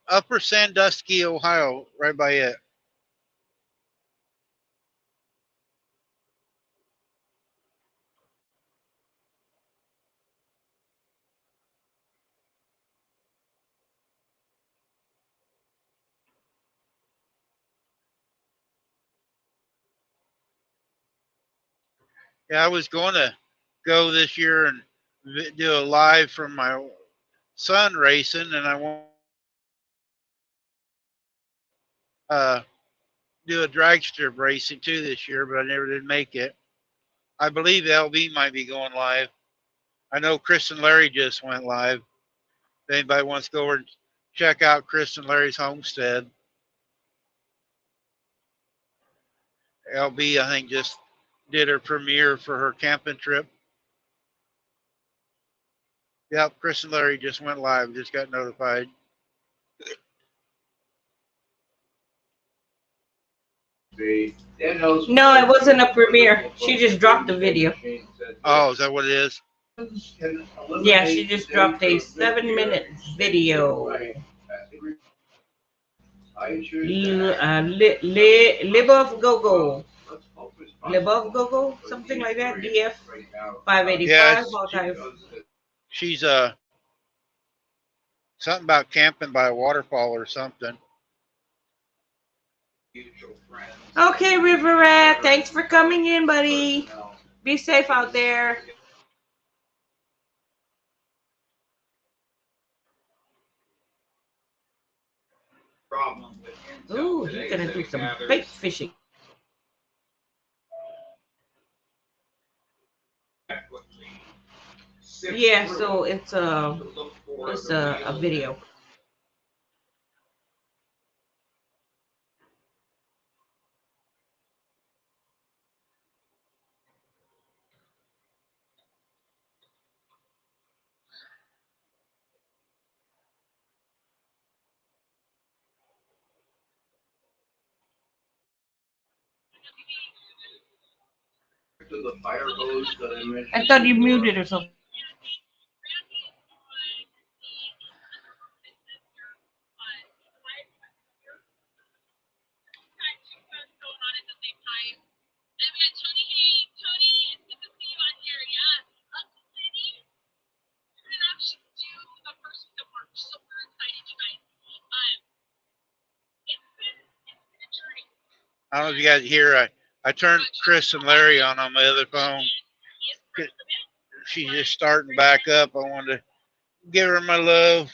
Upper Sandusky, Ohio, right by it. Yeah, I was going to go this year and do a live from my son racing, and I want do a drag strip racing too this year, but I never did make it. I believe LB might be going live. I know Chris and Larry just went live. If anybody wants to go over and check out Chris and Larry's homestead. LB, I think, just did her premiere for her camping trip. Yep, Chris and Larry just went live, just got notified. No, it wasn't a premiere. She just dropped the video. Oh, is that what it is? Yeah, she just dropped a 7-minute video. Libov Go-Go. Libov Go-Go? Something like that. DF 585. Yes. Multi- She's something about camping by a waterfall or something. Okay, River Rat. Thanks for coming in, buddy. Be safe out there. Ooh, he's gonna do some bait fishing. Yeah, so it's a video. To the fire hose that I mentioned. I thought you muted or something. I don't know if you guys hear. I turned Chris and Larry on my other phone. She's just starting back up. I wanted to give her my love.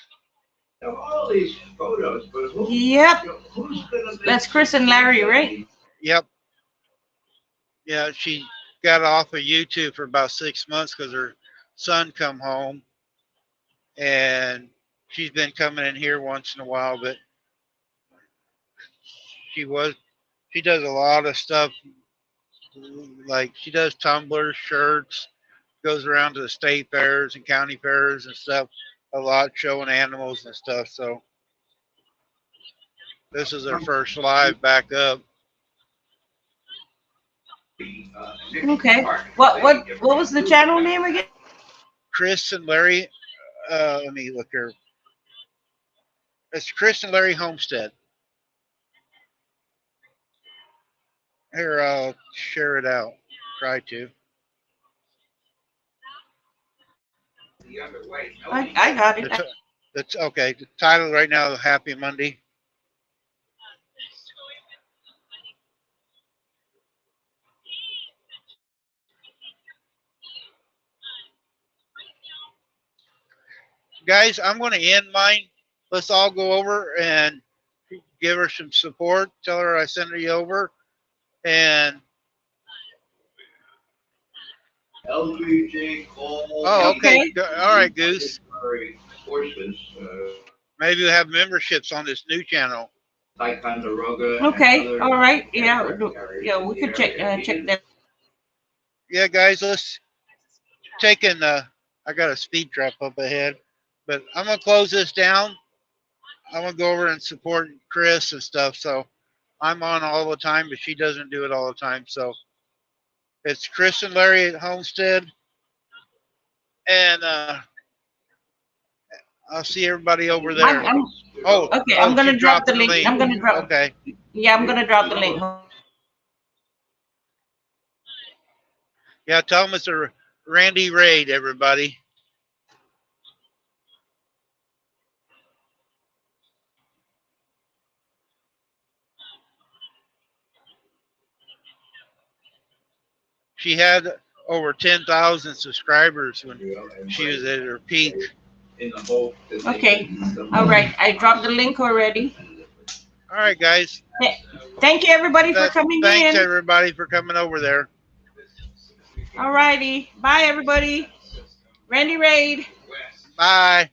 Now, all these photos, but Yep. who's gonna That's Chris and Larry, right? Yep. Yeah, she got off of YouTube for about 6 months because her son come home, and she's been coming in here once in a while. But she does a lot of stuff. Like she does tumblers, shirts, goes around to the state fairs and county fairs and stuff a lot, showing animals and stuff. So this is her first live back up. Okay. What was the channel name again? Chris and Larry. Let me look here. It's Chris and Larry Homestead. Here, I'll share it out. Try to. I got it. That's okay. The title right now is Happy Monday. Guys, I'm going to end mine. Let's all go over and give her some support. Tell her I sent her over. And LBJ Cole. oh, okay. All right, Goose. Horses. Maybe we'll have memberships on this new channel. Ticonderoga. Okay. All right. Yeah. Yeah. We could check that. Yeah, guys, let's take in I got a speed trap up ahead, but I'm gonna close this down. I'm gonna go over and support Chris and stuff. So I'm on all the time, but she doesn't do it all the time. So it's Chris and Larry at Homestead, and I'll see everybody over there. Okay. I'm gonna drop the link. I'm gonna drop. Okay. Yeah, I'm gonna drop the link. Yeah, tell them it's a Randy raid, everybody. She had over 10,000 subscribers when she was at her peak. Okay. All right. I dropped the link already. All right, guys. Thank you, everybody, for coming Thanks, in. everybody, for coming over there. All righty. Bye, everybody. Randy Raid. Bye.